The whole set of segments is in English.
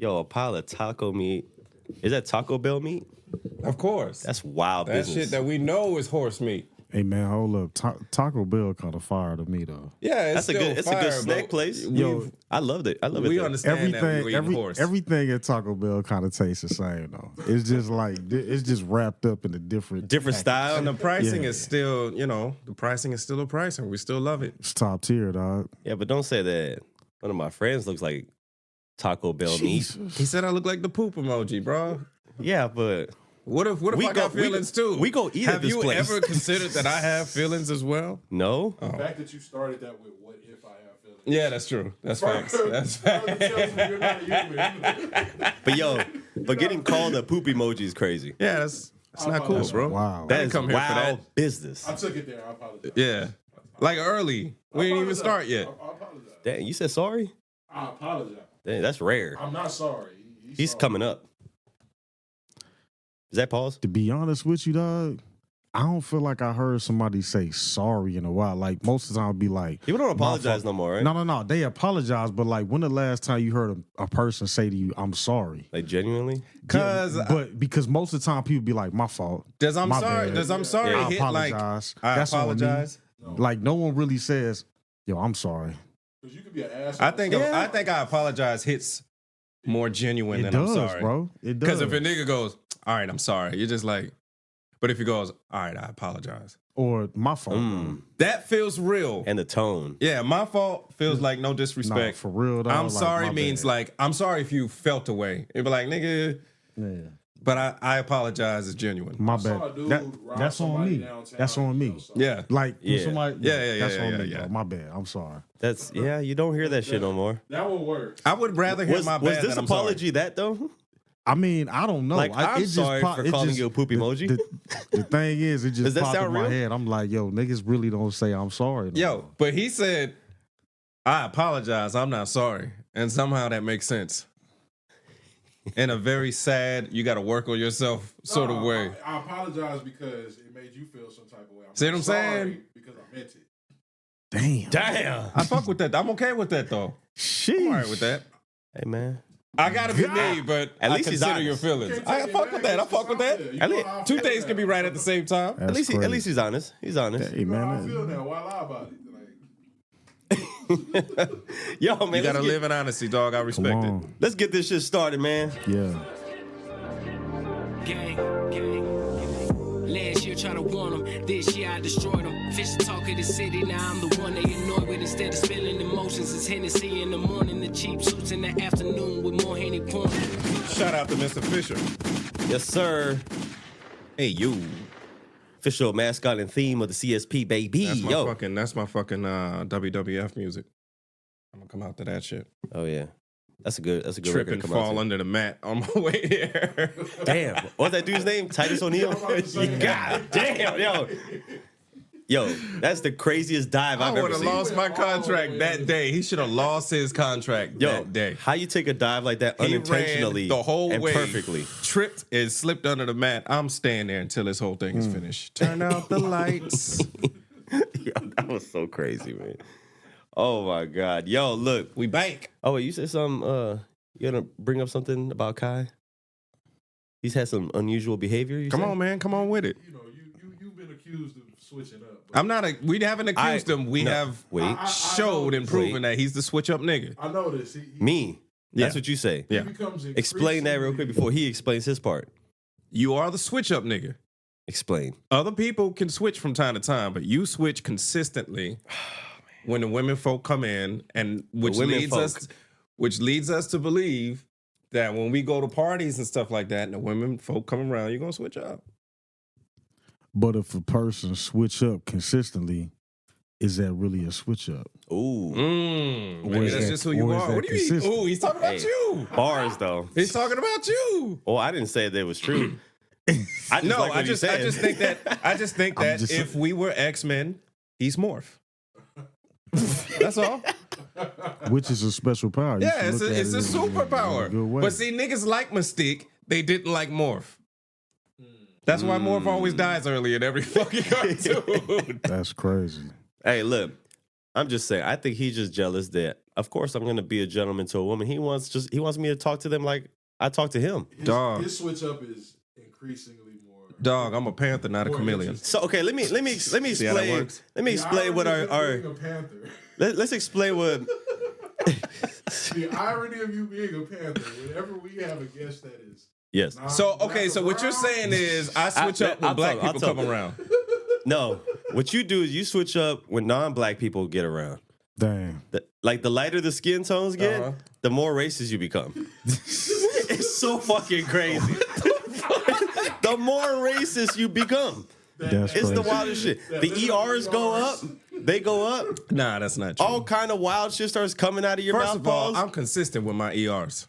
Yo, a pile of taco meat. Is that Taco Bell meat? Of course. That's wild that business. shit that we know is horse meat. Hey man, hold up. Taco Bell kind of fire to me though. Yeah, It's a good snack place. Yo, I loved it. I love it. we there. understand that we eat horse. Everything at Taco Bell kind of tastes the same though. It's just like it's just wrapped up in a different style. And the pricing is still, the pricing is still a pricing. We still love it. It's top tier, dog. Yeah, but don't say that. One of my friends looks like Taco Bell meat. He said I look like the poop emoji, bro. Yeah, but What if I got feelings too? We go eat at this place. Have you ever considered that I have feelings as well? No. The fact that you started that with "What if I have feelings"? Yeah, that's true. That's facts. That's facts. You're not human. But getting called a poop emoji is crazy. Yeah, that's not cool, bro. Wow. That I is didn't come here for wild that. business. I took it there. I apologize. Yeah, like early. We didn't even start yet. I apologize. Dang, you said sorry? I apologize. Dang, that's rare. I'm not sorry. He's sorry. coming up. Is that pause? To be honest with you, dog, I don't feel like I heard somebody say sorry in a while. Like most of the time, I'd be like, People don't apologize no more, right? No. They apologize, but like, when the last time you heard a person say to you, "I'm sorry"? Like genuinely? Because most of the time people be like, "My fault." Does I'm My sorry? bad. Does I'm sorry? I hit apologize. Like, I That's on me. apologize. Like no one really says, "Yo, I'm sorry." Because you could be an ass. I think I apologize hits more genuine It than does, I'm sorry, bro. It does. Because if a nigga goes, "All right, I'm sorry," you're just like. But if he goes, "All right, I apologize," or my fault, that feels real. And the tone. Yeah, my fault feels like no disrespect. for real, dog. I'm like, sorry my means bad. like I'm sorry if you felt away. It'd be like, nigga. Yeah. But I apologize is genuine. My saw bad. a dude rob That's on somebody me. downtown, That's on me. Yeah. Like when Yeah. somebody. Yeah, That's on me. yeah. Bro. My bad. I'm sorry. That's you don't hear that shit no more. That one works. I would rather hear Was, my bad was this than I'm apology that though? I mean, I don't know. Like, I'm it just sorry pop- for it calling just- you a poop emoji. The thing is, it Does just that popped in sound my real? head. I'm like, yo, niggas really don't say I'm sorry. no Yo, more. but he said, I apologize, I'm not sorry. And somehow that makes sense. In a very sad, you got to work on yourself sort of way. I apologize because it made you feel some type of way. See what I'm not sorry saying? Because I meant it. Damn. I fuck with that. I'm okay with that, though. Sheesh. I'm all right with that. Hey man. I gotta be me, but At I least he's consider honest. your feelings. Can't I take it fuck back. with that. I It's fuck with just that. out there. You At know least how I Two feel things now. can be right at the same time. That's At least crazy. he's honest. He's honest. Hey You know how I man. feel now. Why lie about it? Yo, man, You gotta let's, live in honesty, dog. I Come respect it. on. let's get this shit started, man. Yeah. Gang. Last year trying to warn them, this year I destroyed them. Fish talk of the city, now I'm the one they annoy with. Instead of spilling emotions, it's Hennessy in the morning, the cheap suits in the afternoon with more Henny porn. Shout out to Mr. Fisher. Yes, sir. Hey, you. Official mascot and theme of the CSP, baby. That's my Yo. fucking WWF music. I'm gonna come out to that shit. Oh yeah. That's a good Trip record and to come out fall to. under the mat on my way here. Damn. What's that dude's name? Titus O'Neil? God damn, yo. Yo, that's the craziest dive I I've would ever have seen. lost my contract that day. He should have lost his contract Yo, that day. how you take a dive like that He unintentionally ran the whole and way, perfectly? tripped and slipped under the mat. I'm staying there until this whole thing is finished. Turn out the lights. Yo, that was so crazy, man. Oh my God. Yo, look. We bank. Oh, wait, you said something, you gonna bring up something about Kai? He's had some unusual behavior, you Come said? on, man. Come on with it. You know, you've been accused of switching up. But I'm not. We haven't accused him. We have Wait. showed and proven that he's the switch up nigga. I know this. Me. That's Yeah. what you say. Yeah. He becomes Explain that real quick before he explains his part. You are the switch up nigga. Explain. Other people can switch from time to time, but you switch consistently when the women folk come in, and which leads us to believe that when we go to parties and stuff like that, and the women folk come around, you're gonna switch up. But if a person switch up consistently, is that really a switch up? Ooh. Maybe is that's that- just who you or is are. that What do you mean? consistent? Ooh, he's talking about Hey. you. Bars, though. He's talking about you. Oh, I didn't say that it was true. I just No, like what I you just said. think that just- if we were X-Men, he's Morph. That's all. Which is a special power. You Yeah, should it's look a, at it's a it in a superpower. good way. But see, niggas like Mystique. They didn't like Morph. That's why Morph always dies early in every fucking cartoon. That's crazy. Hey, look, I'm just saying, I think he's just jealous that of course I'm gonna be a gentleman to a woman. He wants me to talk to them like I talk to him. His switch up is increasingly more. Dog, I'm a panther, not a more chameleon. interesting. So okay, let me explain. See how that works? Let me explain what our being a panther. let's explain what. The irony of you being a panther. Whenever we have a guest that is. Yes. So okay, so what you're saying is I switch up when black people come around. No, what you do is you switch up when non-black people get around. Damn. Like the lighter the skin tones get, the more racist you become. It's so fucking crazy. The more racist you become. That's It's the crazy. wildest shit. The ERs go up. They go up. Nah, that's not true. All kind of wild shit starts coming out of your First mouth. of all, balls. I'm consistent with my ERs.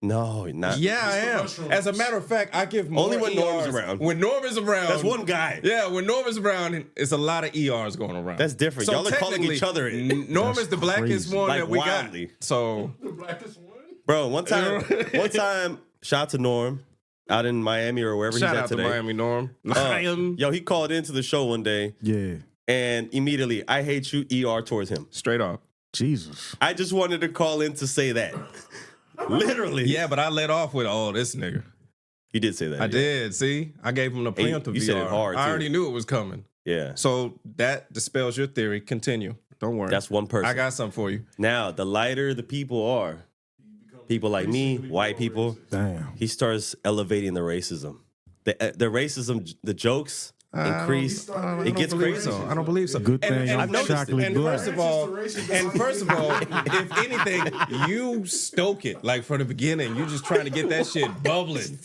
No, not. Yeah, I am. mushrooms. As a matter of fact, I give more Only when Norm's ERs. around. When Norm is around. That's one guy. Yeah, when Norm is around, it's a lot of ERs going around. That's different. Y'all are calling technically, each other in. Norm is the blackest crazy. one Like that we wildly. got. So, The blackest one? Bro, one time, shout out to Norm out in Miami or wherever shout he's at out to today. Miami Norm. Yo, he called into the show one day Yeah. and immediately, I hate you, ER towards him. Straight off. Jesus. I just wanted to call in to say that. Literally. Yeah, but I let off with, this nigga. You did say that. I yeah. did. See, I gave him the preemptive you said it VR. hard, I too. already knew it was coming. Yeah. So that dispels your theory. Continue. Don't worry. That's one person. I got something for you. Now, the lighter the people are, people like me, white people, Damn. he starts elevating the racism. The racism, the jokes increase. It gets crazy. I don't believe so. Good thing and I'm noticed it. chocolate And black. first of all, if anything, you stoke it. Like from the beginning, you just trying to get that shit bubbling.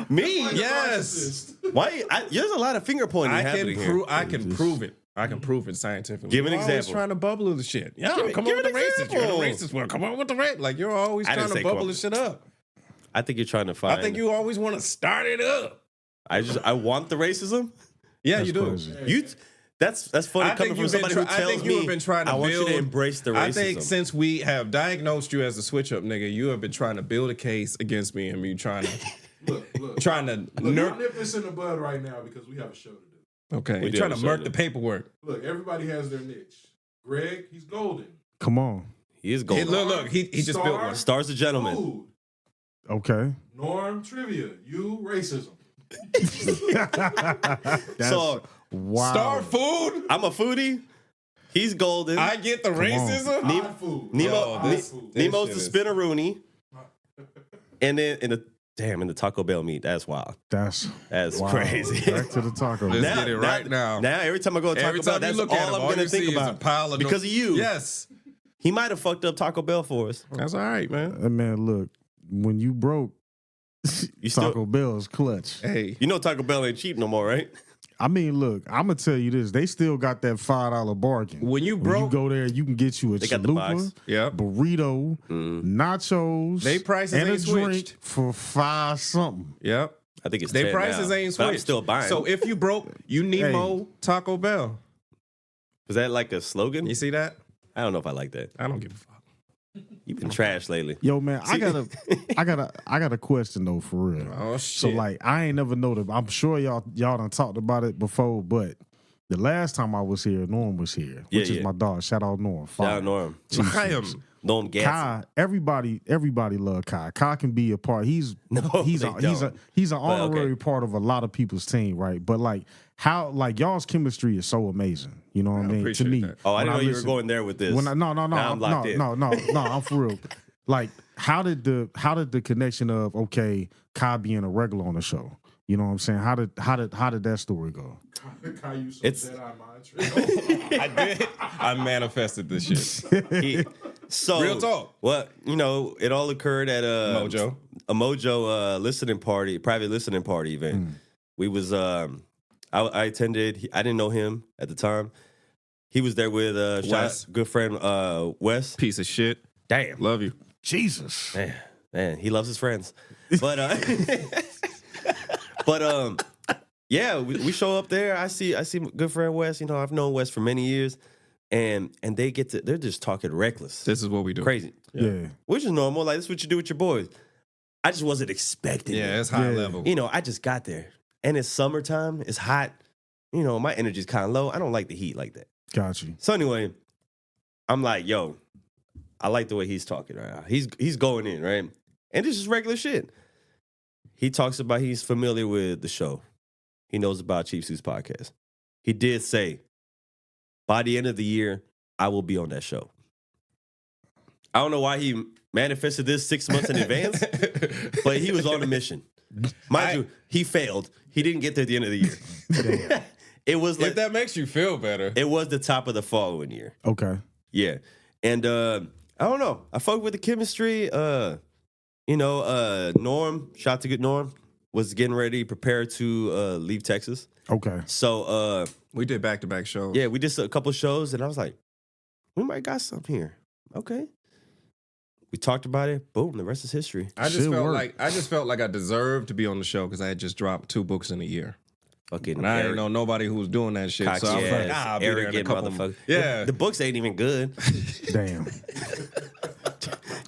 Me? Yes, Why? There's a lot of finger pointing happening here. I can prove it. I can prove it scientifically. Give an You're always example. trying to bubble the shit. Yeah, come give on with an the racist. You're example. the racist one. Come on with the racist. Like you're always I trying didn't to say come bubble on. the shit up. I think you're trying to find. I think you always want to start it up. I want the racism. Yeah, That's you do. crazy. That's funny I coming think from you've been somebody who I tells think you have been trying to I want build, you to embrace the racism. I think since we have diagnosed you as a switch up nigga, you have been trying to build a case against me and me trying to Look. trying to I'll nurk. nip this in the bud right now because we have a show to do. Okay, We you're do trying have to a murk show the to- paperwork. Look, everybody has their niche. Greg, he's golden. Come on. He is Hey, golden. look, he just built one. Stars a gentleman. Food. Okay. Norm, trivia. You, racism. That's So wow. Star food. I'm a foodie. He's golden. I get the racism. Hot food. Nemo, Yo, this Nemo's shit the is- spinneroonie. And then in the Taco Bell meat. That's wild. That's That's wow. crazy. Back to the taco. Let's Bell. get it right now. Now every time I go to Taco Every Bell, time you that's look at him, all I'm all gonna you see think is a about. pile of Because of you. Yes, He might have fucked up Taco Bell for us. that's all right, man. Man, look, when you broke, You still, Taco Bell is clutch. Hey, you know Taco Bell ain't cheap no more, right? I mean, look, I'm gonna tell you this: they still got that $5 bargain. when you When broke, you go there, you can get you a They got the box. chalupa, Yep. burrito, nachos, They prices and a ain't drink switched. for $5 something. Yep. I think it's Their 10 prices now. ain't But switched. I'm still buying. So if you broke, you need more Taco Bell. Was that like a slogan? You see that? I don't know if I like that. I don't give a fuck. You've been trash lately. Yo, man, I got a question though, for real. Oh So shit. like, I ain't never know that. I'm sure y'all done talked about it before, but the last time I was here, Norm was here, which Yeah. is my dog. Shout out Norm. Shout Fire. out Norm. Jesus. Norm Gatson. Kai, everybody love Kai. Kai can be a part. He's No, he's they an don't. honorary okay. part of a lot of people's team, right? But like how y'all's chemistry is so amazing. You know what I mean? To appreciate me, that. Oh, I when didn't know you were listen- going there with this. When no, Now I'm locked in. no, I'm for real. Like, how did the connection of Kai being a regular on the show? You know what I'm saying? How did that story go? Kai used It's- some Jedi mind trick. I did. I manifested this shit. So Real talk. Well, it all occurred at Mojo. a Mojo listening party, private listening party event. We was I attended. I didn't know him at the time. He was there with Wes. good friend Wes. Piece of shit. Damn, Love you. Jesus. man, he loves his friends. But yeah, we show up there. I see my good friend Wes. I've known Wes for many years, and they're just talking reckless, This is what we do. crazy, Yeah. which is normal. Like, this is what you do with your boys. I just wasn't expecting Yeah, it. it's high Yeah. level. I just got there, and it's summertime. It's hot. My energy's kind of low. I don't like the heat like that. Got you. So anyway, I'm like, yo, I like the way he's talking right now. He's going in, right? And it's just regular shit. He talks about he's familiar with the show. He knows about Cheap Suits podcast. He did say, by the end of the year, I will be on that show. I don't know why he manifested this 6 months in advance, but he was on a mission. Mind you, he failed. He didn't get there at the end of the year. It was like, if that makes you feel better. It was the top of the following year. Okay. Yeah. And I don't know. I fucked with the chemistry. Norm, shout out to good Norm, was getting ready, prepared to leave Texas. Okay. So we did back-to-back shows. Yeah, we did a couple shows, and I was like, we might got something here. Okay. We talked about it. Boom, the rest is history. I just felt like I deserved to be on the show because I had just dropped 2 books in a year. Fucking and I didn't know nobody who was doing that shit. So I was like, I'll be there in a couple months. Yeah. The books ain't even good. Damn.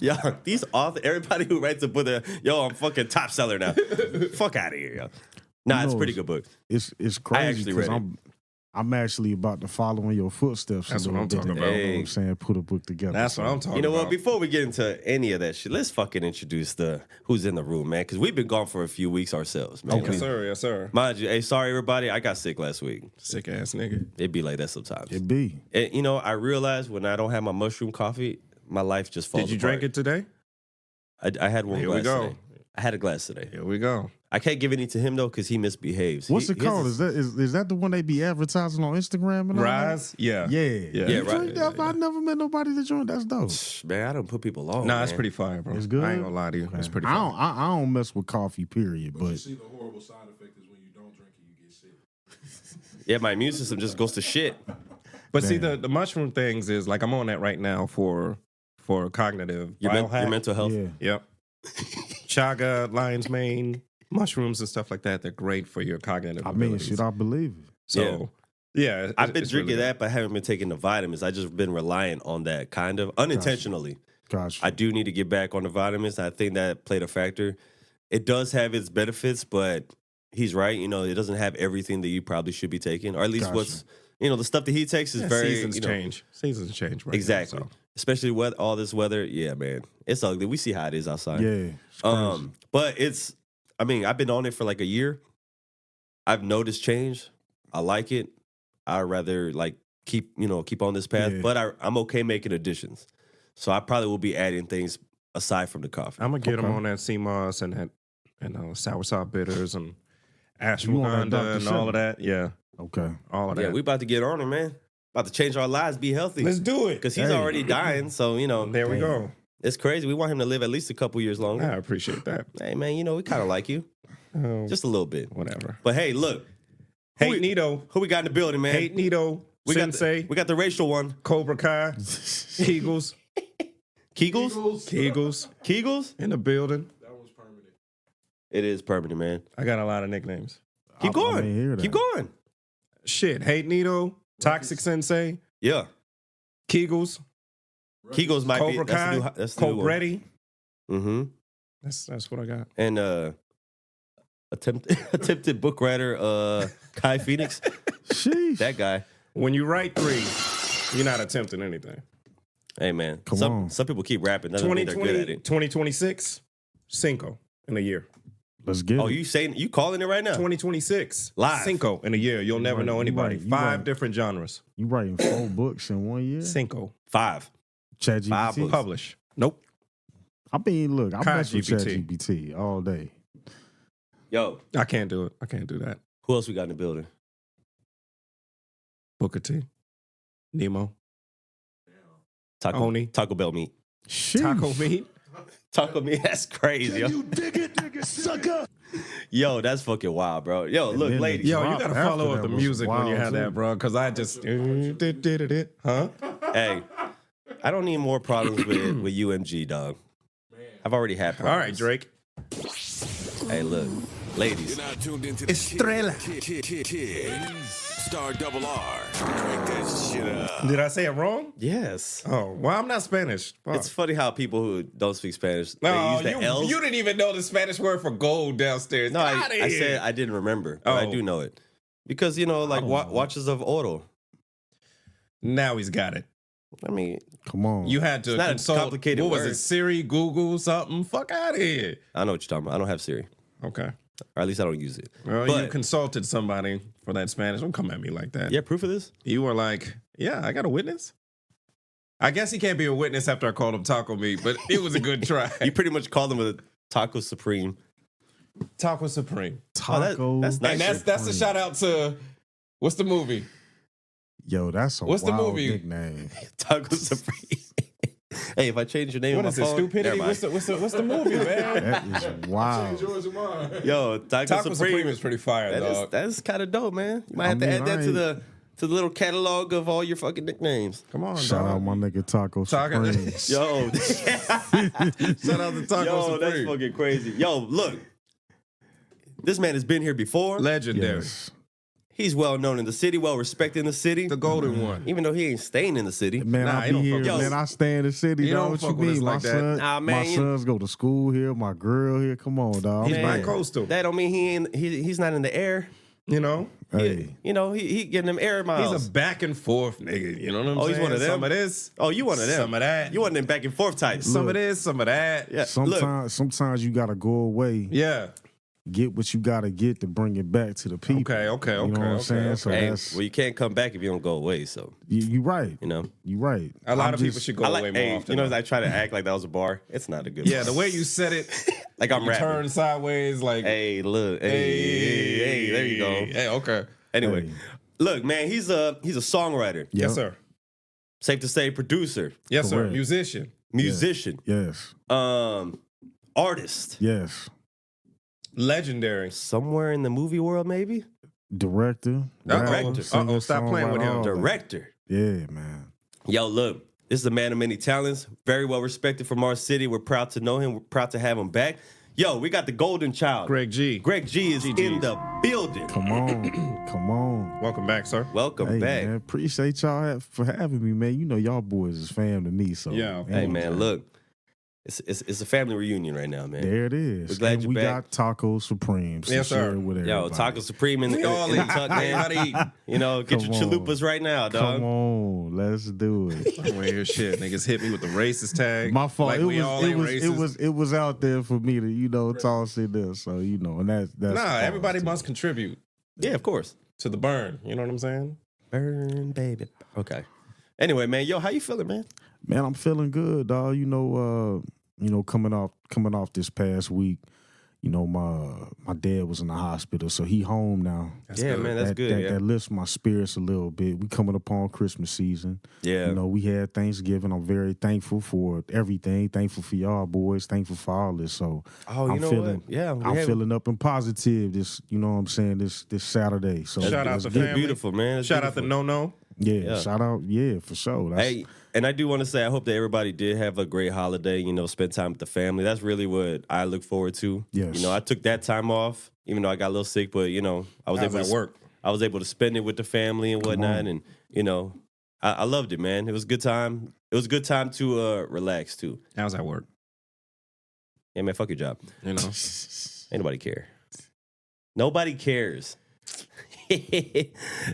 Yo, these authors, everybody who writes a book, I'm fucking top seller now. Fuck out of here, yo. Nah, it's a pretty good book. It's crazy because I'm actually about to follow in your footsteps. That's what I'm talking about. You know what I'm saying? Put a book together. That's what I'm talking about. You know what? Before we get into any of that shit, let's fucking introduce the who's in the room, man. Because we've been gone for a few weeks ourselves, man. Okay. Yes, sir. Mind you, hey, sorry everybody, I got sick last week. Sick ass nigga. It be like that sometimes. It be. And, I realized when I don't have my mushroom coffee, my life just falls apart. Did you drink it today? I had one glass today. I had a glass today. Here we go. I can't give any to him though because he misbehaves. What's it called? Is that the one they be advertising on Instagram and all Rise? That? Yeah. Right. I never met nobody that joined. That's dope. Man, I don't put people on. Nah, it's pretty fire, bro. It's good. I ain't gonna lie to you. Okay. It's pretty fire. fire. I don't mess with coffee, period. But you see the horrible side effect is when you don't drink it, you get sick. Yeah, my immune system just goes to shit. But see, the mushroom things is like I'm on that right now for cognitive your mental health. Yeah. Yep. Chaga, lion's mane, mushrooms and stuff like that. They're great for your cognitive abilities. Shit, I believe it. So, yeah. I've been drinking that, but I haven't been taking the vitamins. I just been relying on that kind of unintentionally. Gotcha. I do need to get back on the vitamins. I think that played a factor. It does have its benefits, but he's right. It doesn't have everything that you probably should be taking, or at least what's the stuff that he takes is very seasons change. Seasons change, right? Exactly. Now, so. Especially with all this weather. Yeah, man, it's ugly. We see how it is outside. Yeah. But I've been on it for like a year. I've noticed change. I like it. I'd rather keep on this path. Yeah. But I'm okay making additions. So I probably will be adding things aside from the coffee. I'm gonna get him on that sea moss and soursop bitters and ashwagandha and all of that. Yeah. Okay. All of that. Yeah, we about to get on it, man. About to change our lives, be healthy. Let's do it. Because he's already dying. So, There we go. It's crazy. We want him to live at least a couple years longer. I appreciate that. Hey, man, we kind of like you. Just a little bit. Whatever. But hey, look. Hate Nito. Who we got in the building, man? Hate Nito. Sensei. We got the racial one. Cobra Kai. Kegels. Kegels. In the building. That was permanent. It is permanent, man. I got a lot of nicknames. Keep going. Keep going. Shit. Hate Nito. Toxic Sensei. Yeah. Kegels. Kegels might Cobra be. Kai. That's the new one. Cobretti. Mm-hmm. That's what I got. And attempted book writer Kai Phoenix. Sheesh. That guy. When you write 3, you're not attempting anything. Hey, man. Come on. Some people keep rapping. Doesn't mean they're good at it. 2026, Cinco in a year. Let's get it. You calling it right now? 2026, Live. Cinco in a year. You'll never know anybody. 5 different genres. You writing 4 books in 1 year? Cinco. 5. ChatGPT. 5 books. Publish. Nope. I mean, look, I mess with GPT. ChatGPT all day. Yo, I can't do it. I can't do that. who else we got in the building? Booker T. Nemo. Taco Bell meat. Sheesh. Taco meat. Taco meat. That's crazy. Yo. You dig it, sucker? Yo, that's fucking wild, bro. Yo, look, then ladies. Yo, you Drop gotta after follow up that the was music when you wild, have too. that, bro. Because I just huh? Hey, I don't need more problems with UMG, dog. I've already had problems. All right, Drake. Hey, look, ladies. You're now tuned into Estrella. Star double R. Crank that shit up. Did I say it wrong? Yes. Oh, well, I'm not Spanish. Fuck. It's funny how people who don't speak Spanish, they No, use the L's. you didn't even know the Spanish word for gold downstairs. No, I said I didn't remember, but I Oh. do know it. Because, like watches of Oro. Now he's got it. I mean, Come on. You had to It's not a consult. complicated What was word. it? Siri, Google, something? Fuck out of here. I know what you're talking about. I don't have Siri, Okay. or at least I don't use it. Well, But- you consulted somebody for that Spanish. Don't come at me like that. Yeah, proof of this? You were like, yeah, I got a witness. I guess he can't be a witness after I called him taco meat, but it was a good try. You pretty much called them a Taco Supreme. Taco Supreme. Taco. that's nice. And that's a shout out to, what's the movie? Yo, that's a What's the wild movie? nickname. Taco Supreme. Hey, if I change your name What on is my it? phone, Stupidity? never mind. What's the movie, man? That is wild. Change yours and mine. Yo, Taco Taco Supreme Supreme is pretty fire, dog. that's kind of dope, man. You might have to I add that mean, to the little catalog of all your fucking nicknames. Come on, Shout dog. out my nigga Taco Taco- Supreme. Yo, Shout out to Taco yo, that's Supreme. fucking crazy. Yo, look, this man has been here before. Legendary. Yes. He's well known in the city, well respected in the city. The golden one. Even though he ain't staying in the city. Man, Nah, I he be don't here. fuck with Man, us. I stay in the city, He dog. don't What fuck you with us mean? like My that. son, Nah, man, my you- sons go to school here. My girl here. Come on, dog. He's Man. bi-coastal. That don't mean he's not in the air. You know? Hey, You know, he getting them air miles. He's a back and forth nigga. You know what I'm saying? he's one of them? Some of this. Oh, you one of them. Some of that. You one of them back and forth types. Some of this, some of that. Yeah. Look, sometimes you gotta go away, Yeah. get what you gotta get to bring it back to the people. Okay. You know what I'm saying? So hey, that's well, you can't come back if you don't go away. So you right. you know, You right. A lot I'm of people just- should go I away like. more Hey, often. you know, though. I try to act like that was a bar. It's not a good. Yeah, bar. the way you said it, like I'm you rapping. turn sideways, like, Hey, look. Hey, there you go. Hey, okay. Anyway, Hey. look, man, he's a songwriter. Yep. Yes, sir. Safe to say, producer, Yes, sir. Correct. Musician. musician, Yes. artist. Yes. Legendary. Somewhere in the movie world, maybe Director. rapper, Director. singer, Stop playing with songwriter, him. all that. director. Yeah, man. Yo, look, this is a man of many talents, very well respected from our city. We're proud to know him. We're proud to have him back. Yo, we got the Goldenchild. Greg G. Greg G is in the building. Come on. Come on. Welcome back, sir. Welcome Hey, back. man. Appreciate y'all for having me, man. You know, y'all boys is fam to me. So Yeah. Hey, man, look, it's a family reunion right now, man. There it is. We're glad and you're we back. got Taco Supreme. So Yes, sir. share it with Yo, everybody. Taco Supreme in the, We all in the eat. tuck, Everybody man. eat. You know, get Come your on. chalupas right now, dog. Come on, let's do it. I don't wanna hear shit. Niggas hit me with the racist tag. My fault. Like it we all ain't was racist. it was out there for me to toss in there. So and that's Nah, everybody pause. must contribute Yeah, of course. to the burn. You know what I'm saying? Burn, baby. Okay. Anyway, man, yo, how you feeling, man? Man, I'm feeling good, dog. Coming off this past week, my dad was in the hospital, so he home now. Yeah, man, that's good. Yeah. That lifts my spirits a little bit. We coming up on Christmas season. Yeah. We had Thanksgiving. I'm very thankful for everything. Thankful for y'all boys. Thankful for all this. So Oh, you I'm know feeling, what? Yeah, I'm feeling up and positive. This, you know what I'm saying. This Saturday. So Shout out let's to get it. family. beautiful, man. It's Shout out to beautiful. No. Yeah, shout out. Yeah, for sure. That's, Hey, and I do want to say, I hope that everybody did have a great holiday, spend time with the family. That's really what I look forward to. Yes. I took that time off, even though I got a little sick, but, I was How's able that to work? I was able to spend it with the family and whatnot. And, I loved it, man. It was a good time. It was a good time to relax, too. How's that work? Yeah, man, fuck your job. You know? Ain't nobody care. Nobody cares.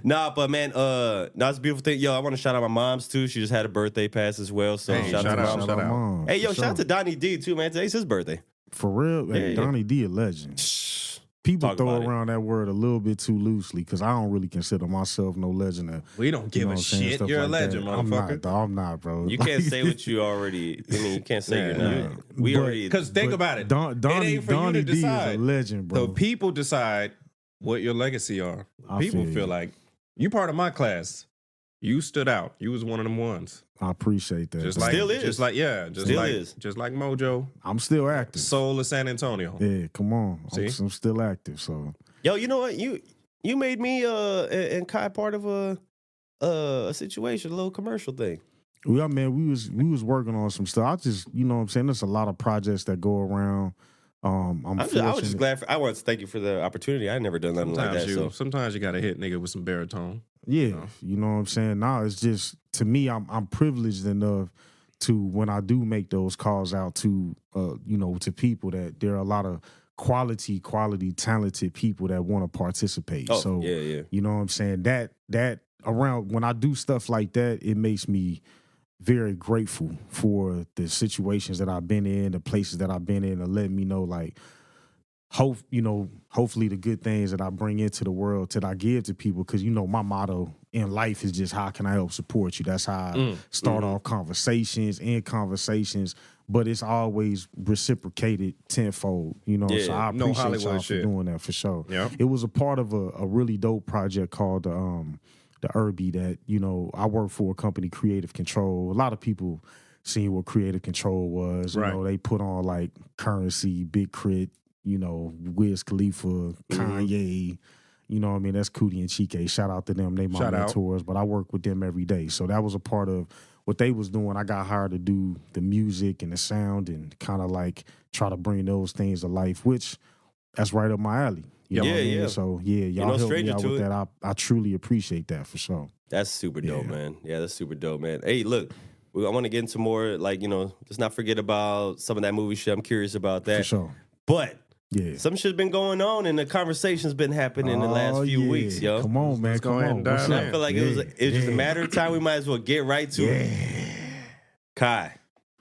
Nah, but man, it's a beautiful thing. Yo, I want to shout out my moms too. She just had a birthday pass as well. So Hey, shout out to shout mom. out. Mom, Hey, yo, for shout out sure. to Donnie D too, man. Today's his birthday. For real, hey, Yeah. Donnie D a legend. People Talk throw about it. around that word a little bit too loosely because I don't really consider myself no legend. We don't give know a what I'm saying, shit. stuff You're a like legend, that. I'm motherfucker. not, dog. I'm not, bro. You can't say what you already. You can't say you're Yeah. not. We But- already. Because think But about it. Donnie it ain't for you Donnie to D is a decide. legend, bro. The people decide what your legacy are. I People feel feel you. like you part of my class. You stood out. You was one of them ones. I appreciate that. Just bro. like Still is. Just like just Still like is. just like Mojo, I'm still active. Soul of San Antonio. Yeah, come on. See? I'm still active. So Yo, you know what? You made me and Kai part of a situation, a little commercial thing. we was working on some stuff. I just, you know what I'm saying, there's a lot of projects that go around. I was just glad. I wanted to thank you for the opportunity. I never done nothing like that. Sometimes you gotta hit nigga with some baritone. Yeah, you know what I'm saying? Now it's just, to me, I'm privileged enough to, when I do make those calls out to to people, that there are a lot of quality, talented people that want to participate. Oh, so yeah. you know what I'm saying? That around, when I do stuff like that, it makes me very grateful for the situations that I've been in, the places that I've been in, and letting me know, like, hopefully the good things that I bring into the world that I give to people, because my motto in life is just how can I help support you. That's how I start off conversations, but it's always reciprocated tenfold. So I appreciate y'all for doing that for sure. Yeah. It was a part of a really dope project called the Irby that I work for a company, Creative Control. A lot of people seen what Creative Control was. Right. They put on like Currency, Big Crit, Wiz Khalifa, Kanye, that's Cootie and Chike. Shout out to them. They my mentors, but I work with them every day. So that was a part of what they was doing. I got hired to do the music and the sound and kind of like try to bring those things to life, which that's right up my alley. You know what I mean? So y'all help me out with that. I truly appreciate that for sure. That's super dope, man. Yeah, that's super dope, man. Hey, look, I want to get into more, like, let's not forget about some of that movie shit. I'm curious about that. For sure. But some shit's been going on, and the conversation's been happening in the last few weeks, yo. Come on, man. Go ahead and dive in. I feel like it was just a matter of time. We might as well get right to it. Kai,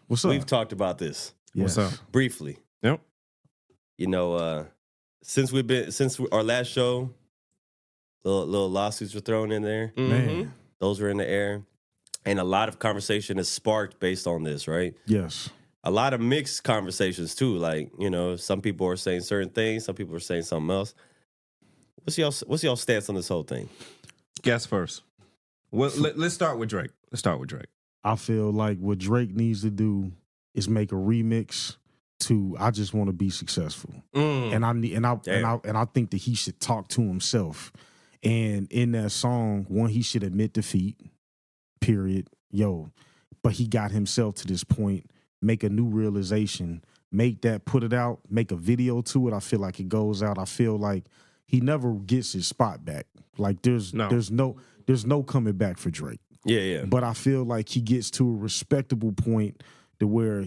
what's up? We've talked about this. Yes. What's up? Briefly. Yep. Since our last show, little lawsuits were thrown in there. Man. Those were in the air. And a lot of conversation is sparked based on this, right? Yes. A lot of mixed conversations too. Like, some people are saying certain things, some people are saying something else. What's y'all stance on this whole thing? Guess first. Well, let's start with Drake. I feel like what Drake needs to do is make a remix to "I Just Want to Be Successful," and I think that he should talk to himself. And in that song, one, he should admit defeat. Period. But he got himself to this point. Make a new realization. Put it out. Make a video to it. I feel like it goes out. I feel like he never gets his spot back. Like there's no coming back for Drake. Yeah. But I feel like he gets to a respectable point to where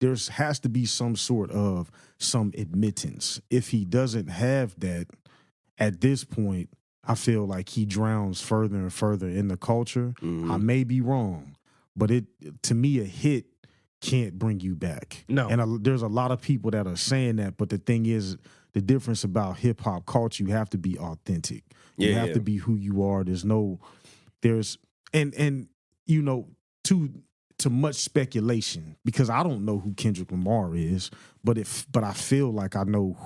there has to be some sort of some admittance. If he doesn't have that at this point, I feel like he drowns further and further in the culture. I may be wrong, but to me, a hit can't bring you back. No. And there's a lot of people that are saying that, but the thing is, the difference about hip-hop culture, you have to be authentic. You have to be who you are. To much speculation, because I don't know who Kendrick Lamar is, but I feel like I know.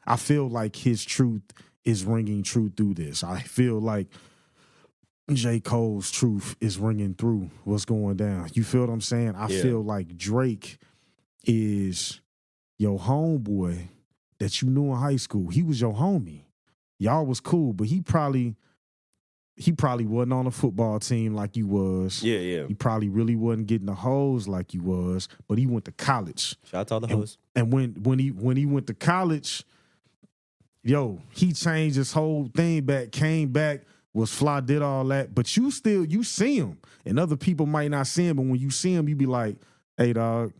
I feel like his truth is ringing true through this. I feel like J. Cole's truth is ringing through what's going down. You feel what I'm saying? I feel like Drake is your homeboy that you knew in high school. He was your homie. Y'all was cool, but he probably wasn't on a football team like you was. Yeah. He probably really wasn't getting the hoes like you was, but he went to college. Shout out to all the hoes. And when he went to college, he changed his whole thing back, came back, was fly, did all that. But you see him. And other people might not see him, but when you see him, you be like, hey, dog,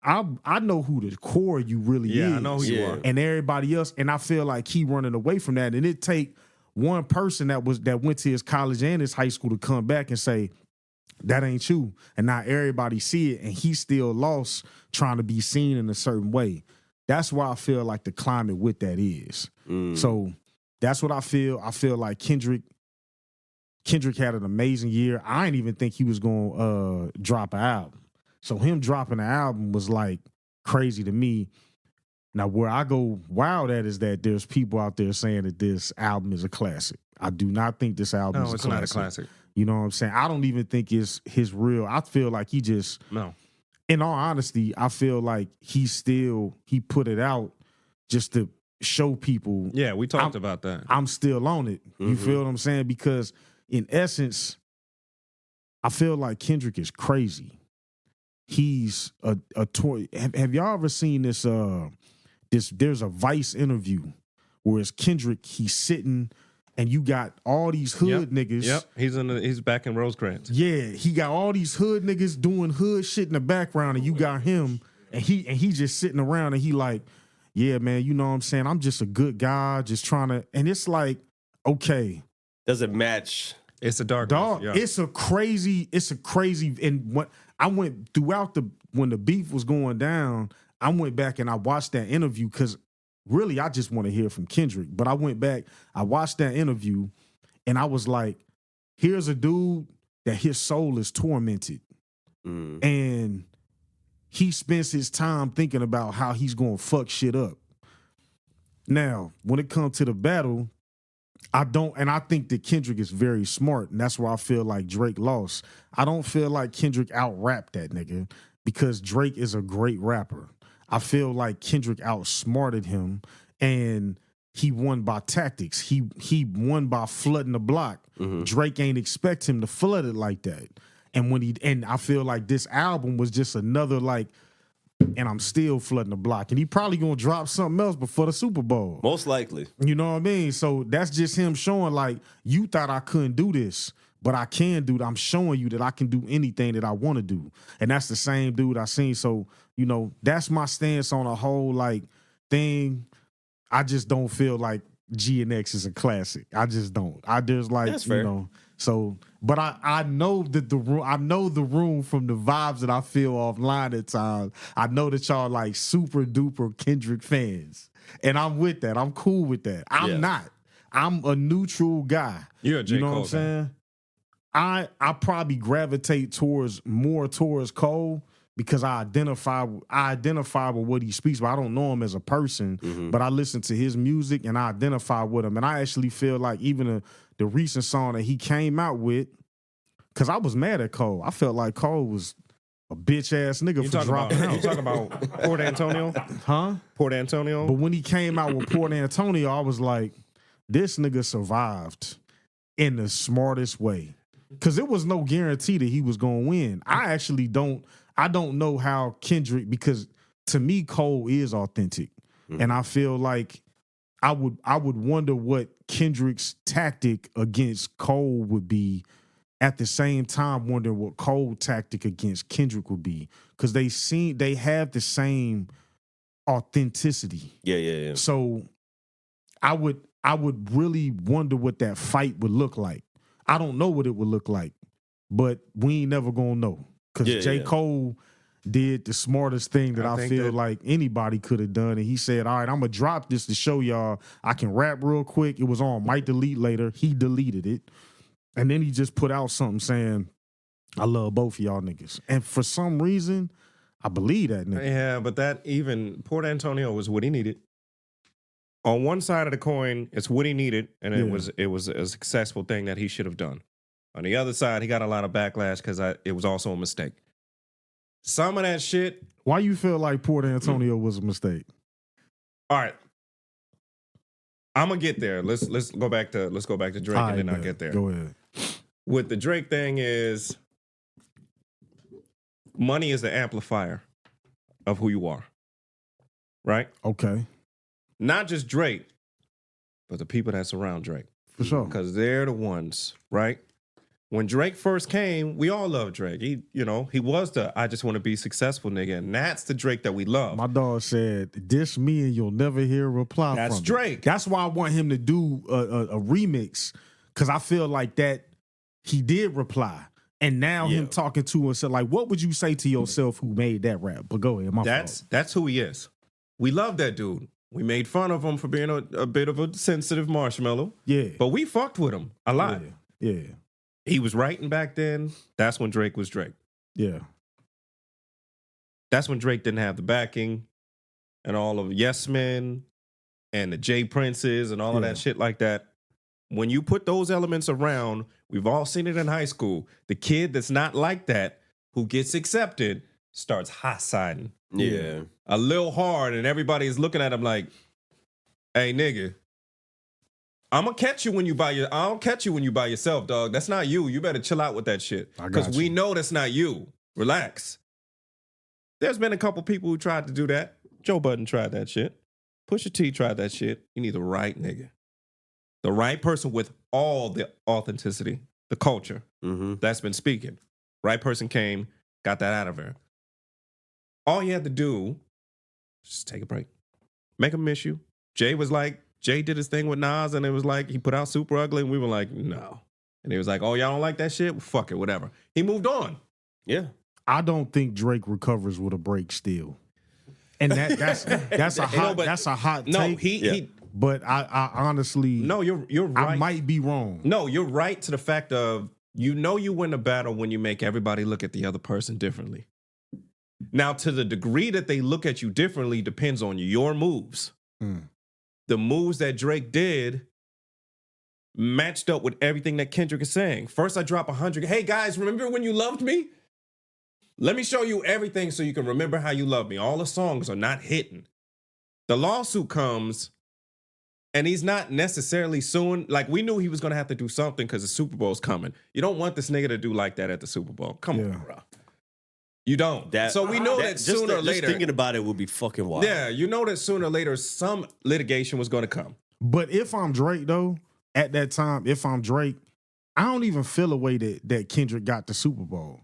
I know who the core you really is. Yeah, I know who you are. And everybody else, and I feel like he running away from that. And it take one person that went to his college and his high school to come back and say, that ain't you. And now everybody see it, and he's still lost trying to be seen in a certain way. That's why I feel like the climate with that is. So that's what I feel. I feel like Kendrick had an amazing year. I didn't even think he was going to drop an album. So him dropping an album was like crazy to me. Now, where I go wild at is that there's people out there saying that this album is a classic. I do not think this album is a classic. No, it's not a classic. You know what I'm saying? I don't even think it's his real. I feel like he just... No. In all honesty, I feel like he put it out just to show people. Yeah, we talked about that. I'm still on it. You feel what I'm saying? Because in essence, I feel like Kendrick is crazy. He's a toy. Have y'all ever seen this? There's a Vice interview where it's Kendrick. He's sitting, and you got all these hood niggas. Yep, he's back in Rosecrans. Yeah, he got all these hood niggas doing hood shit in the background, and you got him, and he just sitting around, and he like, yeah, man, you know what I'm saying? I'm just a good guy, just trying to, and it's like, okay, doesn't match It's a dark dog. yeah. It's a crazy. And when I went throughout when the beef was going down, I went back and I watched that interview because really I just want to hear from Kendrick. But I went back, I watched that interview, and I was like, here's a dude that his soul is tormented, and he spends his time thinking about how he's gonna fuck shit up. Now, when it comes to the battle, I think that Kendrick is very smart, and that's where I feel like Drake lost. I don't feel like Kendrick out-rapped that nigga because Drake is a great rapper. I feel like Kendrick outsmarted him, and he won by tactics. He won by flooding the block. Drake ain't expect him to flood it like that. And I feel like this album was just another like, and I'm still flooding the block. And he probably gonna drop something else before the Super Bowl. Most likely. You know what I mean? So that's just him showing like, you thought I couldn't do this, but I can do it. I'm showing you that I can do anything that I want to do. And that's the same dude I seen. So, you know, that's my stance on a whole like thing. I just don't feel like G and X is a classic. I just don't. There's like, that's fair. You know, so, but I know that the room from the vibes that I feel offline at times. I know that y'all like super duper Kendrick fans, and I'm with that. I'm cool with that. I'm not. I'm a neutral guy. You're a J. You know Cole what I'm saying? I probably gravitate more towards Cole because I identify with what he speaks, but I don't know him as a person. But I listen to his music and I identify with him, and I actually feel like even the recent song that he came out with, because I was mad at Cole. I felt like Cole was a bitch ass nigga for dropping out. You talking about Port Antonio? Huh? Port Antonio? But when he came out with Port Antonio, I was like, this nigga survived in the smartest way. Because it was no guarantee that he was going to win. I don't know how Kendrick, because to me, Cole is authentic. And I feel like I would wonder what Kendrick's tactic against Cole would be, at the same time wondering what Cole's tactic against Kendrick would be. Because they have the same authenticity. Yeah. So I would really wonder what that fight would look like. I don't know what it would look like, but we ain't never gonna know. Because J. Cole did the smartest thing that I feel like anybody could have done. And he said, all right, I'm going to drop this to show y'all I can rap real quick. It was on Might Delete Later. He deleted it. And then he just put out something saying, I love both of y'all niggas. And for some reason, I believe that nigga. Yeah, but that even Port Antonio was what he needed. On one side of the coin, it's what he needed, and it was a successful thing that he should have done. On the other side, he got a lot of backlash because it was also a mistake. Some of that shit. Why you feel like Port Antonio was a mistake? All right, I'm gonna get there. Let's go back to Drake, and then I'll get there. Go ahead. With the Drake thing is, money is the amplifier of who you are, right? Okay. Not just Drake, but the people that surround Drake. For sure. Because they're the ones, right? When Drake first came, we all loved Drake. He was the I just want to be successful nigga. And that's the Drake that we love. My dog said, diss me and you'll never hear a reply That's from Drake. Me. That's why I want him to do a remix, because I feel like that he did reply. And now him talking to himself, like, what would you say to yourself who made that rap? But go ahead, That's who he is. We love that dude. We made fun of him for being a bit of a sensitive marshmallow. Yeah. But we fucked with him a lot. Yeah. He was writing back then. That's when Drake was Drake. Yeah. That's when Drake didn't have the backing and all of Yes Men and the J Princes and all of that shit like that. When you put those elements around, we've all seen it in high school. The kid that's not like that, who gets accepted, starts hot-siding. Yeah. A little hard, and everybody's looking at him like, hey, nigga, I'm gonna catch you when you buy I don't catch you when you by yourself, dog. That's not you. You better chill out with that shit. Because we know that's not you. Relax. There's been a couple people who tried to do that. Joe Budden tried that shit. Pusha T tried that shit. You need the right nigga. The right person with all the authenticity, the culture that's been speaking. Right person came, got that out of her. All you had to do, just take a break. Make them miss you. Jay did his thing with Nas, and it was like, he put out Super Ugly, and we were like, no. And he was like, oh, y'all don't like that shit? Well, fuck it, whatever. He moved on. Yeah. I don't think Drake recovers with a break still. And that's a hot No, take. he But I honestly, no, you're right. I might be wrong. No, you're right to the fact of you win a battle when you make everybody look at the other person differently. Now, to the degree that they look at you differently depends on your moves. The moves that Drake did matched up with everything that Kendrick is saying. First, I drop 100. Hey, guys, remember when you loved me? Let me show you everything so you can remember how you love me. All the songs are not hitting. The lawsuit comes, and he's not necessarily suing. Like, we knew he was going to have to do something because the Super Bowl's coming. You don't want this nigga to do like that at the Super Bowl. Come on, bro. You don't. So we know that sooner or later. Just thinking about it would be fucking wild. Yeah, you know that sooner or later some litigation was going to come. But if I'm Drake, though, at that time, if I'm Drake, I don't even feel a way that Kendrick got the Super Bowl.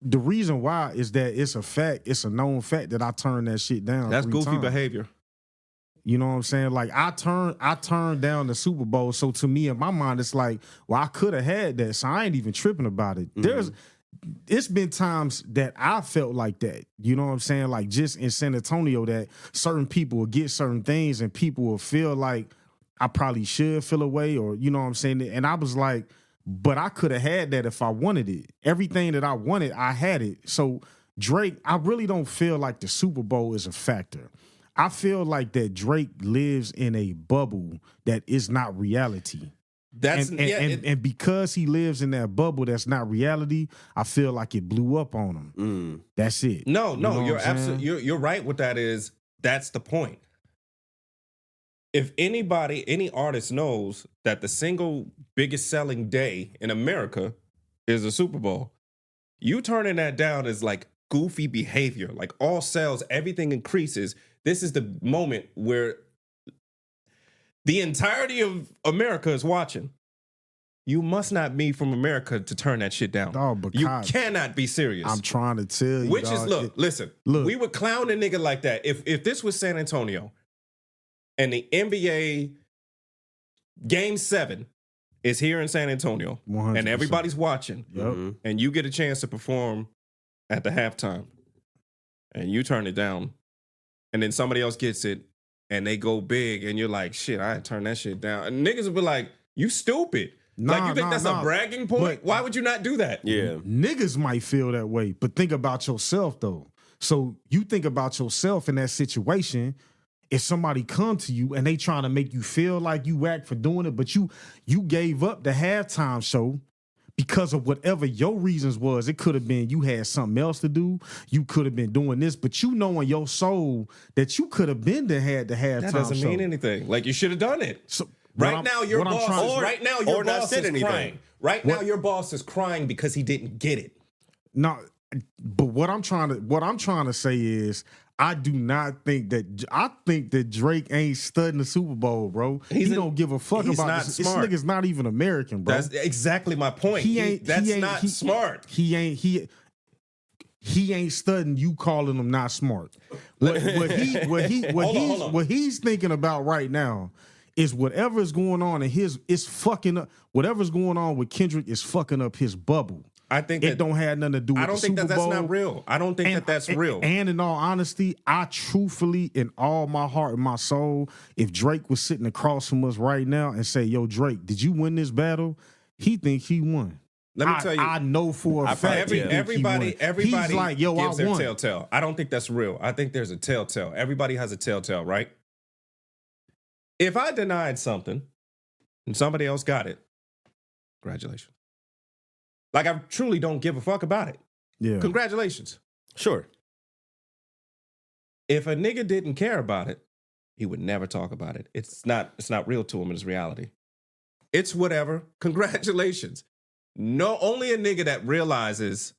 The reason why is that it's a fact, it's a known fact that I turned that shit down. That's 3 goofy times. behavior. You know what I'm saying? Like I turned down the Super Bowl. So to me, in my mind, it's like, well, I could have had that. So I ain't even tripping about it. It's been times that I felt like that. You know what I'm saying? Like just in San Antonio, that certain people will get certain things and people will feel like I probably should feel away, or you know what I'm saying? And I was like, but I could have had that if I wanted it. Everything that I wanted, I had it. So Drake, I really don't feel like the Super Bowl is a factor. I feel like that Drake lives in a bubble that is not reality. And because he lives in that bubble that's not reality, I feel like it blew up on him. That's it. No, You know you're what I'm absolutely saying? you're right with that. That's the point. If any artist knows that the single biggest selling day in America is the Super Bowl, you turning that down is like goofy behavior. Like all sales, everything increases. This is the moment where the entirety of America is watching. You must not be from America to turn that shit down. Dog, but you God, cannot be serious. I'm trying to tell you. Which dog, is, listen, we would clown a nigga like that. If this was San Antonio and the NBA Game 7 is here in San Antonio 100%. and everybody's watching, and you get a chance to perform at the halftime and you turn it down, and then somebody else gets it and they go big and you're like, shit, I turned that shit down. And niggas will be like, you stupid. Like, you think that's a bragging point? Why would you not do that? Yeah. Niggas might feel that way, but think about yourself, though. So you think about yourself in that situation. If somebody come to you and they trying to make you feel like you whack for doing it, but you gave up the halftime show because of whatever your reasons was. It could have been you had something else to do. You could have been doing this, but you know in your soul that you could have been to had the halftime show. That doesn't mean anything. Like, you should have done it. So, Right now, your boss is crying. Right now, your boss is crying because he didn't get it. No, but what I'm trying to say is, I do not think that. I think that Drake ain't studying the Super Bowl, bro. He don't give a fuck about this. This nigga's not even American, bro. That's exactly my point. That's not smart. He ain't studying. You calling him not smart. What he's thinking about right now is whatever's going on in it's fucking up. Whatever's going on with Kendrick is fucking up his bubble. I think it don't have nothing to do with the Super Bowl. That's not real. I don't think that's real. And in all honesty, I truthfully, in all my heart and my soul, if Drake was sitting across from us right now and say, yo, Drake, did you win this battle? He thinks he won. Let me tell you. I know for a fact. Everybody He's like, yo, gives I their won. telltale. I don't think that's real. I think there's a telltale. Everybody has a telltale, right? If I denied something and somebody else got it, congratulations. Like, I truly don't give a fuck about it. Yeah. Congratulations. Sure. If a nigga didn't care about it, he would never talk about it. It's not real to him. It's reality. It's whatever. Congratulations. No, only a nigga that realizes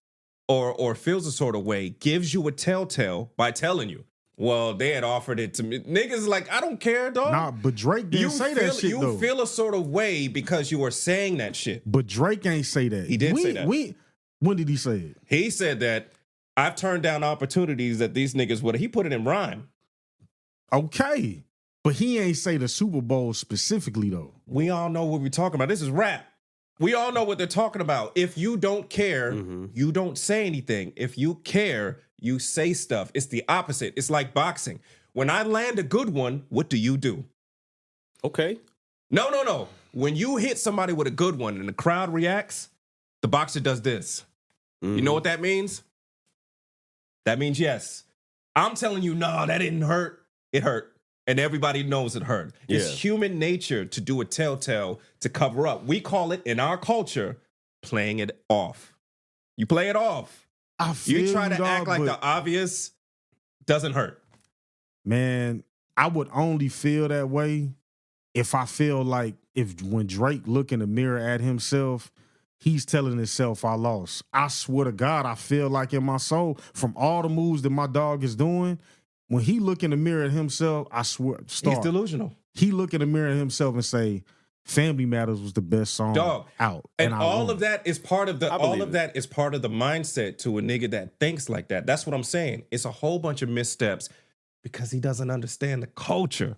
or feels a sort of way gives you a telltale by telling you, well, they had offered it to me. Niggas like, I don't care, dog. Nah, but Drake didn't say that shit, though. You feel a sort of way because you were saying that shit. But Drake ain't say that. He did say that. When did he say it? He said that I've turned down opportunities that these niggas would. He put it in rhyme. Okay. But he ain't say the Super Bowl specifically, though. We all know what we're talking about. This is rap. We all know what they're talking about. If you don't care, you don't say anything. If you care, you say stuff. It's the opposite. It's like boxing. When I land a good one, what do? Okay. No. When you hit somebody with a good one and the crowd reacts, the boxer does this. You know what that means? That means yes. I'm telling you, no, that didn't hurt. It hurt. And everybody knows it hurt. Yeah. It's human nature to do a telltale to cover up. We call it in our culture playing it off. You play it off. You try to act like the obvious doesn't hurt. Man, I would only feel that way if I feel like when Drake look in the mirror at himself, he's telling himself I lost. I swear to God, I feel like in my soul, from all the moves that my dog is doing, when he look in the mirror at himself, I swear, He's delusional. He look in the mirror at himself and say, Family Matters was the best song out. And all of that is part of the mindset to a nigga that thinks like that. That's what I'm saying. It's a whole bunch of missteps because he doesn't understand the culture.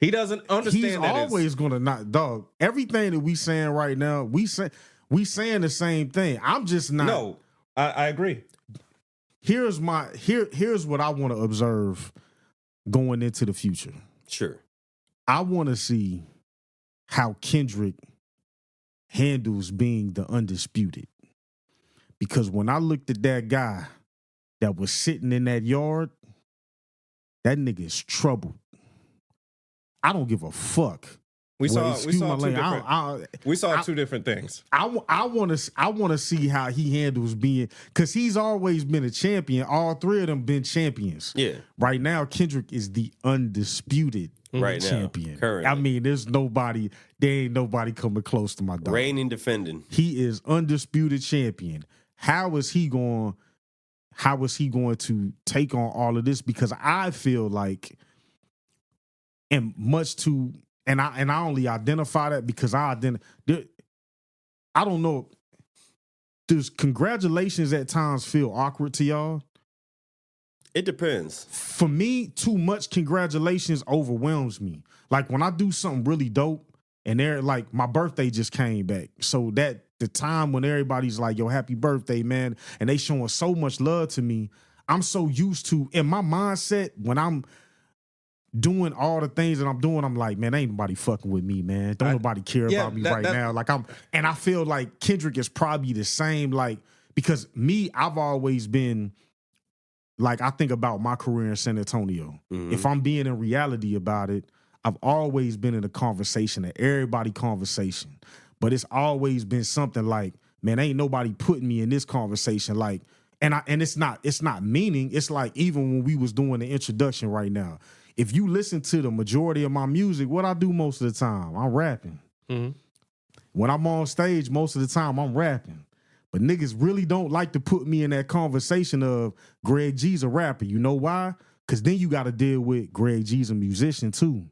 He doesn't understand. He's always gonna not, dog. Everything that we saying right now, we saying the same thing. I'm just not. No, I agree. Here's what I want to observe going into the future. Sure. I want to see how Kendrick handles being the undisputed. Because when I looked at that guy that was sitting in that yard, that nigga is troubled. I don't give a fuck. We saw two different things. I want to see how he handles being, because he's always been a champion. All three of them been champions. Yeah. Right now, Kendrick is the undisputed champion. Currently. I mean, there ain't nobody coming close to my dog. Reigning defending. He is undisputed champion. How is he going to take on all of this? Because I feel like, and I only identify that because I don't know. Does congratulations at times feel awkward to y'all? It depends. For me, too much congratulations overwhelms me. Like when I do something really dope and they're like, my birthday just came back. So that the time when everybody's like, yo, happy birthday, man. And they showing so much love to me. I'm so used to, in my mindset, when I'm doing all the things that I'm doing, I'm like, man, ain't nobody fucking with me, man. Don't nobody care about me right now. Like and I feel like Kendrick is probably the same, like, because I've always been, like, I think about my career in San Antonio. Mm-hmm. If I'm being in reality about it, I've always been in a conversation, an everybody conversation. But it's always been something like, man, ain't nobody putting me in this conversation. Like, and it's not meaning. It's like, even when we was doing the introduction right now, if you listen to the majority of my music, what I do most of the time, I'm rapping. Mm-hmm. When I'm on stage, most of the time, I'm rapping. But niggas really don't like to put me in that conversation of Greg G's a rapper. You know why? Because then you got to deal with Greg G's a musician too.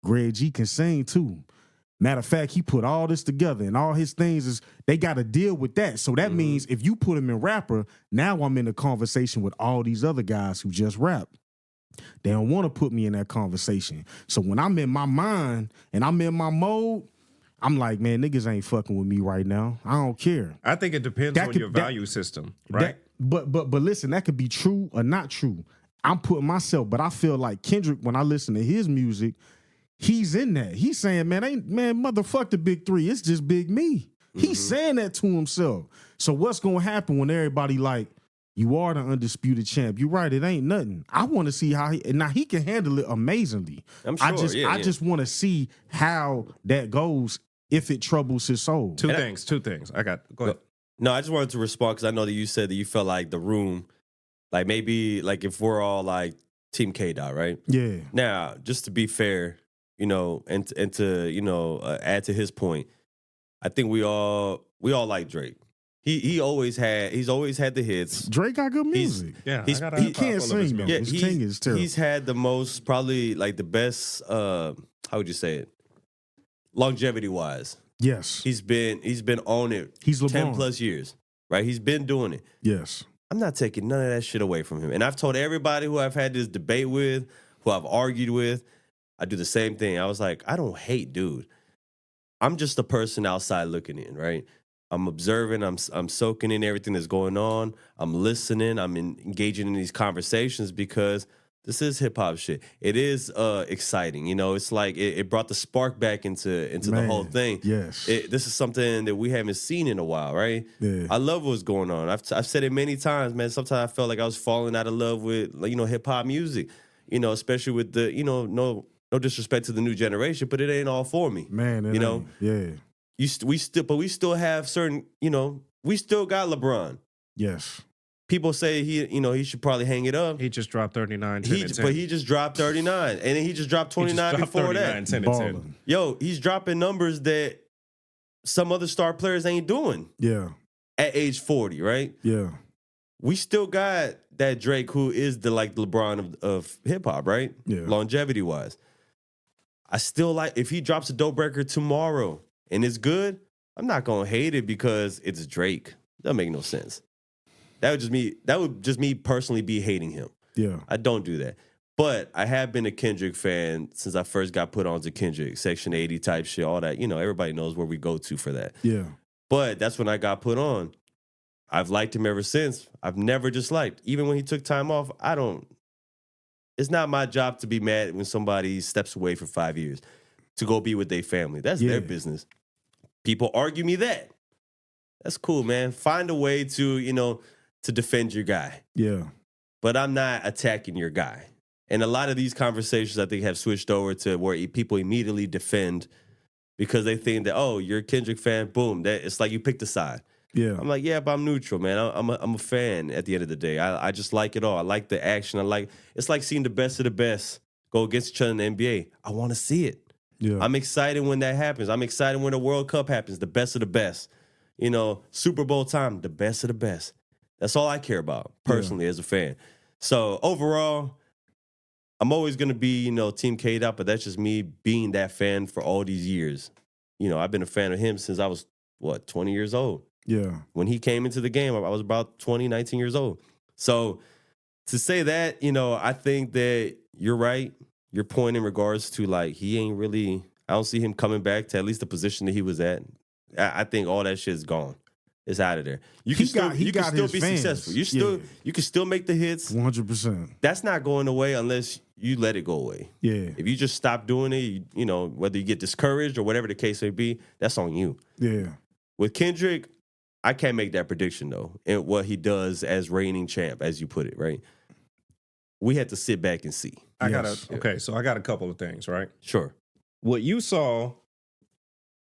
Greg G can sing too. Matter of fact, he put all this together, and all his things they got to deal with that. So that means if you put him in rapper, now I'm in a conversation with all these other guys who just rap. They don't want to put me in that conversation. So when I'm in my mind and I'm in my mode, I'm like, man, niggas ain't fucking with me right now. I don't care. I think it depends on your value system, right? But listen, that could be true or not true. I'm putting myself, but I feel like Kendrick, when I listen to his music, he's in that. He's saying, man, motherfuck the big three. It's just big me. He's saying that to himself. So what's gonna happen when everybody like, you are the undisputed champ. You're right. It ain't nothing. I want to see how he can handle it amazingly. I'm sure. I just want to see how that goes if it troubles his soul. Two things. Go ahead. No, I just wanted to respond because I know that you said that you felt like the room, like maybe like if we're all like Team K-Dot, right? Yeah. Now, just to be fair, and to add to his point, I think we all like Drake. He's always had the hits. Drake got good music. He can't sing though. His king is terrible. He's had the most, probably like the best. How would you say it? Longevity wise, yes. He's been on it. He's LeBron. 10 plus years, right? He's been doing it. Yes. I'm not taking none of that shit away from him. And I've told everybody who I've had this debate with, who I've argued with, I do the same thing. I was like, I don't hate dude. I'm just a person outside looking in, right? I'm observing. I'm soaking in everything that's going on. I'm listening. I'm engaging in these conversations because this is hip hop shit. It is exciting. You know, it's like it brought the spark back into the whole thing. Yes. This is something that we haven't seen in a while, right? Yeah. I love what's going on. I've said it many times, man. Sometimes I felt like I was falling out of love with, like, you know, hip hop music. You know, especially with the, you know, no disrespect to the new generation, but it ain't all for me. Man, you know, yeah. We still have certain, you know, we still got LeBron. Yes. People say he should probably hang it up. He just dropped 39, 10, and 10. But he just dropped 39, and then he just dropped 29 before that. 10 and 10. Yo, he's dropping numbers that some other star players ain't doing. Yeah. At age 40, right? Yeah. We still got that Drake, who is the LeBron of hip hop, right? Yeah. Longevity wise. I still like, if he drops a dope record tomorrow and it's good, I'm not gonna hate it because it's Drake. That make no sense. That would just me personally be hating him. Yeah. I don't do that. But I have been a Kendrick fan since I first got put onto Kendrick, Section 80 type shit, all that. You know, everybody knows where we go to for that. Yeah. But that's when I got put on. I've liked him ever since. I've never disliked. Even when he took time off, it's not my job to be mad when somebody steps away for 5 years to go be with their family. That's their business. People argue me that. That's cool, man. Find a way to, you know, to defend your guy. Yeah. But I'm not attacking your guy. And a lot of these conversations, I think, have switched over to where people immediately defend because they think that, oh, you're a Kendrick fan, boom. That it's like you picked a side. Yeah. I'm like, yeah, but I'm neutral, man. I'm a fan at the end of the day. I just like it all. I like the action. It's like seeing the best of the best go against each other in the NBA. I want to see it. Yeah. I'm excited when that happens. I'm excited when the World Cup happens, the best of the best. You know, Super Bowl time, the best of the best. That's all I care about personally as a fan. So overall, I'm always going to be, you know, Team K-Dot, but that's just me being that fan for all these years. You know, I've been a fan of him since I was, 20 years old. Yeah. When he came into the game, I was about 19 years old. So to say that, you know, I think that you're right. Your point in regards to, like, he ain't really, I don't see him coming back to at least the position that he was at. I think all that shit's gone. It's out of there. You can still be successful. You can still make the hits. 100%. That's not going away unless you let it go away. Yeah. If you just stop doing it, you know, whether you get discouraged or whatever the case may be, that's on you. Yeah. With Kendrick, I can't make that prediction, though, and what he does as reigning champ, as you put it, right? We had to sit back and see. So I got a couple of things, right? Sure. What you saw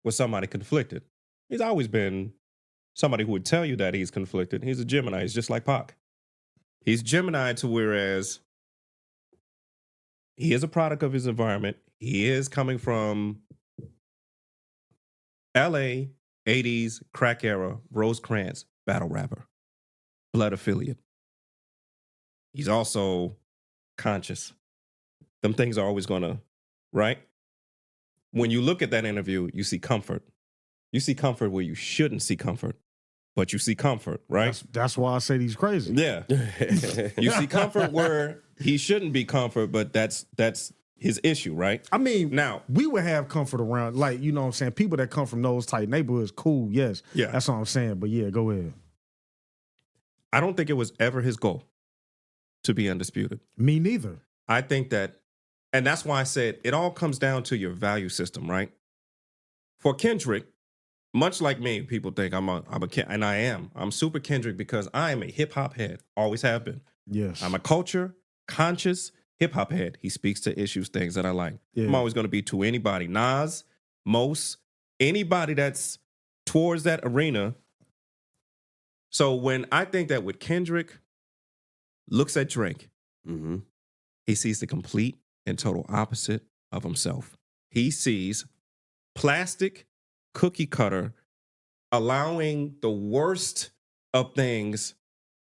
was somebody conflicted. He's always been somebody who would tell you that he's conflicted. He's a Gemini. He's just like Pac. He's Gemini to whereas he is a product of his environment. He is coming from L.A., 80s, crack era, Rosecrans, battle rapper, blood affiliate. He's also conscious. Them things are always going to, right? When you look at that interview, you see comfort. You see comfort where you shouldn't see comfort, but you see comfort, right? That's why I say he's crazy. Yeah. You see comfort where he shouldn't be comfort, but that's his issue, right? I mean, now we would have comfort around, like, you know what I'm saying? People that come from those type neighborhoods, cool, yes. Yeah. That's what I'm saying. But yeah, go ahead. I don't think it was ever his goal to be undisputed. Me neither. I think that, and that's why I said it all comes down to your value system, right? For Kendrick, much like me, people think and I am. I'm super Kendrick because I am a hip hop head. Always have been. Yes. I'm a culture conscious hip hop head. He speaks to issues, things that I like. Yeah. I'm always going to be to anybody. Nas, Mos, anybody that's towards that arena. So when I think that with Kendrick looks at Drake, he sees the complete and total opposite of himself. He sees plastic cookie cutter allowing the worst of things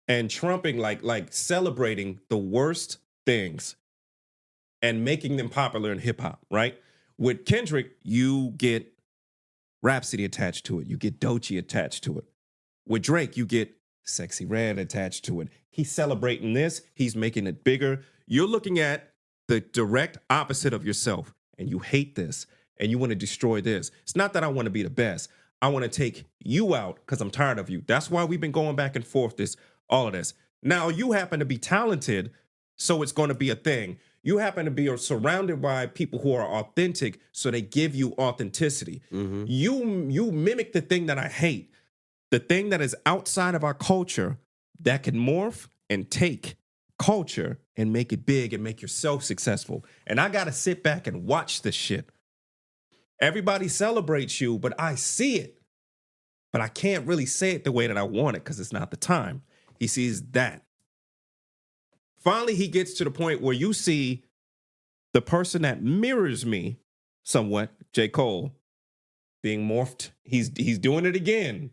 and trumping, like celebrating the worst things and making them popular in hip hop, right? With Kendrick, you get Rhapsody attached to it. You get Doechii attached to it. With Drake, you get Sexy Red attached to it. He's celebrating this. He's making it bigger. You're looking at the direct opposite of yourself, and you hate this, and you want to destroy this. It's not that I want to be the best. I want to take you out because I'm tired of you. That's why we've been going back and forth all of this. Now, you happen to be talented, so it's going to be a thing. You happen to be surrounded by people who are authentic, so they give you authenticity. Mm-hmm. You mimic the thing that I hate, the thing that is outside of our culture that can morph and take culture and make it big and make yourself successful. And I got to sit back and watch this shit. Everybody celebrates you, but I see it. But I can't really say it the way that I want it because it's not the time. He sees that. Finally, he gets to the point where you see the person that mirrors me somewhat, J. Cole, being morphed. He's doing it again.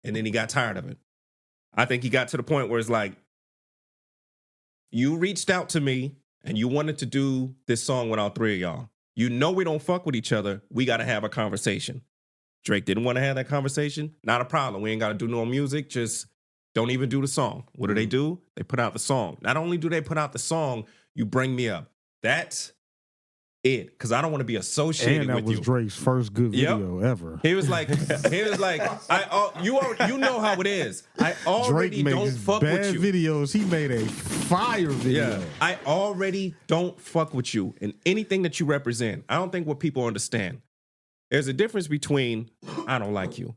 And then he got tired of it. I think he got to the point where it's like, you reached out to me and you wanted to do this song with all three of y'all. You know we don't fuck with each other. We got to have a conversation. Drake didn't want to have that conversation. Not a problem. We ain't got to do no music. Just don't even do the song. What do? They put out the song. Not only do they put out the song, you bring me up. That's it. Because I don't want to be associated with you. And that was Drake's first good video ever. He was like, you know how it is. I already Drake don't makes fuck bad with you. videos. He made a fire video. Yeah, I already don't fuck with you in anything that you represent. I don't think what people understand. There's a difference between I don't like you.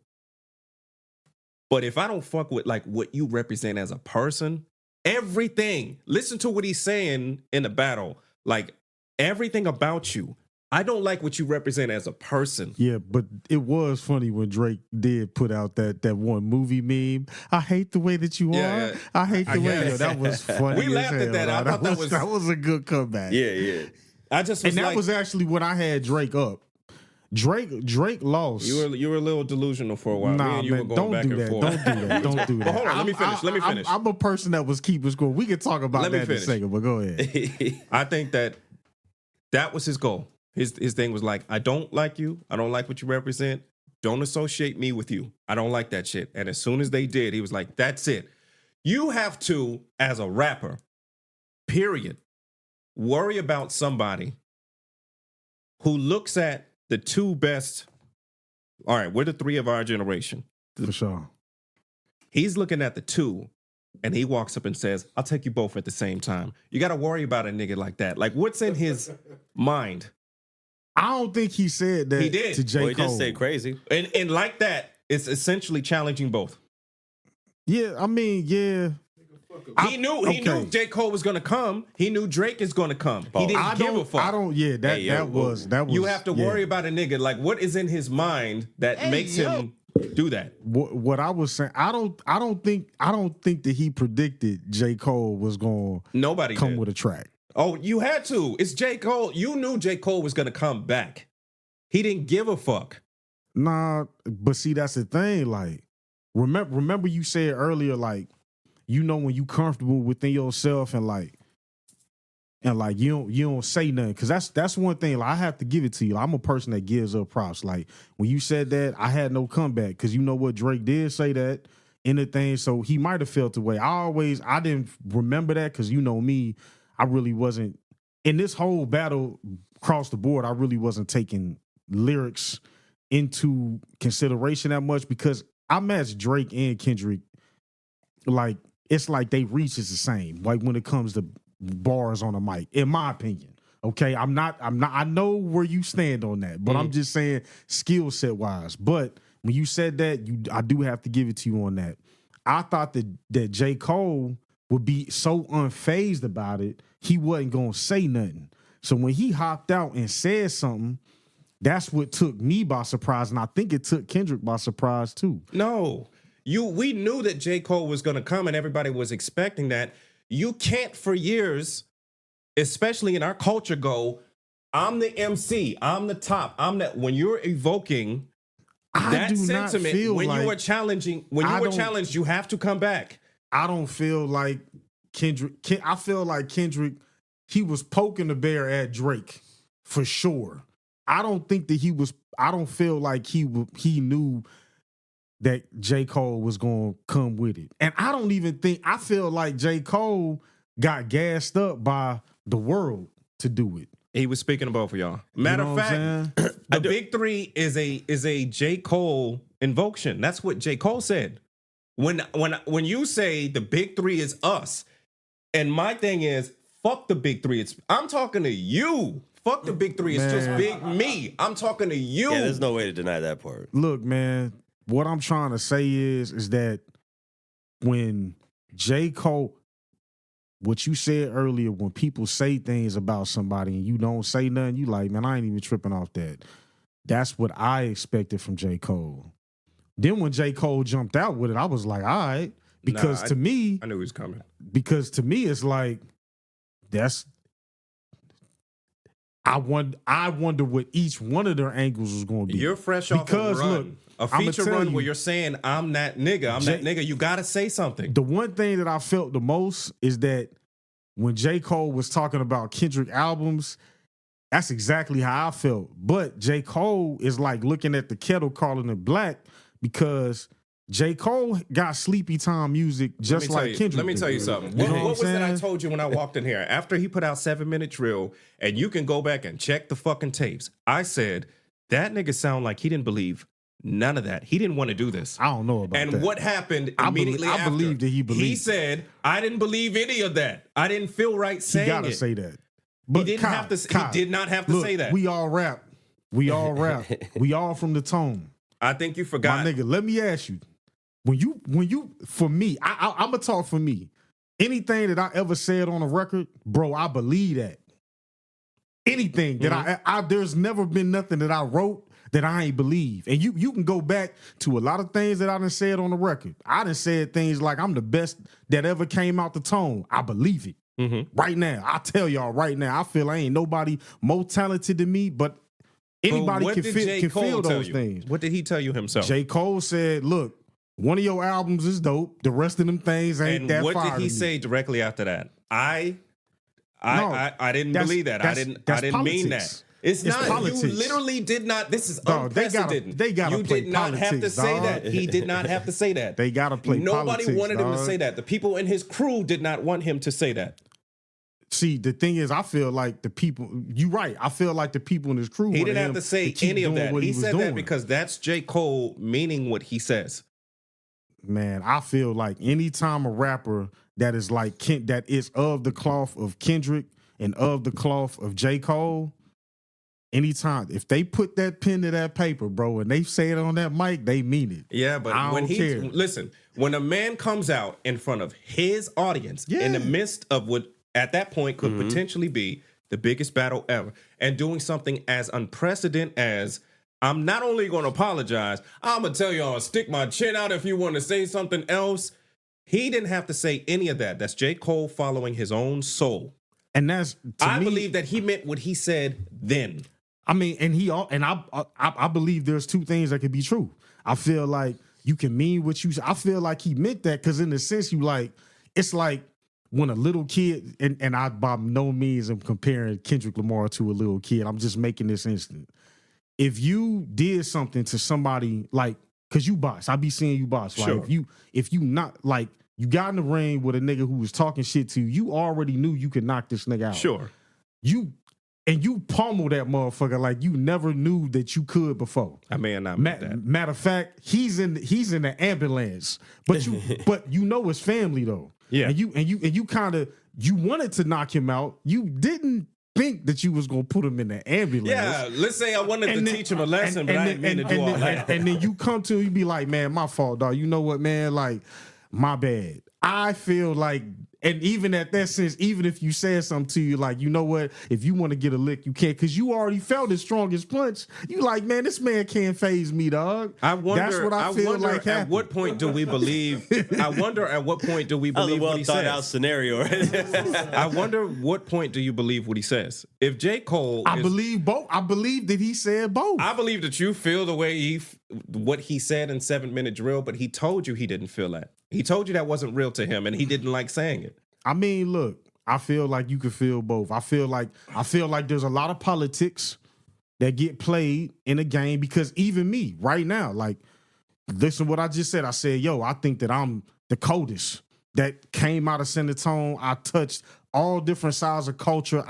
But if I don't fuck with like what you represent as a person, everything, listen to what he's saying in the battle. Like everything about you. I don't like what you represent as a person. Yeah, but it was funny when Drake did put out that one movie meme. I hate the way that you are. Yeah. I hate the way guess. That was funny. We laughed at that. I thought that was a good comeback. Yeah. I just was And that like, was actually when I had Drake up. Drake lost. You were a little delusional for a while. Nah, Me and you man, were going don't back do and that. forth. Don't do that. Don't do that. But hold on, let me finish. I'm a person that was keeping score. We can talk about Let me that in a finish. second, but go ahead. I think that was his goal. His thing was like, I don't like you. I don't like what you represent. Don't associate me with you. I don't like that shit. And as soon as they did, he was like, that's it. You have to, as a rapper, period, worry about somebody who looks at the two best. All right, we're the three of our generation. For sure. He's looking at the two, and he walks up and says, I'll take you both at the same time. You got to worry about a nigga like that. Like, what's in his mind? I don't think he said that He did. to J. Well, he Cole. just said crazy. And like that, it's essentially challenging both. Yeah, I mean, yeah. He knew J. Cole was gonna come. He knew Drake is gonna come. He didn't give a fuck. That was. You have to worry about a nigga. Like, what is in his mind that makes him do that? What I was saying, I don't think that he predicted J. Cole was going Nobody come did. with a track. Oh, you had to. It's J. Cole. You knew J. Cole was gonna come back. He didn't give a fuck. Nah, but see, that's the thing. Like, remember you said earlier, like, you know, when you comfortable within yourself and you don't say nothing, because that's one thing. Like, I have to give it to you. Like, I'm a person that gives up props. Like, when you said that, I had no comeback, because you know what, Drake did say that in the thing, so he might have felt the way. I didn't remember that, because you know me, I really wasn't in this whole battle across the board. I really wasn't taking lyrics into consideration that much, because I matched Drake and Kendrick. Like, it's like they reach is the same. Like, when it comes to bars on a mic, in my opinion. Okay, I'm not. I know where you stand on that, but I'm just saying skill set wise. But when you said that, I do have to give it to you on that. I thought that J. Cole would be so unfazed about it, he wasn't gonna say nothing. So when he hopped out and said something, that's what took me by surprise, and I think it took Kendrick by surprise too. No. We knew that J. Cole was gonna come, and everybody was expecting that. You can't for years, especially in our culture, go, I'm the MC, I'm the top, I'm that. When you're evoking that sentiment, when you were challenging, challenged, you have to come back. I don't feel like Kendrick. I feel like Kendrick, he was poking the bear at Drake for sure. I don't think that he was. I don't feel like he knew that J. Cole was going to come with it. And I don't even think. I feel like J. Cole got gassed up by the world to do it. He was speaking to both of y'all. Matter of fact, The big three is a J. Cole invocation. That's what J. Cole said. When you say the big three is us, and my thing is fuck the big three. I'm talking to you. Fuck the big three. It's just big me. I'm talking to you. Yeah, there's no way to deny that part. Look, man, what I'm trying to say is that when J. Cole, what you said earlier, when people say things about somebody and you don't say nothing, you like, man, I ain't even tripping off that. That's what I expected from J. Cole. Then when J. Cole jumped out with it, I was like, all right. Because to me, I knew he was coming. Because to me, it's like, I wonder what each one of their angles was going to be. You're fresh off a run. Look, a feature run where you're saying, I'm that nigga. You got to say something. The one thing that I felt the most is that when J. Cole was talking about Kendrick albums, that's exactly how I felt. But J. Cole is like looking at the kettle calling it black because J. Cole got sleepy time music just like Kendrick. Let me tell you something. What was it I told you when I walked in here? After he put out 7-Minute Drill, and you can go back and check the fucking tapes, I said, that nigga sound like he didn't believe none of that. He didn't want to do this. I don't know about that. And what happened immediately after? I believe that he believed. He said, I didn't believe any of that. I didn't feel right saying it. He gotta say that. But he did not have to say that. We all rap. We all rap. We all from the tone. I think you forgot. My nigga, let me ask you. When you, for me, I'm gonna talk for me. Anything that I ever said on a record, bro, I believe that. Anything that I there's never been nothing that I wrote that I ain't believe. And you can go back to a lot of things that I done said on the record. I done said things like I'm the best that ever came out the tone. I believe it. Right now. I tell y'all right now, I feel I ain't nobody more talented than me, but anybody can feel those things. What did he tell you himself? J. Cole said, look, one of your albums is dope. The rest of them things ain't that fire. And what did he say directly after that? I didn't believe that. I didn't mean that. It's not. Politics. You literally did not. This is unprecedented. They gotta play did not politics, have to say that. He did not have to say that. They gotta play politics. Nobody wanted him to say that. The people in his crew did not want him to say that. See, the thing is, I feel like the people. You're right. I feel like the people in his crew. He didn't have to say any of that. He said that because that's J. Cole meaning what he says. Man, I feel like anytime a rapper that is like that is of the cloth of Kendrick and of the cloth of J. Cole, anytime if they put that pen to that paper, bro, and they say it on that mic, they mean it. Yeah, but when a man comes out in front of his audience in the midst of what at that point could potentially be the biggest battle ever, and doing something as unprecedented as I'm not only going to apologize, I'm going to tell y'all, stick my chin out if you want to say something else. He didn't have to say any of that. That's J. Cole following his own soul. And that's, I believe that he meant what he said then. I mean, I believe there's two things that could be true. I feel like you can mean what you say. I feel like he meant that because in a sense, it's like when a little kid, and I by no means am comparing Kendrick Lamar to a little kid. I'm just making this instant. If you did something to somebody, like, cause you box, I be seeing you box. Like, sure. if you not like you got in the ring with a nigga who was talking shit to you, you already knew you could knock this nigga out. Sure. You pummel that motherfucker like you never knew that you could before. I may not meant that. Matter of fact, he's in the ambulance, but you know his family though. Yeah. And you kind of wanted to knock him out. You didn't think that you was gonna put him in the ambulance. Yeah, let's say I wanted to teach him a lesson, but I didn't mean to do all that. And then you come to him, you be like, man, my fault, dog. You know what, man? Like, my bad. I feel like, and even at that sense, even if you said something to you, like, you know what? If you want to get a lick, you can't, because you already felt his strongest punch. You like, man, this man can't phase me, dog. That's what I feel like happened. At what point do we believe? I wonder at what point do we believe what he says? Well thought out scenario, right? I wonder what point do you believe what he says? If J. Cole, I believe both. I believe that he said both. I believe that you feel the way what he said in 7-Minute Drill, but he told you he didn't feel that. He told you that wasn't real to him, and he didn't like saying it. I mean, look, I feel like you can feel both. I feel like there's a lot of politics that get played in a game, because even me right now, like, listen to what I just said. I said, yo, I think that I'm the coldest that came out of Senatone. I touched all different sides of culture.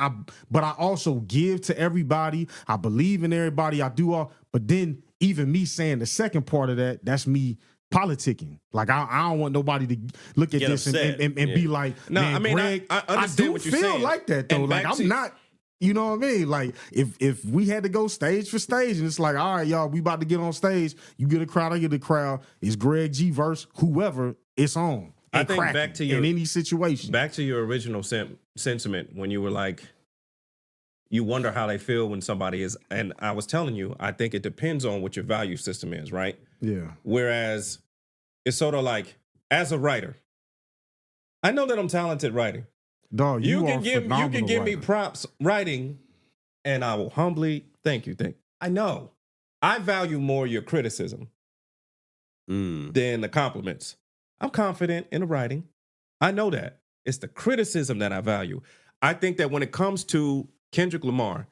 But I also give to everybody. I believe in everybody. I do all. But then even me saying the second part of that, that's me politicking. Like I don't want nobody to look at this and be like, no, man, I mean, Greg, I understand what you're feel saying. like that though. And Like I'm not. You know what I mean? Like if we had to go stage for stage, and it's like, all right, y'all, we about to get on stage. You get a crowd, I get a crowd. It's Greg G verse whoever. It's on. I think back to your in any situation. Back to your original sentiment when you were like, you wonder how they feel when somebody is. And I was telling you, I think it depends on what your value system is, right? Yeah. Whereas it's sort of like, as a writer, I know that I'm talented writing. Dog, you can give me writer. props writing, and I will humbly thank you. I know. I value more your criticism than the compliments. I'm confident in the writing. I know that. It's the criticism that I value. I think that when it comes to Kendrick Lamar,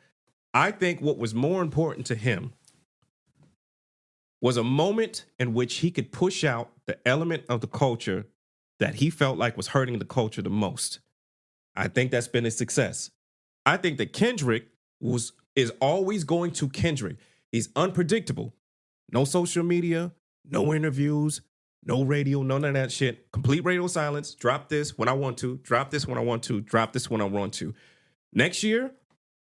I think what was more important to him was a moment in which he could push out the element of the culture that he felt like was hurting the culture the most. I think that's been a success. I think that Kendrick is always going to Kendrick. He's unpredictable. No social media, no interviews, no radio, none of that shit. Complete radio silence. Drop this when I want to. Drop this when I want to. Drop this when I want to. Next year,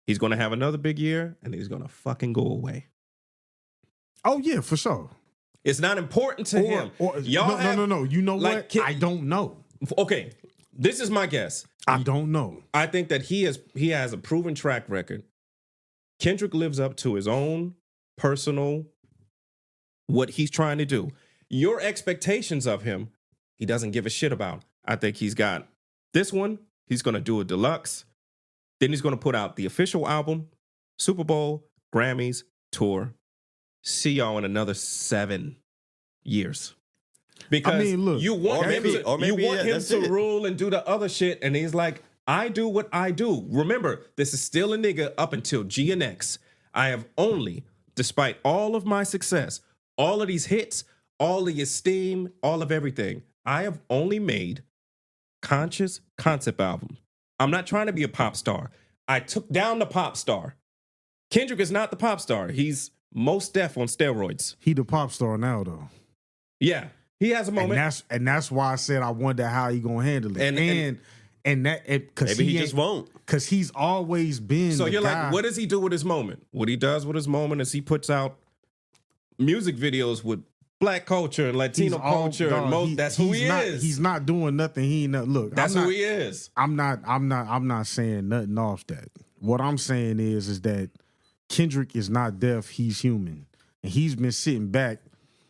he's going to have another big year, and he's going to fucking go away. Oh, yeah, for sure. It's not important to him. No. You know like, what? I don't know. Okay, this is my guess. I don't know. I think that he has a proven track record. Kendrick lives up to his own personal, what he's trying to do. Your expectations of him, he doesn't give a shit about. I think he's got this one. He's going to do a deluxe. Then he's going to put out the official album, Super Bowl, Grammys, tour. See y'all in another 7 years. Because I mean, look, you want him to it. rule and do the other shit, and he's like, I do what I do. Remember, this is still a nigga up until G and X. I have only, despite all of my success, all of these hits, all the esteem, all of everything, I have only made conscious concept albums. I'm not trying to be a pop star. I took down the pop star. Kendrick is not the pop star. He's most deaf on steroids. He the pop star now, though. Yeah. He has a moment. And that's why I said I wonder how he gonna handle it. And because maybe he just won't. Because he's always been. So you're guy. like, what does he do with his moment? What he does with his moment is he puts out music videos with Black culture and Latino culture, and that's who he is. He's not doing nothing. He ain't look. That's who he is. I'm not saying nothing off that. What I'm saying is that Kendrick is not deaf. He's human, and he's been sitting back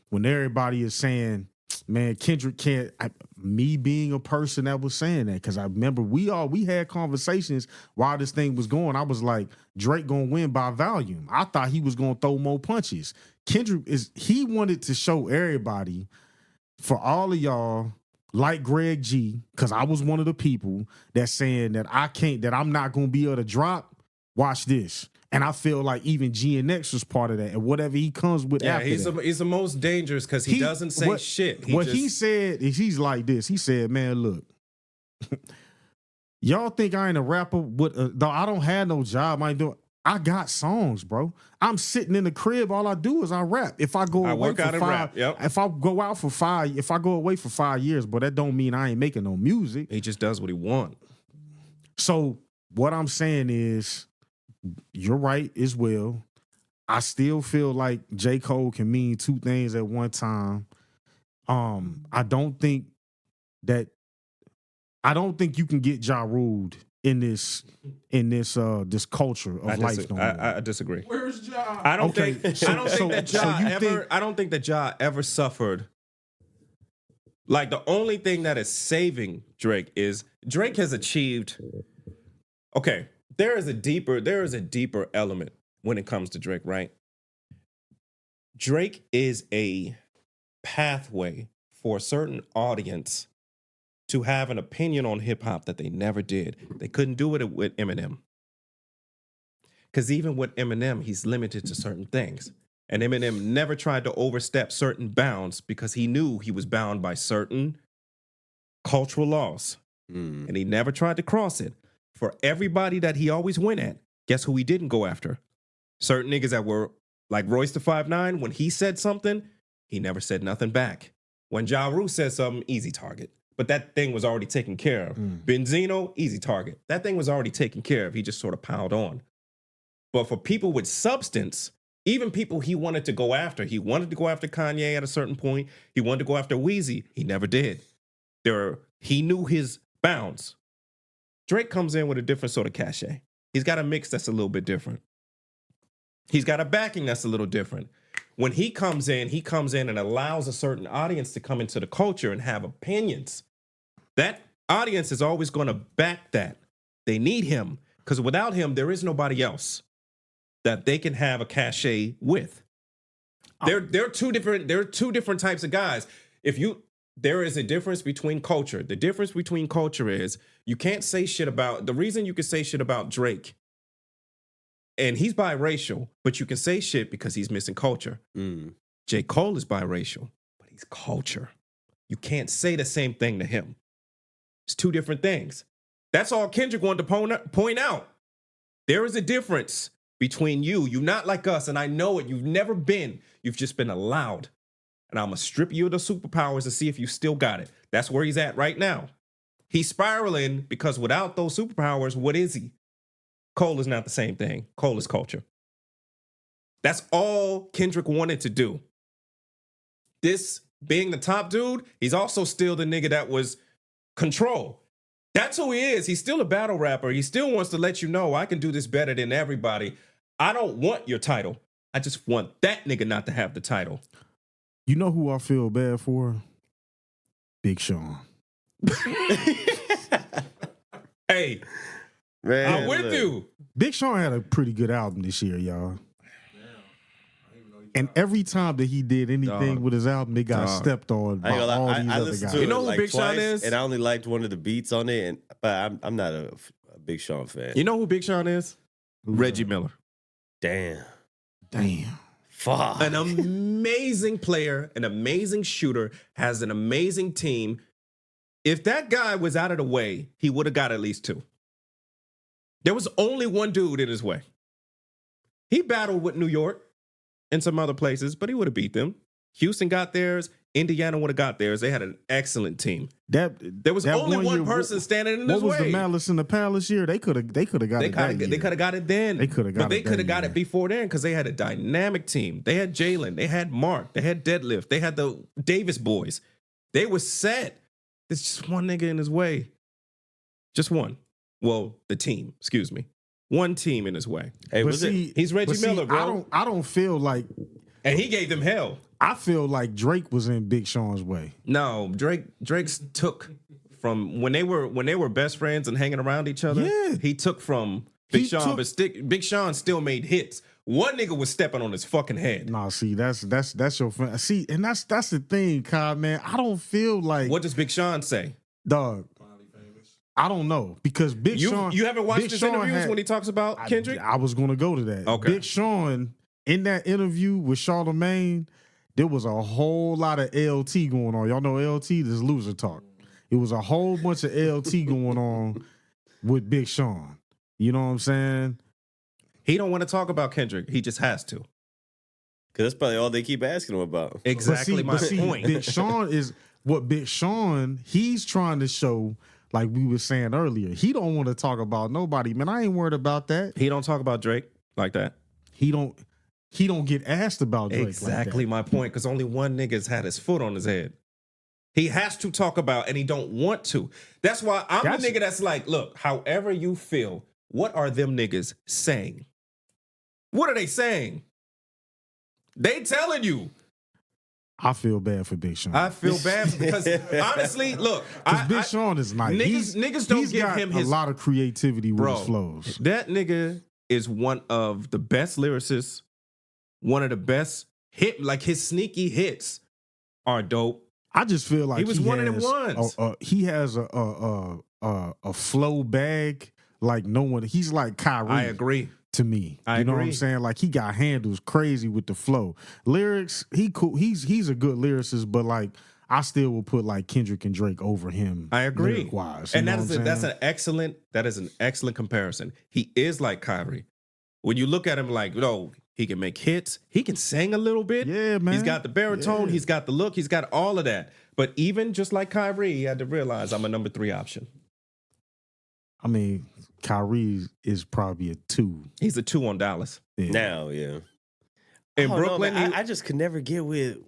when everybody is saying, man, Kendrick can't. Me being a person that was saying that, because I remember we had conversations while this thing was going. I was like, Drake gonna win by volume. I thought he was gonna throw more punches. Kendrick he wanted to show everybody, for all of y'all, like Greg G, because I was one of the people that's saying that I'm not gonna be able to drop. Watch this. And I feel like even G and X was part of that. And whatever he comes with after he's the most dangerous because he doesn't say shit. He said is he's like this. He said, man, look, y'all think I ain't a rapper? Though I don't have no job. I got songs, bro. I'm sitting in the crib. All I do is I rap. If I go away for 5, if I go out for 5, if I go away for 5 years, but that don't mean I ain't making no music. He just does what he wants. So what I'm saying is, you're right as well. I still feel like J. Cole can mean two things at one time. I don't think you can get Ja ruled in this culture of life. I disagree. Where's Ja? I don't think that Ja ever suffered. Like, the only thing that is saving Drake is Drake has achieved. Okay, there is a deeper element when it comes to Drake, right? Drake is a pathway for a certain audience to have an opinion on hip hop that they never did. They couldn't do it with Eminem. Because even with Eminem, he's limited to certain things. And Eminem never tried to overstep certain bounds because he knew he was bound by certain cultural laws. And he never tried to cross it. for everybody that he always went at, guess who he didn't go after? Certain niggas that were like Royce the 5'9", when he said something, he never said nothing back. When Ja Rule said something, easy target. But that thing was already taken care of. Benzino, easy target. That thing was already taken care of. He just sort of piled on. But for people with substance, even people he wanted to go after, he wanted to go after Kanye at a certain point. He wanted to go after Weezy. He never did. He knew his bounds. Drake comes in with a different sort of cachet. He's got a mix that's a little bit different. He's got a backing that's a little different. When he comes in and allows a certain audience to come into the culture and have opinions. That audience is always going to back that. They need him because without him, there is nobody else that they can have a cachet with. There are two different types of guys. There is a difference between culture. The difference between culture is you can't say shit about, the reason you can say shit about Drake, and he's biracial, but you can say shit because he's missing culture. J. Cole is biracial, but he's culture. You can't say the same thing to him. It's two different things. That's all Kendrick wanted to point out. There is a difference between you. You're not like us, and I know it. You've never been. You've just been allowed. And I'm going to strip you of the superpowers and see if you still got it. That's where he's at right now. He's spiraling because without those superpowers, what is he? Cole is not the same thing. Cole is culture. That's all Kendrick wanted to do. This being the top dude, he's also still the nigga that was control. That's who he is. He's still a battle rapper. He still wants to let you know I can do this better than everybody. I don't want your title. I just want that nigga not to have the title. You know who I feel bad for? Big Sean. Hey, Man, I'm with you. Big Sean had a pretty good album this year, y'all. And every time that he did anything with his album, it got stepped on by all these other listened guys. to You know it who like Big Sean twice, is? and I only liked one of the beats on it. But I'm not a Big Sean fan. You know who Big Sean is? Reggie Miller. Damn. Fuck. An amazing player, an amazing shooter, has an amazing team. If that guy was out of the way, he would have got at least two. There was only one dude in his way. He battled with New York and some other places, but he would have beat them. Houston got theirs. Indiana would have got theirs. They had an excellent team. There was only one person standing in his way. What was the Malice in the Palace year? They could have got it that year. They could have got it then. They could have got it. But they could have got it before then because they had a dynamic team. They had Jalen. They had Mark. They had Deadlift. They had the Davis boys. They were set. There's just one nigga in his way. Just one. Well, the team. Excuse me. One team in his way. Hey, He's Reggie Miller, bro. I don't feel like, and he gave them hell. I feel like Drake was in Big Sean's way. No, Drake's took from when they were best friends and hanging around each other. Yeah. He took from Big Sean, but Big Sean still made hits. One nigga was stepping on his fucking head. Nah, see, that's your friend. See, and that's the thing, Kai, man. I don't feel like What does Big Sean say? dog. I don't know because Big Sean. You haven't watched Big his Sean interviews when he talks about Kendrick? I was gonna go to that. Okay. Big Sean in that interview with Charlamagne, there was a whole lot of LT going on. Y'all know LT, this loser talk. It was a whole bunch of LT going on with Big Sean. You know what I'm saying? He don't want to talk about Kendrick. He just has to. Because that's probably all they keep asking him about. Exactly my point. Big Sean is what Big Sean, he's trying to show, like we were saying earlier. He don't want to talk about nobody. Man, I ain't worried about that. He don't talk about Drake like that. He don't get asked about Drake. Exactly like my point, because only one nigga's had his foot on his head. He has to talk about, and he don't want to. That's why I'm the nigga that's like, look, however you feel, what are them niggas saying? What are they saying? They telling you. I feel bad for Big Sean. I feel bad because honestly, look, Big Sean is nice. Niggas don't give him a lot of creativity with his flows. That nigga is one of the best lyricists, one of the best his sneaky hits are dope. I just feel like he was one of them ones. He has a flow bag like no one. He's like Kyrie. I agree. To me, you know what I'm saying? Like he got handles crazy with the flow, lyrics. He cool. He's a good lyricist, but like I still will put like Kendrick and Drake over him. I agree. Lyric-wise, And that's an excellent comparison. He is like Kyrie. When you look at him like, he can make hits, he can sing a little bit. Yeah, man. He's got the baritone, he's got the look, he's got all of that. But even just like Kyrie, he had to realize I'm a number 3 option. I mean, Kyrie is probably a 2. He's a 2 on Dallas. Yeah. Now, yeah. In Brooklyn, I just could never get with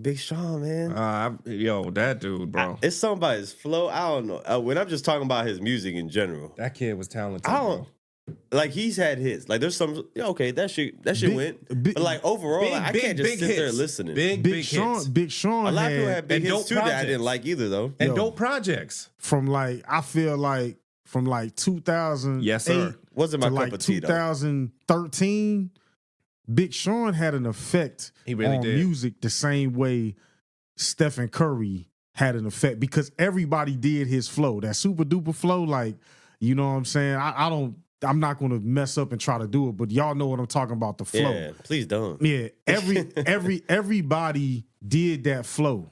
Big Sean, man. that dude, bro. It's something about his flow. I don't know. When I'm just talking about his music in general, That kid was talented. I don't. Bro. Like he's had hits. Like there's some. Okay, that shit went. big- but like overall, I can't just sit there hits. listening. Big hits. Big Sean. A lot of people had big and hits dope too that I projects. didn't like either though. And Yo. dope projects. from like I feel like from like 2008 Yes, sir. Wasn't my to cup like of tea though. 2013, Big Sean had an effect He really on did. music the same way Stephen Curry had an effect because everybody did his flow, that super duper flow. Like, you know what I'm saying? I'm not going to mess up and try to do it, but y'all know what I'm talking about, the flow. Yeah, please don't. Yeah, everybody did that flow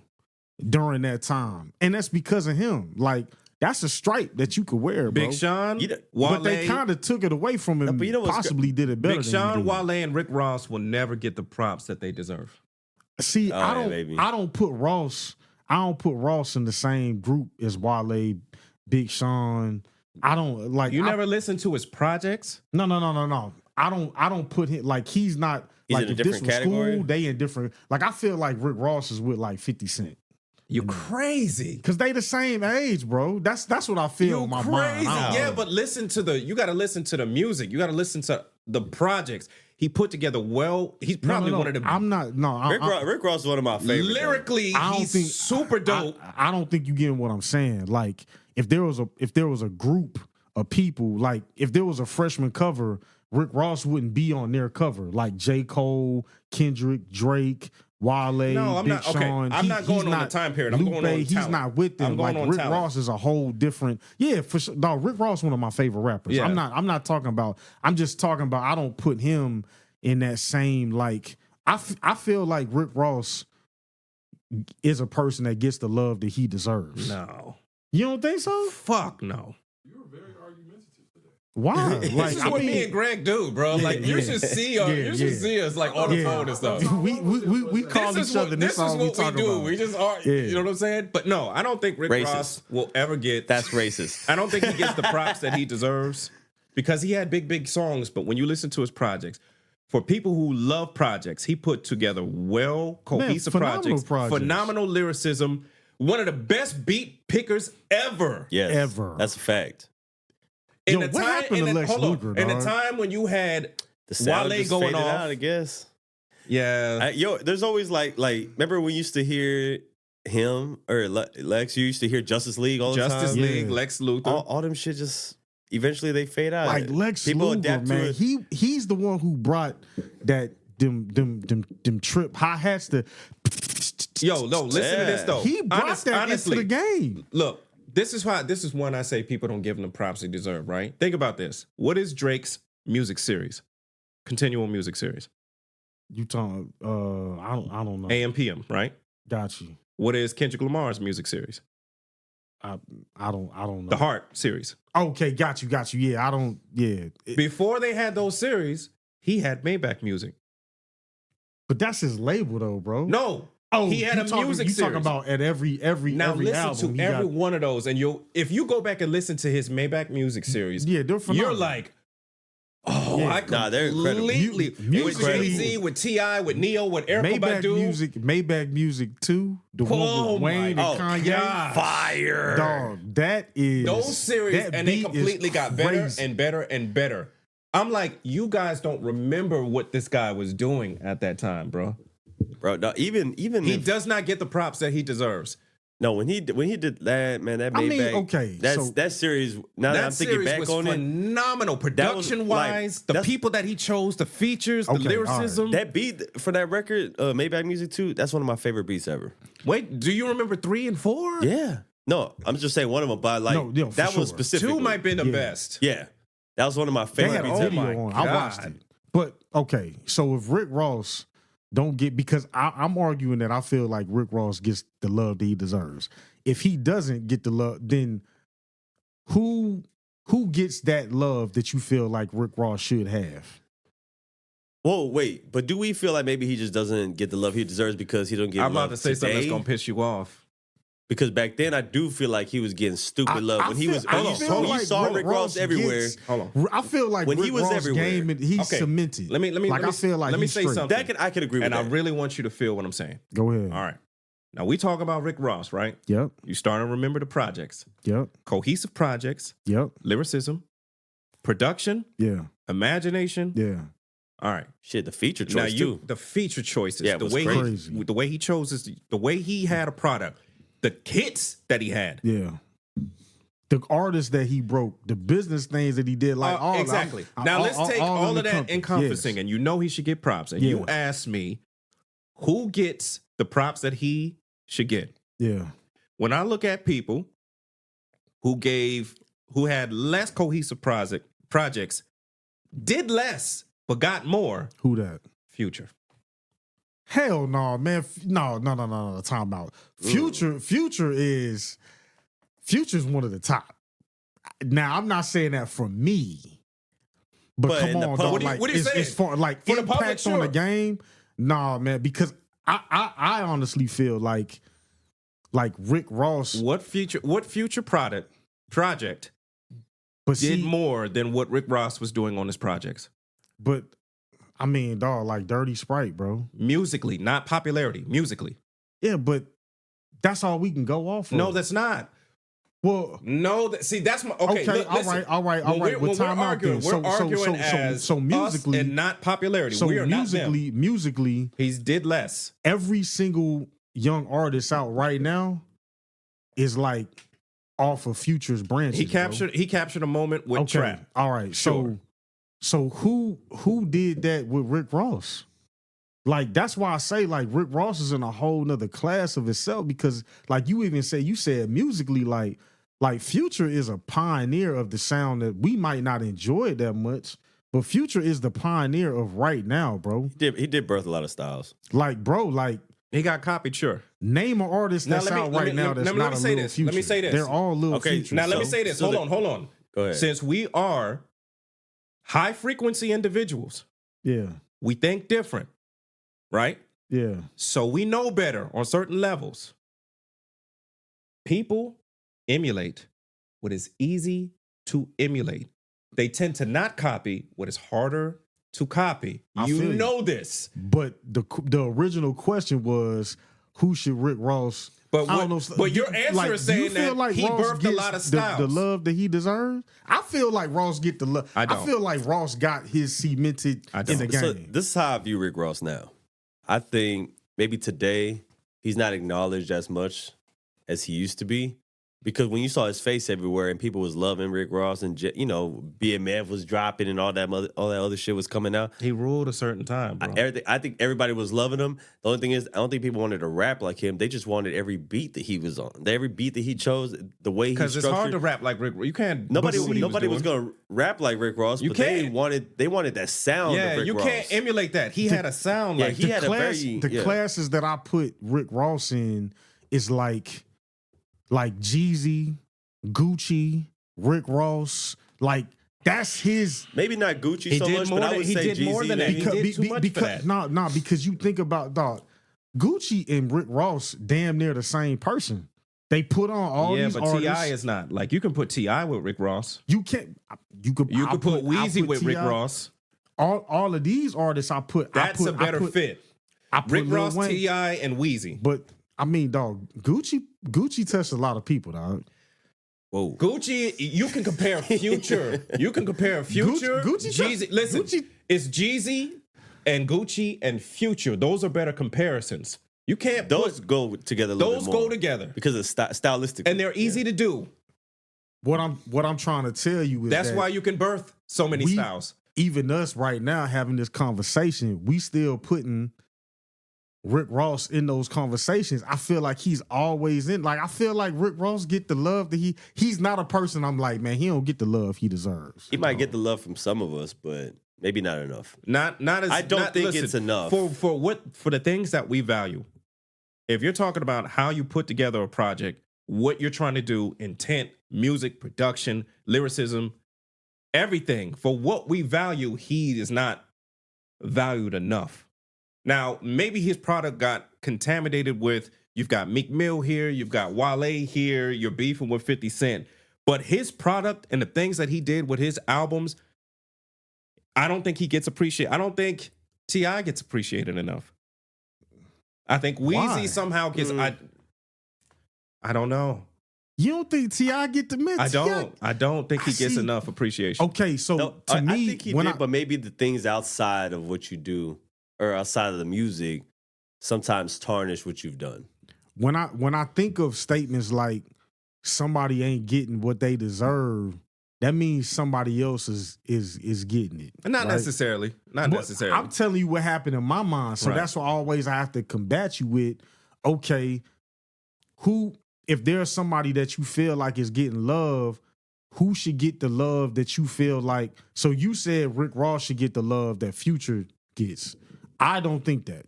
during that time, and that's because of him. Like that's a stripe that you could wear, bro. Big Sean, You know- Wale, But they kind of took it away from him. No, but you know what's possibly did it better. Big than Sean, he did. Wale, and Rick Ross will never get the props that they deserve. See, Oh, I yeah, don't. maybe. I don't put Ross. I don't put Ross in the same group as Wale, Big Sean. I don't like. You I- never listened to his projects? No. I don't put him like he's not. He's like in a if this different was category? school, they in different. Like I feel like Rick Ross is with like 50 Cent. You crazy. Because they the same age, bro. That's what I feel You in my crazy. mind. I don't Yeah, know. but you got to listen to the music. You got to listen to the projects. He put together well. He's probably No. one of the I'm not. No, Rick Ross is one of my favorites. lyrically. I don't He's think super dope. I don't think you getting what I'm saying. Like if there was a group of people, like if there was a freshman cover, Rick Ross wouldn't be on their cover. Like J. Cole, Kendrick, Drake, Wale, No, I'm Big not- okay, Sean. I'm not going he's on the time period. I'm going on He's talent. not with them. I'm going Like on Rick talent. Ross is a whole different. Yeah, for sure. Dog, Rick Ross one of my favorite rappers. Yeah. I'm not talking about. I'm just talking about. I don't put him in that same like. I feel like Rick Ross is a person that gets the love that he deserves. No. You don't think so? Fuck no. You were very argumentative today. Why? This Like is what me and Greg do, bro. Like you should see us. You should see us like on the phone and stuff. we call This each is other. what, This this all is we what we talk do. about. We just are. Yeah. You know what I'm saying? But no, I don't think Rick Racist. Ross will ever get. That's racist. I don't think he gets the props that he deserves because he had big songs. But when you listen to his projects, for people who love projects, he put together cohesive phenomenal projects, projects. phenomenal lyricism, one of the best beat pickers ever. Yes, Ever. That's a fact. Yo, what happened to Lex Luger, in the dog? time when you had The sound Wale just going faded off, out, I guess. yeah, There's always like remember we used to hear him or Lex? You used to hear Justice League all the Justice time. League, Yeah. Lex Luthor. All them shit just eventually they fade out. Like Lex People Luger, adapt man. to it. He's the one who brought that them trip hi hats to. Yo, no, listen to this though. He brought that honestly, into the game. Look, this is one I say people don't give him the props they deserve, right? Think about this. What is Drake's music series? Continual music series. You talking? I don't know. AM PM, right? Got you. What is Kendrick Lamar's music series? I don't know. The Heart series. Okay, got you. Yeah, I don't. Yeah, Before they had those series, he had Maybach music. but that's his label though, bro. No. Oh, he had you a talking, music you series. talking about at every Now every listen album. to he every got, one of those, and if you go back and listen to his Maybach music series, yeah, they're phenomenal. you're like, oh, Yeah. I Nah, they're incredible. completely with Musically- Jay-Z, with T.I., with Neo, with Erykah Maybach Badu. music too. The one Oh with Wayne my and Kanye. gosh. Fire. Dog, that is Those series, that and they beat is completely got better crazy. and better and better. I'm like, you guys don't remember what this guy was doing at that time, bro. Bro, no, even He if- does not get the props that he deserves. no when he did that, man, that I mean, Maybach, okay, so- that series. Now that That I'm thinking series back was on it, phenomenal, production wise. The that's- people that he chose, the features, the Okay, all right. lyricism. that beat for that record, Maybach music too. That's one of my favorite beats ever. Wait, do you remember 3 and 4? Yeah, no, I'm just saying one of them. But like No, for that sure. was specific. 2 might have been the Yeah. best. Yeah, that was one of my They favorite had a beats oh ever. video my on. I watched God. it. But okay, so if Rick Ross don't get, because I'm arguing that I feel like Rick Ross gets the love that he deserves. If he doesn't get the love, then who gets that love that you feel like Rick Ross should have? Whoa, wait, but do we feel like maybe he just doesn't get the love he deserves because he don't get I'm love about to say something that's today? gonna piss you off. Because back then, I do feel like he was getting stupid love when he I saw Rick Ross everywhere. Hold on. I feel like When Rick he was Ross everywhere. game, he's Okay, cemented. let me I feel like let me he's say straight. something. I could agree with And that. I really want you to feel what I'm saying. Go ahead. All right. Now we talk about Rick Ross, right? Yep. You starting to remember the projects. Yep. Cohesive projects, Yep. lyricism, production, Yeah. imagination. Yeah. All right. Shit, the feature Now choice too. the feature choices, Yeah, it the was way crazy. the way he chose the way he had a product, the hits that he had. Yeah. The artists that he broke, the business things that he did, like all exactly. Now let's take all of that encompassing, Yes. and you know he should get props. And you Yes. asked me who gets the props that he should get. Yeah. When I look at people who had less cohesive projects, did less but got more, Who that? Future. Hell no, man. No. Time out. Future's one of the top. Now, I'm not saying that for me, but But come in the on, public- dog. Like, what are you it's saying? far, like For the public, impact on the sure. game. Nah, man, because I honestly feel like Rick Ross, What future project but did see, more than what Rick Ross was doing on his projects? but I mean, dog, like Dirty Sprite, bro. Musically, not popularity. Musically. Yeah, but that's all we can go off of. No, that's not. well. No, see, that's my okay. Listen. All right. When Well, we're time out arguing, then. we're arguing as so musically, us and not popularity. so we are not them. musically, He's did less. every single young artist out right now is like off of Future's branches. He captured a moment with okay. trap. All right. Sure. So who did that with Rick Ross? Like, that's why I say, like, Rick Ross is in a whole nother class of itself, because like you said musically, like Future is a pioneer of the sound that we might not enjoy that much, but Future is the pioneer of right now, bro. He did birth a lot of styles. Like, bro, like, He got copied, sure. name an artist Now, that's let me- out let right me- now let- that's let me not a say little this. Future. Let me say this. They're all little Okay, Futures. Now let me So- say this. so Hold on. Go ahead. Since we are high frequency individuals, Yeah, we think different, right? yeah. So we know better on certain levels. People emulate what is easy to emulate. They tend to not copy what is harder to copy. I feel You you. know this. But the original question was, who should Rick Ross? But I don't what- know. but your answer is do you saying feel that like he Ross birthed a gets lot of the styles. love that he deserves? I feel like Ross get the love. I don't. feel like Ross got his cemented I in the don't. game. So this is how I view Rick Ross now. I think maybe today he's not acknowledged as much as he used to be, because when you saw his face everywhere and people was loving Rick Ross and BMF was dropping and all that other shit was coming out. He ruled a certain time, bro. I think everybody was loving him. The only thing is, I don't think people wanted to rap like him. They just wanted every beat that he was on. Every beat that he chose, the way he Because structured. it's hard to rap like Rick. You can't. Nobody do what he was doing. gonna rap like Rick Ross, You but they can't. wanted that sound. Yeah, of Rick you Ross. can't emulate that. He had a sound Yeah, like he the had the classes that I put Rick Ross in is like Jeezy, Gucci, Rick Ross. Like, that's his. Maybe not Gucci He so did much, more but I than- would he say did more Jeezy than that. maybe. He did too much for that. Because you think about, dog, Gucci and Rick Ross damn near the same person. They put on all Yeah, these but artists. T.I. is not. Like, you can put T.I. with Rick Ross. You can't. You could. You I'll could put I'll Weezy with Rick T.I. Ross. All of these artists, That's a better fit. I put Rick Lil Ross, Wayne. T.I., and Weezy. But I mean, dog, Gucci touched a lot of people, dog. Whoa. Gucci, you can compare Future. You can compare Future, Gucci- Jeezy. Listen, Gucci- it's Jeezy and Gucci and Future. Those are better comparisons. You can't Those put, go together a little those bit more. go together. Because it's stylistic. And they're easy to do. What I'm trying to tell you is That's that why you can birth so many we- styles. even us right now having this conversation, we still putting Rick Ross in those conversations. I feel like he's always in. Like, I feel like Rick Ross get the love that he's not a person I'm like, man, he don't get the love he deserves. He might get the love from some of us, but Maybe not enough. Not as I don't think listen, it's enough. For the things that we value. If you're talking about how you put together a project, what you're trying to do, intent, music, production, lyricism, everything, for what we value, he is not valued enough. Now, maybe his product got contaminated with, you've got Meek Mill here, you've got Wale here, you're beefing with 50 Cent. But his product and the things that he did with his albums, I don't think he gets appreciated. I don't think T.I. gets appreciated enough. I think Weezy somehow gets. I don't know. You don't think T.I. get the mints? I don't think he gets enough appreciation. Okay, so to me, I think he did, but maybe the things outside of what you do or outside of the music sometimes tarnish what you've done. When I think of statements like somebody ain't getting what they deserve, that means somebody else is getting it. Not right? necessarily. Not necessarily. I'm telling you what happened in my mind. So that's why always I have to combat you with, okay, if there's somebody that you feel like is getting love, who should get the love that you feel like? So you said Rick Ross should get the love that Future gets. I don't think that.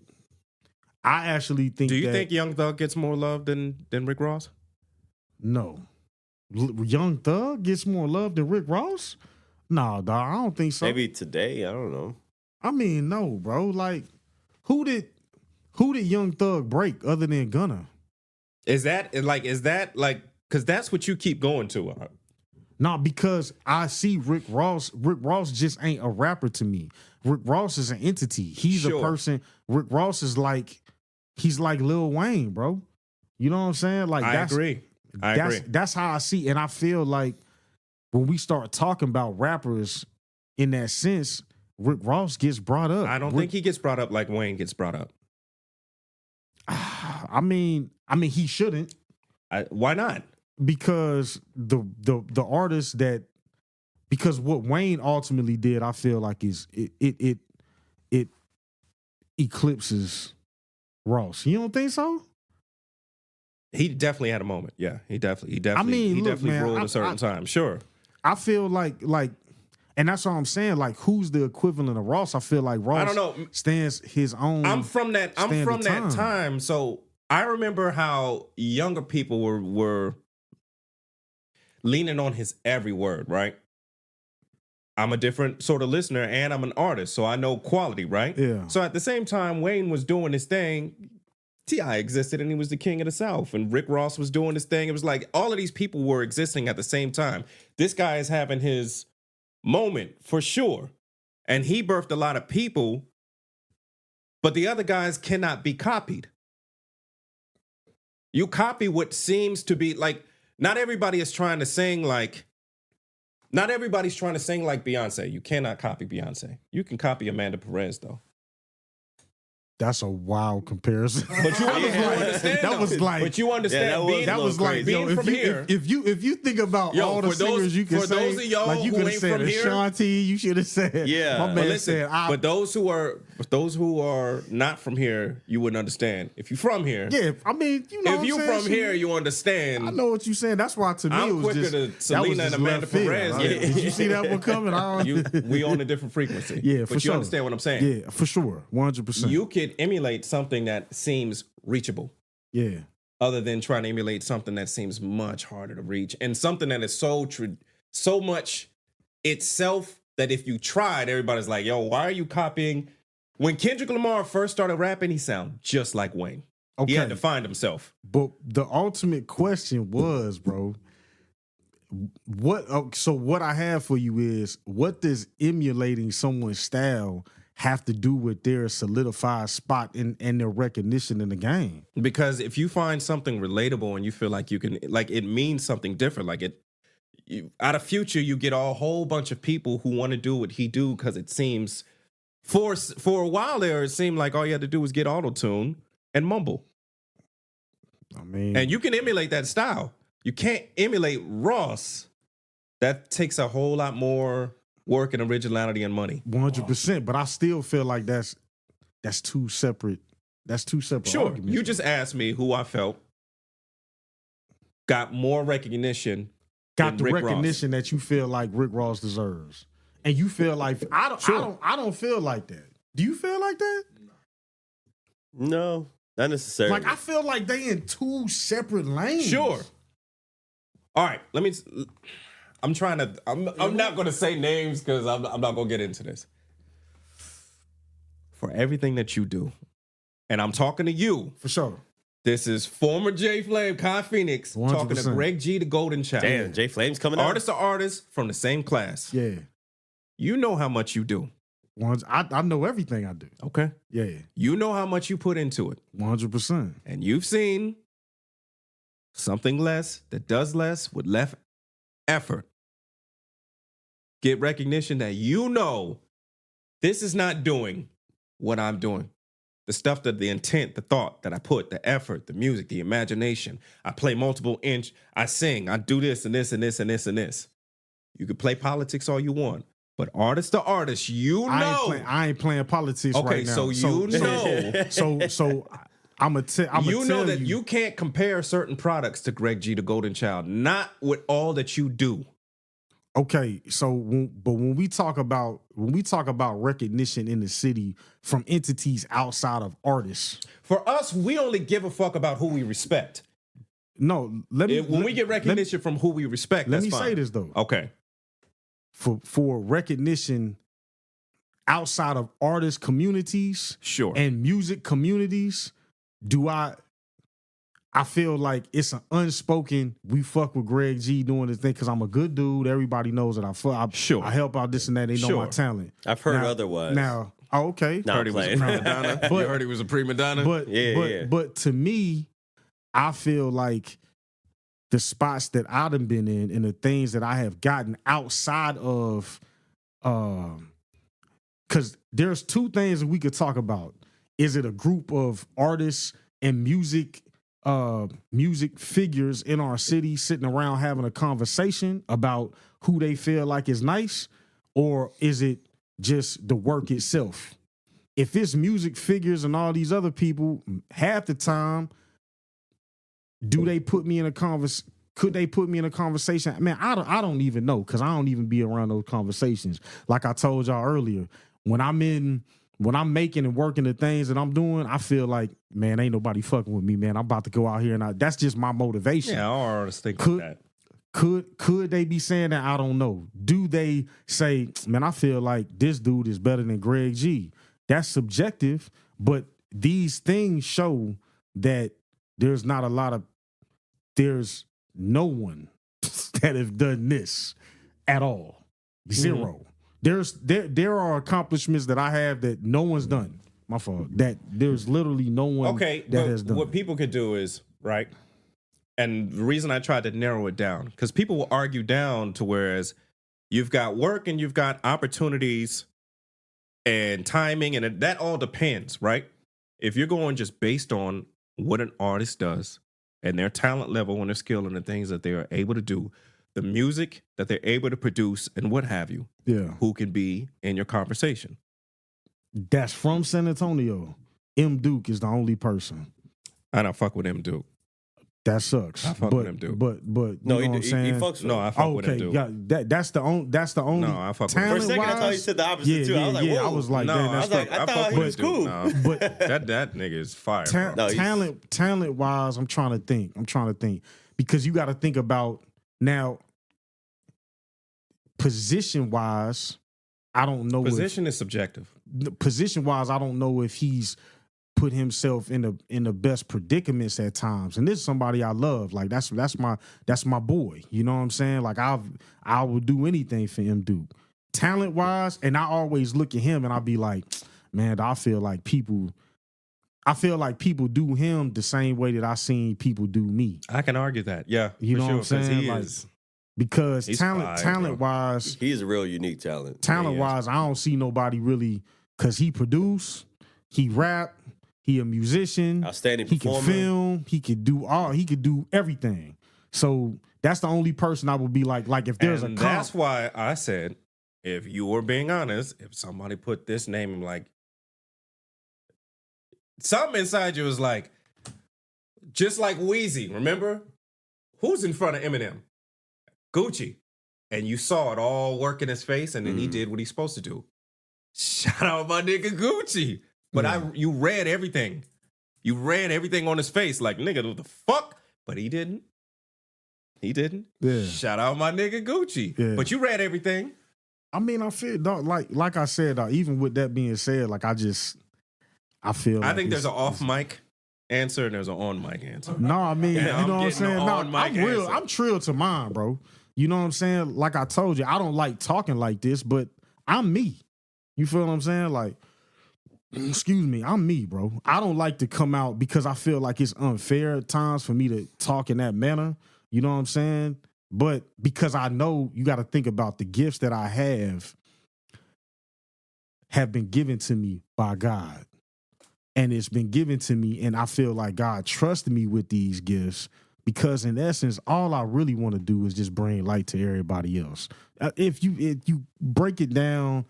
I actually think Do you think Young Thug gets more love than Rick Ross? No. Young Thug gets more love than Rick Ross? Nah, dog, I don't think so. Maybe today, I don't know. I mean, no, bro. Like, who did Young Thug break other than Gunna? Is that because that's what you keep going to? Nah, because I see Rick Ross. Rick Ross just ain't a rapper to me. Rick Ross is an entity. He's a person. Rick Ross is he's like Lil Wayne, bro. You know what I'm saying? Like, I agree. That's how I see. And I feel like when we start talking about rappers in that sense, Rick Ross gets brought up. I don't think he gets brought up like Wayne gets brought up. I mean, he shouldn't. Why not? Because the artists because what Wayne ultimately did, I feel like it eclipses Ross. You don't think so? He definitely had a moment. Yeah, he definitely ruled a certain time. Sure. I feel like, and that's what I'm saying. Like, who's the equivalent of Ross? I feel like Ross, I don't know, stands his own. I'm from that time. So I remember how younger people were leaning on his every word, right? I'm a different sort of listener and I'm an artist, so I know quality, right? Yeah. So at the same time, Wayne was doing his thing. T.I. existed and he was the king of the South. And Rick Ross was doing his thing. It was like all of these people were existing at the same time. This guy is having his moment for sure. And he birthed a lot of people, but the other guys cannot be copied. You copy what seems to be like, not everybody is trying to sing like, not everybody's trying to sing like Beyonce. You cannot copy Beyonce. You can copy Amanda Perez though. That's a wild comparison. But you understand. That was like. But you understand. That was like being from here. If you think about all the singers you can say, those of y'all like you could have said Ashanti, you should have said. Yeah. My man said. But those who are not from here, you wouldn't understand. If you're from here, yeah. I mean, you know. If you're from here, you understand. I know what you're saying. That's why to me it was quicker just. to Selena and Amanda Perez. Right? Did you see that one coming? We on a different frequency. Yeah, for but sure. you understand what I'm saying? Yeah, for sure, 100%. You could emulate something that seems reachable. Yeah. Other than trying to emulate something that seems much harder to reach and something that is so much itself that if you tried, everybody's like, yo, why are you copying? When Kendrick Lamar first started rapping, he sounded just like Wayne. Okay. He had to find himself. But the ultimate question was, bro, what I have for you is, what does emulating someone's style have to do with their solidified spot and their recognition in the game? Because if you find something relatable and you feel like you can, like it means something different, like out of Future, you get a whole bunch of people who want to do what he do because it seems, for a while there, it seemed like all you had to do was get auto-tune and mumble. I mean, and you can emulate that style. You can't emulate Ross. That takes a whole lot more work and originality and money. 100%. But I still feel like that's two separate. That's two separate. Sure. Arguments. You just asked me who I felt got more recognition. Got the Rick recognition Ross. that you feel like Rick Ross deserves. and you feel like I don't feel like that. Do you feel like that? No, not necessarily. Like I feel like they in two separate lanes. Sure. All right, I'm not going to say names because I'm not going to get into this. For everything that you do, and I'm talking to you. For sure. This is former J Flame, Kai Phoenix, 100%. talking to Greg G, the Goldenchild. Damn, J Flame's coming out. Artist to artist from the same class. Yeah. You know how much you do. I know everything I do. Okay. Yeah. You know how much you put into it. 100%. And you've seen something less that does less with less effort get recognition that you know this is not doing what I'm doing. The stuff that the intent, the thought that I put, the effort, the music, the imagination. I play multiple inch. I sing. I do this and this and this and this and this. You can play politics all you want. But artist to artist, you know. I ain't playing politics right now. Okay, so you know. So I'm a you know that you can't compare certain products to Greg G, the Goldenchild, not with all that you do. Okay, so when we talk about recognition in the city from entities outside of artists, for us, we only give a fuck about who we respect. No, when we get recognition from who we respect, let that's me fine. say this though. Okay, for recognition outside of artist communities, sure, and music communities, I feel like it's an unspoken, we fuck with Greg G doing this thing because I'm a good dude. Everybody knows that I help out this and that. They know my talent. I've heard otherwise. Now, okay. Heard he was a prima donna. You heard he was a prima donna? But to me, I feel like the spots that I done been in and the things that I have gotten outside of, because there's two things that we could talk about. Is it a group of artists and music figures in our city sitting around having a conversation about who they feel like is nice, or is it just the work itself? If it's music figures and all these other people, half the time, do they put me in a could they put me in a conversation? Man, I don't even know because I don't even be around those conversations. Like I told y'all earlier, when I'm making and working the things that I'm doing, I feel like, man, ain't nobody fucking with me, man. I'm about to go out here and that's just my motivation. Yeah, all artists think like that. Could they be saying that? I don't know. Do they say, man, I feel like this dude is better than Greg G? That's subjective, but these things show that there's no one that have done this at all. Zero. Mm-hmm. There are accomplishments that I have that no one's done. My fault. That there's literally no one that has done. What people could do is, right? And the reason I tried to narrow it down, because people will argue down to whereas you've got work and you've got opportunities and timing, and that all depends, right? If you're going just based on what an artist does and their talent level and their skill and the things that they are able to do, the music that they're able to produce and what have you, who can be in your conversation. That's from San Antonio. M. Duke is the only person. I don't fuck with M. Duke. That sucks. I fuck with him, dude. But No, you know what I'm saying? he fucks with him. No, I fuck with him, dude. Yeah, that's the only. No, I fuck with him. For a second, I thought you said the opposite too. I was like, whoa. I was like, No, man, I that's was like, I thought he was cool. No, But that nigga is fire. bro. No, he's- talent wise, I'm trying to think because you got to think about now. Position wise, I don't know. Position is subjective. Position wise, I don't know if he's put himself in the best predicaments at times. And this is somebody I love. Like that's my boy. You know what I'm saying? Like I would do anything for him, Duke. Talent wise, and I always look at him and I'll be like, man, I feel like people do him the same way that I seen people do me. I can argue that. Yeah, You know what I'm saying? He Like, is. Because He's talent fire, wise, He's a real unique talent. talent wise, I don't see nobody really, because he produce, he rap, he a musician, Outstanding he can performer. film, he could do everything. So that's the only person I would be like if there's And a comp, that's why I said, if you were being honest, if somebody put this name, I'm like, something inside you was like, just like Wheezy, remember? Who's in front of Eminem? Gucci. and you saw it all work in his face, and then he did what he's supposed to do. Shout out my nigga Gucci. But you read everything. You read everything on his face, like, nigga, what the fuck? But he didn't. He didn't. Yeah. Shout out my nigga Gucci. Yeah. But you read everything. I mean, I feel, dog, like I said, dog, even with that being said, like I feel. I think there's an off mic answer and there's an on mic answer. No, I mean, And you I'm know what I'm getting saying? the No, on-mic I'm real. answer. I'm trill to mine, bro. You know what I'm saying? Like I told you, I don't like talking like this, but I'm me. You feel what I'm saying? Like, excuse me, I'm me, bro. I don't like to come out because I feel like it's unfair at times for me to talk in that manner. You know what I'm saying? But because I know you got to think about the gifts that I have been given to me by God. And it's been given to me, and I feel like God trusted me with these gifts because, in essence, all I really want to do is just bring light to everybody else. If you break it down,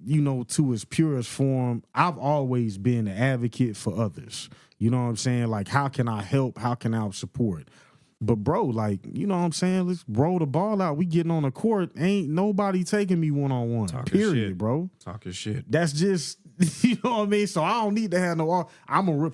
you know, to its purest form, I've always been an advocate for others. You know what I'm saying? Like, how can I help? How can I support? But, bro, like, you know what I'm saying? Let's roll the ball out. We getting on the court. Ain't nobody taking me one-on-one. Period, shit. bro. Talking shit. That's just, you know what I mean? So I don't need to have no,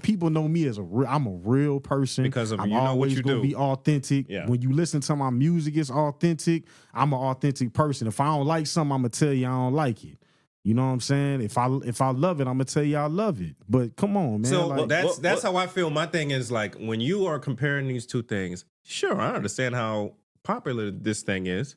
people know me as I'm a real person. Because of I'm you know what always you gonna do. be authentic. Yeah. When you listen to my music, it's authentic. I'm an authentic person. If I don't like something, I'm gonna tell you I don't like it. You know what I'm saying? If I love it, I'm gonna tell you I love it. But come on, man. So like, that's how I feel. My thing is, like, when you are comparing these two things, sure, I understand how popular this thing is.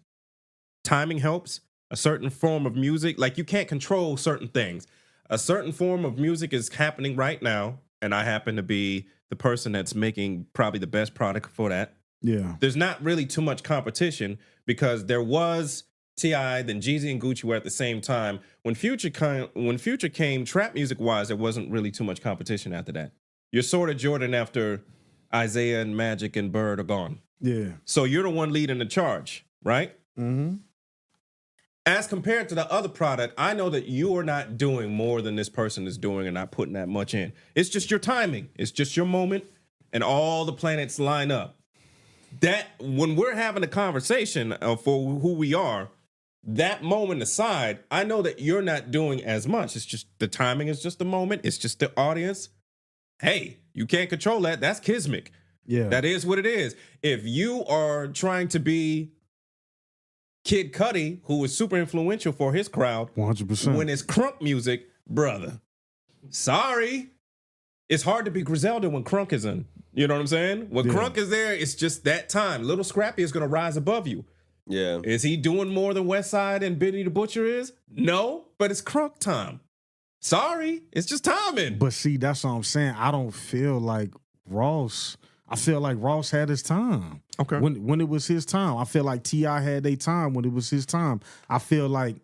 Timing helps. A certain form of music, like, you can't control certain things. A certain form of music is happening right now, and I happen to be the person that's making probably the best product for that. yeah. There's not really too much competition because there was T.I., then Jeezy and Gucci were at the same time. When Future came, trap music-wise, there wasn't really too much competition after that. You're sort of Jordan after Isaiah and Magic and Bird are gone. Yeah. So you're the one leading the charge, right? Mm-hmm. As compared to the other product, I know that you are not doing more than this person is doing and not putting that much in. It's just your timing. It's just your moment, and all the planets line up. That, when we're having a conversation for who we are, that moment aside, I know that you're not doing as much. It's just the timing is just the moment. It's just the audience. Hey, you can't control that. That's Kismic. Yeah. That is what it is. If you are trying to be Kid Cudi, who is super influential for his crowd, 100%. when it's crunk music, brother, sorry. It's hard to be Griselda when crunk is in. You know what I'm saying? When crunk is there, it's just that time. Little Scrappy is going to rise above you. Yeah. Is he doing more than Westside and Benny the Butcher is? No, but it's crunk time. Sorry, it's just timing. But see, that's what I'm saying. I don't feel like Ross. I feel like Ross had his time. Okay. When it was his time. I feel like T.I. had their time when it was his time. I feel like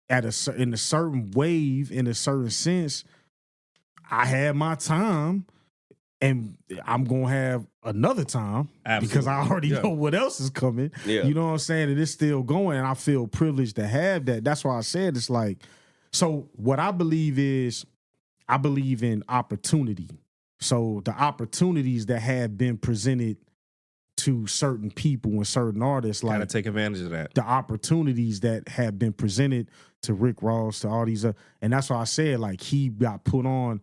in a certain wave, in a certain sense, I had my time. And I'm going to have another time. Absolutely. Because I already know what else is coming. Yeah. You know what I'm saying? And it's still going. And I feel privileged to have that. That's why I said it's like, so what I believe is, I believe in opportunity. So the opportunities that have been presented to certain people and certain artists, like, Gotta take advantage of that. the opportunities that have been presented to Rick Ross, to all these, and that's why I said, like, he got put on.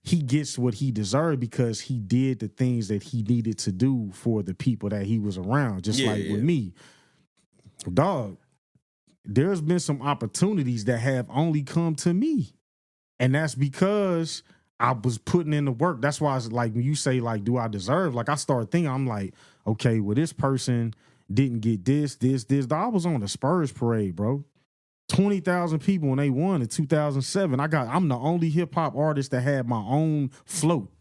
He gets what he deserved because he did the things that he needed to do for the people that he was around. Just with me, dog. There's been some opportunities that have only come to me, and that's because I was putting in the work. That's why it's like, when you say, like, do I deserve? Like, I start thinking, I'm like, okay, well, this person didn't get this. I was on the Spurs parade, bro. 20,000 people when they won in 2007. I'm the only hip hop artist that had my own float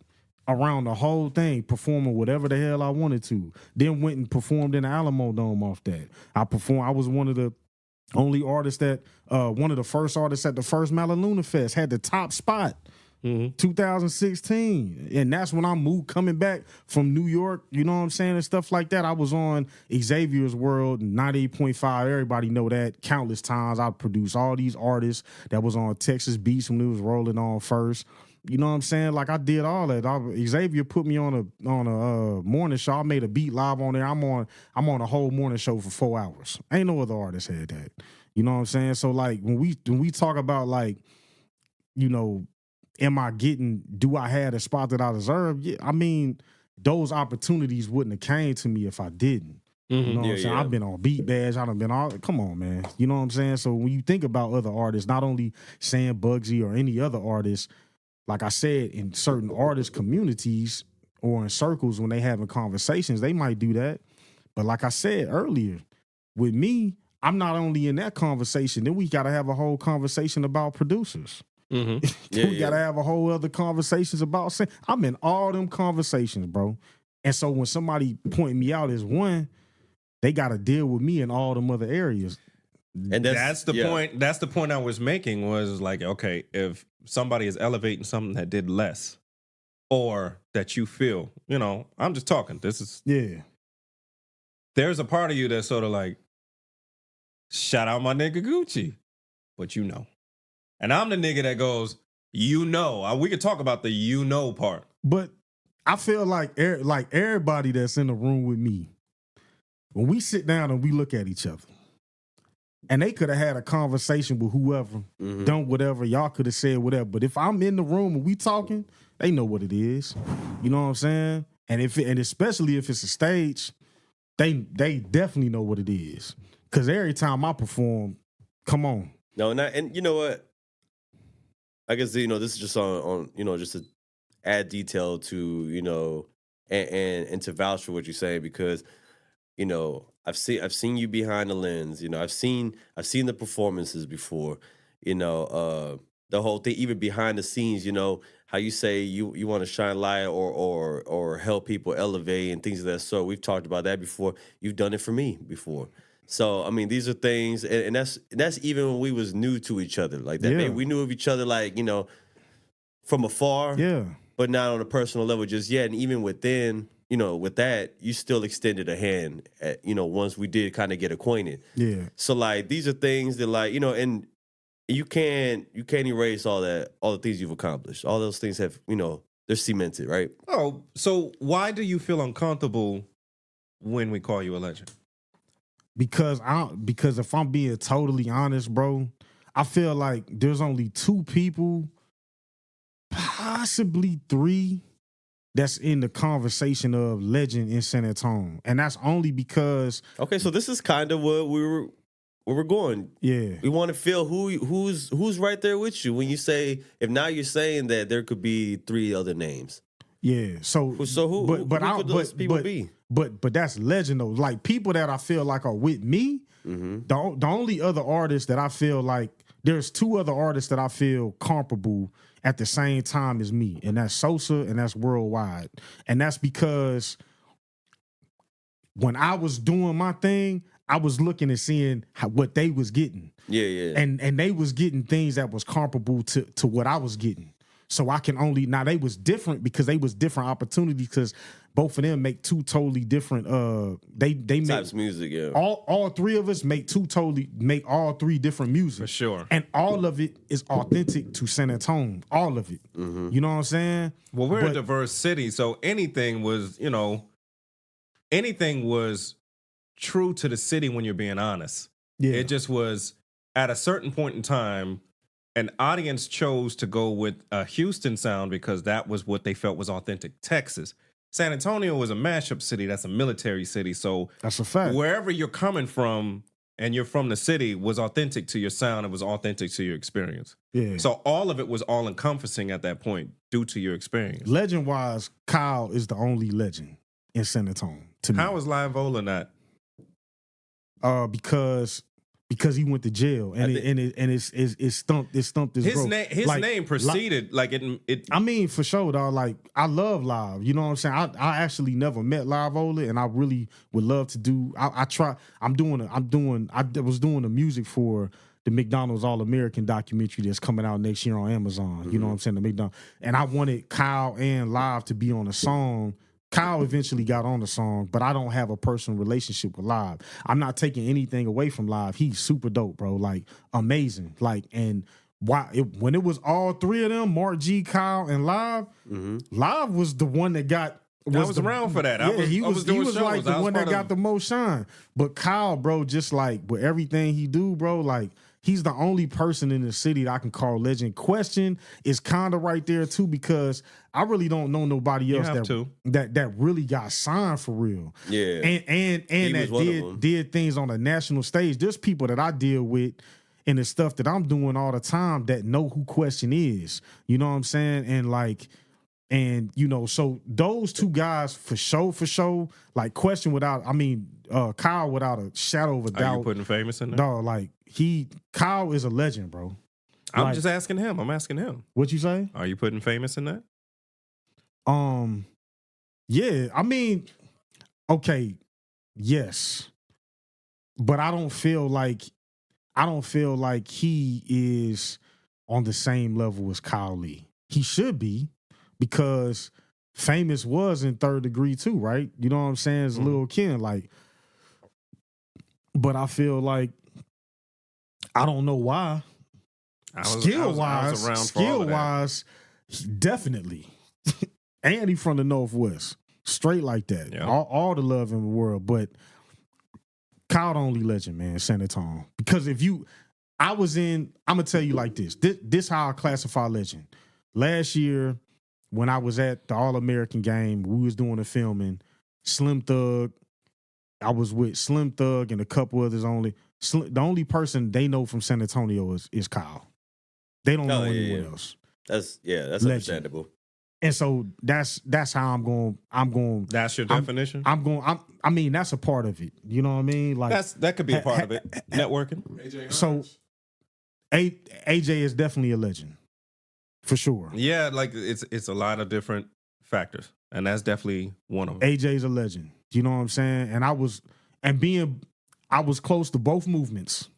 around the whole thing, performing whatever the hell I wanted to. Then went and performed in the Alamo Dome off that. I was one of the only artists one of the first artists at the first Malaluna Fest, had the top spot. 2016. And that's when I moved, coming back from New York, you know what I'm saying, and stuff like that. I was on Xavier's World, 98.5. Everybody know that. Countless times I produced all these artists that was on Texas Beats when it was rolling on first. You know what I'm saying? Like I did all that. Xavier put me on a morning show. I made a beat live on there. I'm on a whole morning show for 4 hours. Ain't no other artist had that. You know what I'm saying? So like when we talk about like, you know, do I have a spot that I deserve? Yeah, I mean, those opportunities wouldn't have came to me if I didn't. You know what I'm saying? I've been on Beat Badge. I done been all, come on, man. You know what I'm saying? So when you think about other artists, not only saying Bugsy or any other artist, like I said, in certain artist communities or in circles when they having conversations, they might do that. But like I said earlier, with me, I'm not only in that conversation, then we got to have a whole conversation about producers. We got to have a whole other conversations about saying, I'm in all them conversations, bro. And so when somebody point me out as one, they got to deal with me in all them other areas. And that's the point. That's the point I was making was like, okay, if somebody is elevating something that did less or that you feel, you know, I'm just talking. There's a part of you that's sort of like, shout out my nigga Gucci, but you know. And I'm the nigga that goes, you know. We could talk about the you know part. But I feel like everybody that's in the room with me, when we sit down and we look at each other, and they could have had a conversation with whoever, done whatever, y'all could have said whatever. But if I'm in the room and we talking, they know what it is. You know what I'm saying? And especially if it's a stage, they definitely know what it is. Because every time I perform, come on. No, and you know what? I guess, you know, this is just on you know, just to add detail to, you know, and to vouch for what you're saying, because, you know, I've seen you behind the lens. You know, I've seen the performances before. You know, the whole thing, even behind the scenes. You know, how you say you want to shine light or help people elevate and things of that sort. We've talked about that before. You've done it for me before. So I mean, these are things, and that's even when we was new to each other like that. Maybe we knew of each other like, you know, from afar. Yeah. But not on a personal level just yet. And even within, you know, with that, you still extended a hand at, you know, once we did kind of get acquainted. Yeah. So like these are things that, like, you know, and you can't erase all the things you've accomplished. All those things have, you know, they're cemented, right? Oh, so why do you feel uncomfortable when we call you a legend? Because if I'm being totally honest, bro, I feel like there's only 2 people, possibly 3, that's in the conversation of legend in San Antonio. And that's only because... Okay, so this is kind of what where we're going. Yeah. We want to feel who's right there with you when you say, if now you're saying that there could be 3 other names. Yeah. So who could those people be? But that's legend though. Like people that I feel like are with me, the only other artists that I feel like, there's 2 other artists that I feel comparable at the same time as me, and that's Sosa and that's Worldwide. And that's because when I was doing my thing, I was looking and seeing what they was getting. Yeah. And they was getting things that was comparable to what I was getting. So I can only, now they was different because they was different opportunities, because both of them make 2 totally different they types make of music, yeah. All 3 of us make all 3 different music. For sure. And all of it is authentic to San Antonio. All of it. You know what I'm saying? Well, we're a diverse city, so anything was true to the city when you're being honest. Yeah. It just was at a certain point in time, an audience chose to go with a Houston sound because that was what they felt was authentic. Texas. San Antonio was a mashup city. That's a military city. So that's a fact. Wherever you're coming from and you're from the city was authentic to your sound. It was authentic to your experience. Yeah. So all of it was all encompassing at that point due to your experience. Legend wise, Kyle is the only legend in San Antonio to me. How is Live Ola not? Because he went to jail and it stumped his his growth. His name preceded it. I mean, for sure, dog. Like I love Live. You know what I'm saying? I actually never met Live Ola, and I really would love to do. I was doing the music for the McDonald's All American documentary that's coming out next year on Amazon. You know what I'm saying? The McDonald's, and I wanted Kyle and Live to be on a song. Kyle eventually got on the song, but I don't have a personal relationship with Live. I'm not taking anything away from Live. He's super dope, bro. Like, amazing. Like, and when it was all three of them, Mark G, Kyle, and Live, Live was the one that got. I was around for that. He was shows. like the one that got the most shine. But Kyle, bro, just like with everything he do, bro, like he's the only person in the city that I can call legend. Question is kind of right there too, because I really don't know nobody else that really got signed for real. Yeah, and that did things on a national stage. There's people that I deal with and the stuff that I'm doing all the time that know who Question is. You know what I'm saying? And like. And, you know, so those two guys for sure, like Question Kyle without a shadow of a doubt. Are you putting Famous in there? No, like Kyle is a legend, bro. I'm just asking him. I'm asking him. What you say? Are you putting Famous in that? Yeah, okay, yes. But I don't feel like he is on the same level as Kyle Lee. He should be. Because Famous was in Third Degree too, right? You know what I'm saying? It's Lil Ken, like. But I feel like I don't know why. Skill wise, definitely. And he from the Northwest, straight like that. Yeah. All the love in the world, but Kyle the only legend, man. San Antonio. Because I'm gonna tell you like this. This how I classify legend. Last year, when I was at the All-American game, we was doing the filming. Slim Thug, I was with Slim Thug and a couple others only. The only person they know from San Antonio is Kyle. They don't know anyone else. That's understandable. And so that's how I'm going. That's your definition? I mean, that's a part of it. You know what I mean? Like that could be a part of it. Networking. So AJ is definitely a legend. For sure. Yeah, like it's a lot of different factors. And that's definitely one of them. AJ's a legend. You know what I'm saying? And I was close to both movements.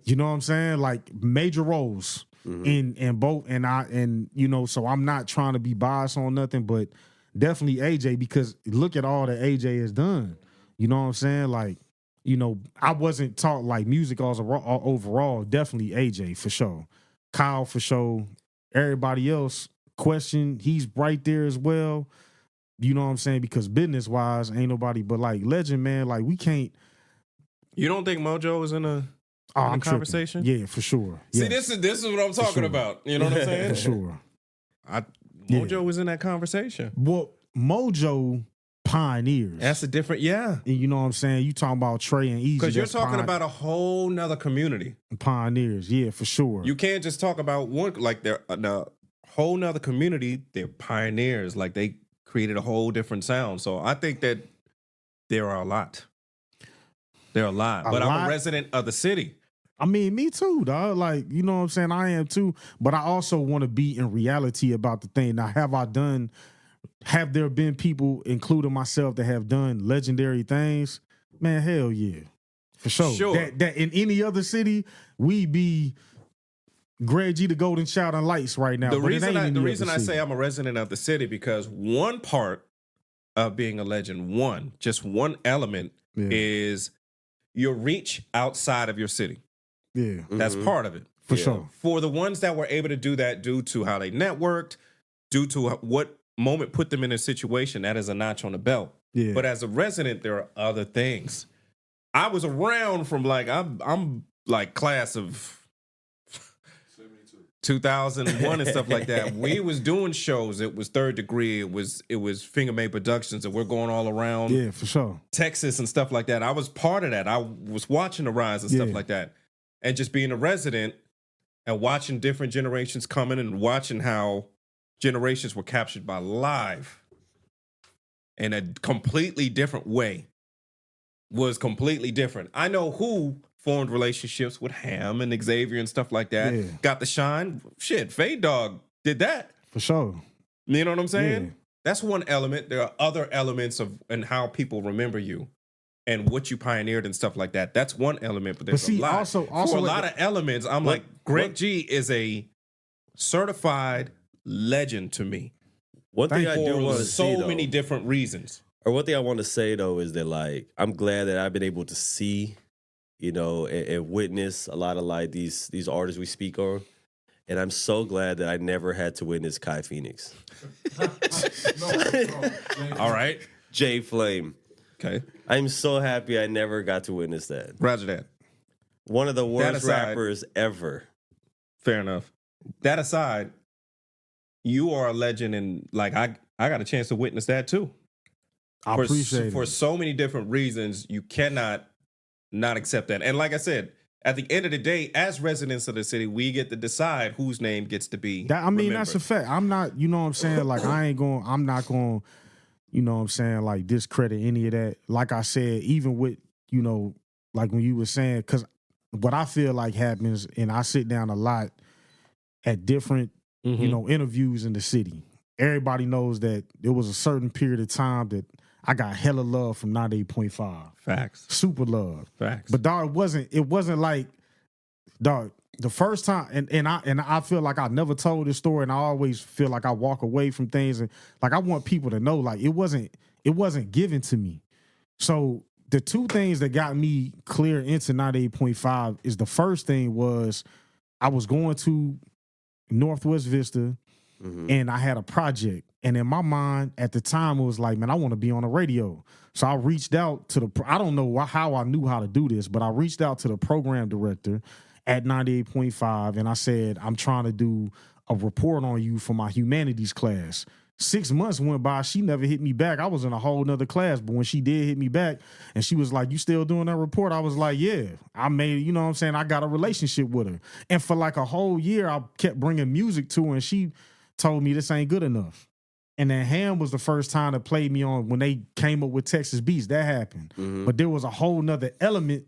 You know what I'm saying? Like major roles in both. And you know, so I'm not trying to be biased on nothing, but definitely AJ, because look at all that AJ has done. You know what I'm saying? Like, you know, I wasn't taught like music overall. Definitely AJ for sure. Kyle for sure. Everybody else, Question, he's right there as well. You know what I'm saying? Because business-wise, ain't nobody but like legend, man. Like we can't. You don't think Mojo is in a conversation? Yeah, for sure. See, this is what I'm talking about. You know what I'm saying? For sure. Mojo was in that conversation. Well, Mojo pioneers. That's a different, And you know what I'm saying? You talking about Trey and Easy. Because you're talking about a whole nother community. Pioneers, yeah, for sure. You can't just talk about one, like they're a whole nother community. They're pioneers. Like they created a whole different sound. So I think that there are a lot. There are a lot. But I'm a resident of the city. I mean, me too, dog. Like, you know what I'm saying? I am too. But I also want to be in reality about the thing. Now, have there been people, including myself, that have done legendary things? Man, hell yeah. For sure. That in any other city, we be Greg G, the Goldenchild and Lights right now. The reason I say I'm a resident of the city, because one part of being a legend, just one element is your reach outside of your city. Yeah. That's part of it. For sure. For the ones that were able to do that due to how they networked, due to what moment put them in a situation, that is a notch on the belt. Yeah. But as a resident, there are other things. I was around from like I'm like class of 2001 and stuff like that. We was doing shows. It was Third Degree. It was Finger Made Productions, and we're going all around. Yeah, for sure. Texas and stuff like that. I was part of that. I was watching the rise and stuff like that, and just being a resident and watching different generations coming and watching how generations were captured by live in a completely different way. Was completely different. I know who formed relationships with Ham and Xavier and stuff like that. Yeah. Got the shine. Shit, Fade Dog did that. For sure. You know what I'm saying? Yeah. That's one element. There are other elements of and how people remember you and what you pioneered and stuff like that. That's one element, but there's a lot. Also for a lot of elements, I'm like, Greg G is a certified legend to me. One thing I do want to see, so many different reasons. Or one thing I want to say though is that like I'm glad that I've been able to see, you know, and witness a lot of like these artists we speak on, And I'm so glad that I never had to witness Kai Phoenix. All right. Jay Flame. Okay. I'm so happy I never got to witness that. Roger that. One of the worst aside, rappers ever. Fair enough. That aside, you are a legend, and like I got a chance to witness that too. I appreciate it. For so many different reasons, you cannot not accept that. And like I said, at the end of the day, as residents of the city, we get to decide whose name gets to be remembered. That's a fact. I'm not, you know what I'm saying? Like, I'm not going, you know what I'm saying, like, discredit any of that. Like I said, even with, you know, like when you were saying, because what I feel like happens, and I sit down a lot at different, you know, interviews in the city. Everybody knows that there was a certain period of time that I got hella love from 98.5. Facts. Super love. Facts. But dog, it wasn't like, dog, the first time, and I feel like I never told this story, and I always feel like I walk away from things, and like I want people to know, like it wasn't given to me. So the two things that got me clear into 98.5 is, the first thing was I was going to Northwest Vista, and I had a project. And in my mind at the time, it was like, man, I want to be on the radio. So I reached out to I don't know how I knew how to do this, but I reached out to the program director at 98.5, and I said, I'm trying to do a report on you for my humanities class. 6 months went by. She never hit me back. I was in a whole nother class, but when she did hit me back and she was like, you still doing that report? I was like, yeah. I made, you know what I'm saying? I got a relationship with her. And for like a whole year, I kept bringing music to her, and she told me this ain't good enough. And then Ham was the first time that played me on when they came up with Texas Beats. That happened. But there was a whole nother element,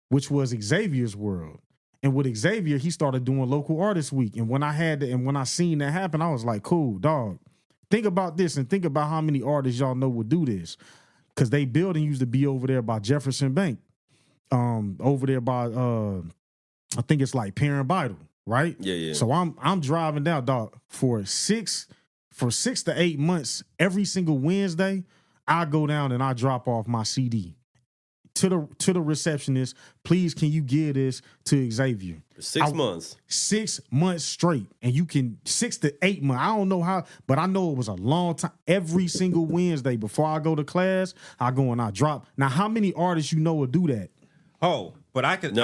which was Xavier's world. And with Xavier, he started doing Local Artist Week. And when I seen that happen, I was like, cool, dog. Think about this, and think about how many artists y'all know would do this. Because they building used to be over there by Jefferson Bank. Over there by I think it's like Parent Vital, right? Yeah. So I'm driving down, dog, for 6 to 8 months, every single Wednesday, I go down and I drop off my CD to the receptionist. Please, can you give this to Xavier? 6 months. 6 months straight. And you can 6 to 8 months. I don't know how, but I know it was a long time. Every single Wednesday before I go to class, I go and I drop. Now, how many artists you know will do that? Oh, but I can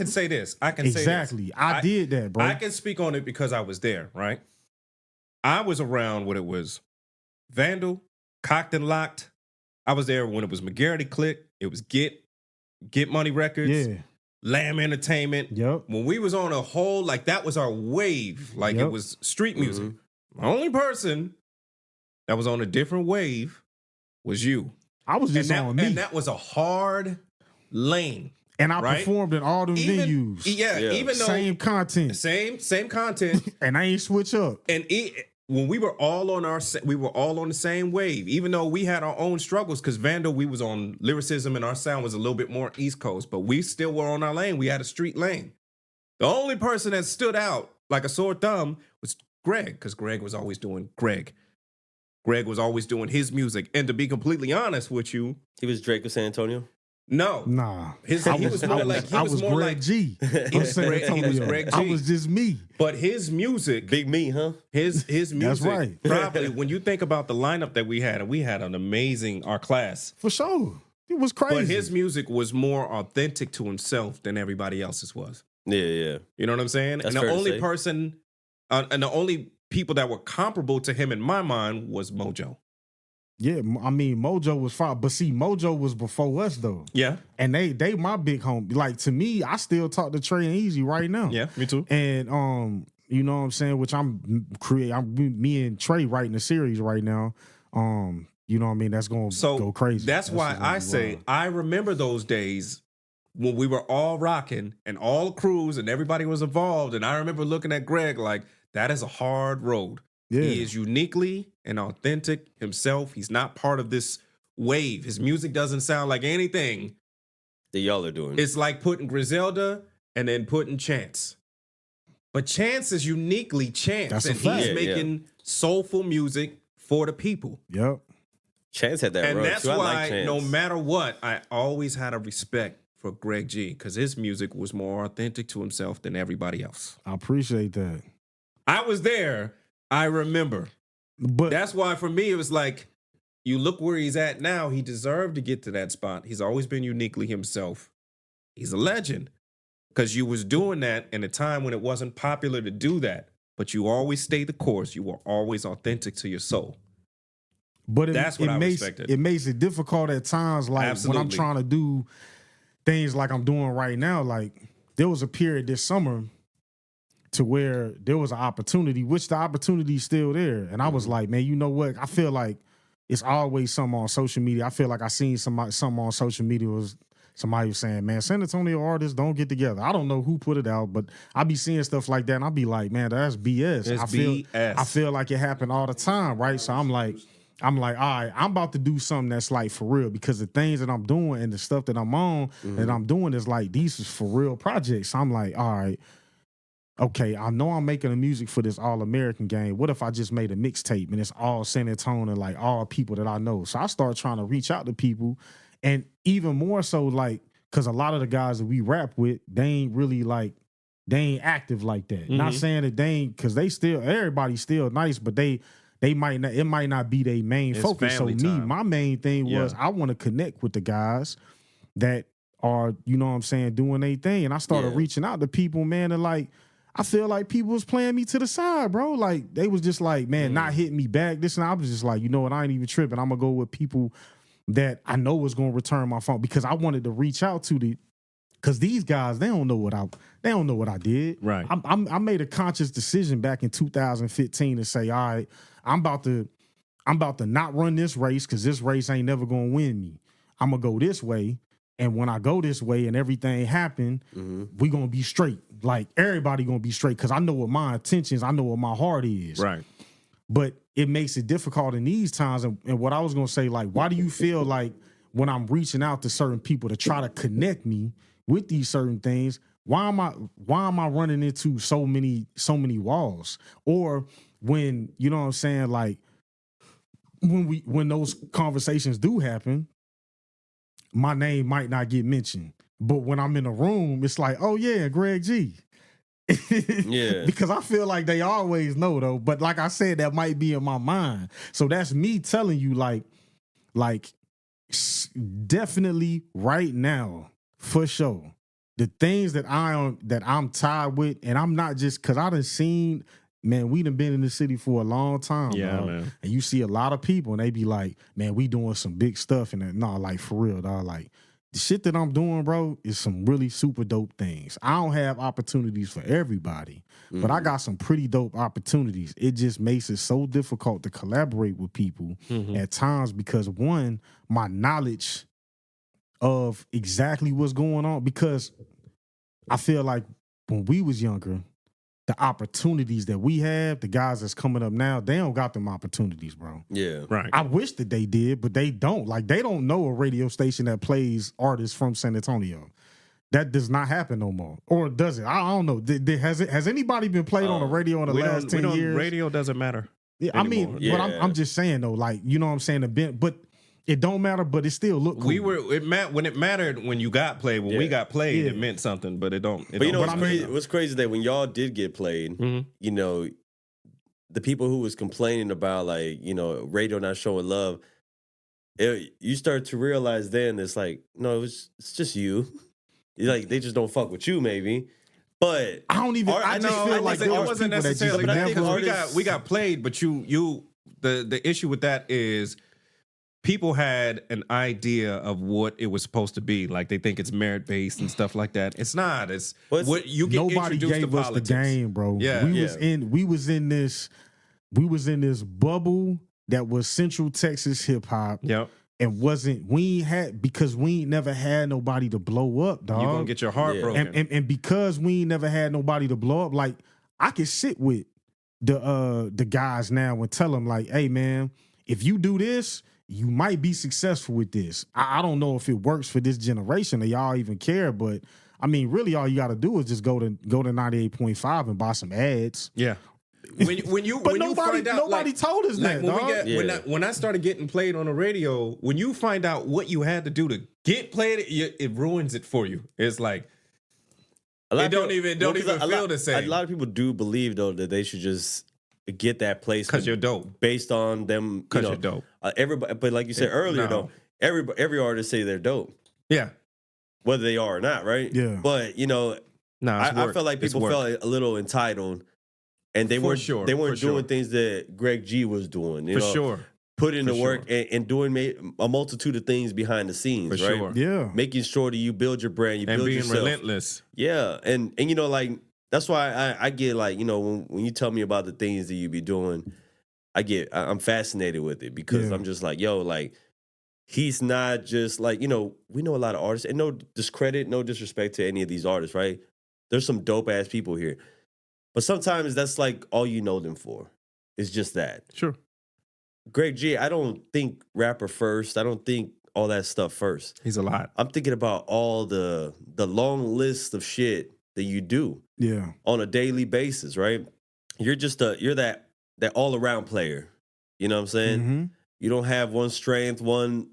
say this. I can say exactly. I did that, bro. I can speak on it because I was there, right? I was around when it was Vandal, Cocked and Locked. I was there when it was McGarity Click. It was Get Money Records, Lamb Entertainment. Yep. When we was on a whole, like that was our wave. Like it was street music. The only person that was on a different wave was you. I was just on me. And that was a hard lane. And I performed in all them venues. Yeah, even though same content. Same content. And I ain't switch up. And when we were all on the same wave, even though we had our own struggles, because Vandal, we was on lyricism and our sound was a little bit more East Coast, but we still were on our lane. We had a street lane. The only person that stood out like a sore thumb was Greg, because Greg was always doing Greg. Greg was always doing his music. And to be completely honest with you, he was Drake of San Antonio? No. Nah. He was more like G. He was Greg G. I was just me. But his music. Big me, huh? His music. That's right. Probably, when you think about the lineup that we had, and we had an amazing, our class. For sure. It was crazy. But his music was more authentic to himself than everybody else's was. Yeah. You know what I'm saying? That's and the only say. person, and the only people that were comparable to him in my mind was Mojo. Yeah, I mean, Mojo was fine. But see, Mojo was before us, though. Yeah. And they my big homie. Like, to me, I still talk to Trey and Easy right now. Yeah, me too. And, you know what I'm saying? Which me and Trey writing a series right now. You know what I mean? That's going to go crazy. That's why I say, wild. I remember those days when we were all rocking and all crews and everybody was involved. And I remember looking at Greg like, that is a hard road. Yeah. He is uniquely and authentic himself. He's not part of this wave. His music doesn't sound like anything that y'all are doing. It's like putting Griselda and then putting Chance. But Chance is uniquely Chance. That's and he's making soulful music for the people. Yep. Chance had that and run, that's too. why no matter what, I always had a respect for Greg G, because his music was more authentic to himself than everybody else. I appreciate that. I was there. I remember. But That's why for me, it was like, you look where he's at now. He deserved to get to that spot. He's always been uniquely himself. He's a legend. Because you was doing that in a time when it wasn't popular to do that. But you always stayed the course. You were always authentic to your soul. But That's what I makes respected. it makes it difficult at times. Like when I'm Absolutely. trying to do things like I'm doing right now. Like there was a period this summer to where there was an opportunity, which the opportunity is still there, and I was like, man, you know what? I feel like it's always something on social media. I feel like I seen something on social media was somebody was saying, man, San Antonio artists don't get together. I don't know who put it out, but I be seeing stuff like that, and I be like, man, that's BS. It's BS. I feel like it happen all the time, right? So I'm like, all right, I'm about to do something that's like for real, because the things that I'm doing and the stuff that I'm on that I'm doing is like, these is for real projects. So I'm like, all right, okay, I know I'm making the music for this All-American game. What if I just made a mixtape and it's all San Antonio, like all people that I know? So I started trying to reach out to people, and even more so, like, because a lot of the guys that we rap with, they ain't really like, they ain't active like that. Not saying that they ain't, because they still, everybody's still nice, but they might not, it might not be their main It's focus. So family me, time. my main thing was I want to connect with the guys that are, you know what I'm saying, doing their thing. And I started reaching out to people, man, and like, I feel like people was playing me to the side, bro. Like, they was just like, man, not hitting me back. This and I was just like, you know what, I ain't even tripping. I'm going to go with people that I know was going to return my phone, because I wanted to reach out to because these guys, they don't know what I did. Right. I made a conscious decision back in 2015 to say, all right, I'm about to not run this race, because this race ain't never going to win me. I'm going to go this way. And when I go this way and everything happen, we going to be straight. Like, everybody going to be straight, because I know what my intentions, I know what my heart is. Right. But it makes it difficult in these times. And what I was going to say, like, why do you feel like when I'm reaching out to certain people to try to connect me with these certain things, why am I running into so many walls? Or when, you know what I'm saying, like, when those conversations do happen, my name might not get mentioned. But when I'm in a room, it's like, oh yeah, Greg G. Yeah. Because I feel like they always know, though. But like I said, that might be in my mind. So that's me telling you, like definitely right now, for sure, the things that I'm tied with, and I'm not just, because I done seen, man, we done been in the city for a long time. Yeah, dog. man. And you see a lot of people, and they be like, man, we doing some big stuff. And no, like, for real, dog. Like, the shit that I'm doing, bro, is some really super dope things. I don't have opportunities for everybody, but I got some pretty dope opportunities. It just makes it so difficult to collaborate with people at times, because one, my knowledge of exactly what's going on, because I feel like when we was younger, the opportunities that we have, the guys that's coming up now, they don't got them opportunities, bro. Yeah. Right. I wish that they did, but they don't. Like, they don't know a radio station that plays artists from San Antonio. That does not happen no more. Or does it? I don't know. Has anybody been played on the radio in the last 10 years? Radio doesn't matter. Yeah, I mean, anymore. but I'm just saying, though, like, you know what I'm saying? But it don't matter, but it still look cool. When it mattered when you got played. When we got played, Yeah. it meant something, but it don't. But you know But what's I mean- crazy? What's crazy is that when y'all did get played, you know, the people who was complaining about, like, you know, radio not showing love, you start to realize then it's like, no, it's just you. Like, they just don't fuck with you, maybe. But I don't even. I just feel like there it was wasn't people that necessarily just that, never. because we got played, but the issue with that is people had an idea of what it was supposed to be. Like, they think it's merit based and stuff like that. It's not. It's what you get Nobody introduced gave to us the politics. game, bro. Yeah. We was in this bubble that was Central Texas hip hop. Yep. And we ain't never had nobody to blow up, dog. You're gonna get your heart Yeah. broken. and because we ain't never had nobody to blow up, like, I can sit with the guys now and tell them, like, hey man, if you do this, you might be successful with this. I don't know if it works for this generation or y'all even care, but I mean, really all you gotta do is just go to 98.5 and buy some ads. Yeah. When you But when you nobody find out, told us that, dog. when I started getting played on the radio, when you find out what you had to do to get played, it ruins it for you. It's like, It don't even feel the same. A lot of people do believe though that they should just get that place because you're dope. Based on them. Because you're dope. Everybody, but like you said earlier, though, every artist say they're dope. Yeah, whether they are or not, right? Yeah. But I felt like people felt a little entitled, and they weren't doing things that Greg G was doing. You know, sure. Put in the work and doing a multitude of things behind the scenes, right? Sure. Yeah. Making sure that you build your brand, you and build being yourself. relentless. Yeah, and like that's why I get like when you tell me about the things that you be doing, I'm fascinated with it because I'm just like like he's not just like we know a lot of artists and no discredit, no disrespect to any of these artists, right? There's some dope ass people here, but sometimes that's like all you know them for. It's just that. Sure. Greg G, I don't think rapper first. I don't think all that stuff first. He's a lot. I'm thinking about all the long list of shit that you do on a daily basis, right? You're just you're that all around player. You know what I'm saying? Mm-hmm. You don't have one strength, one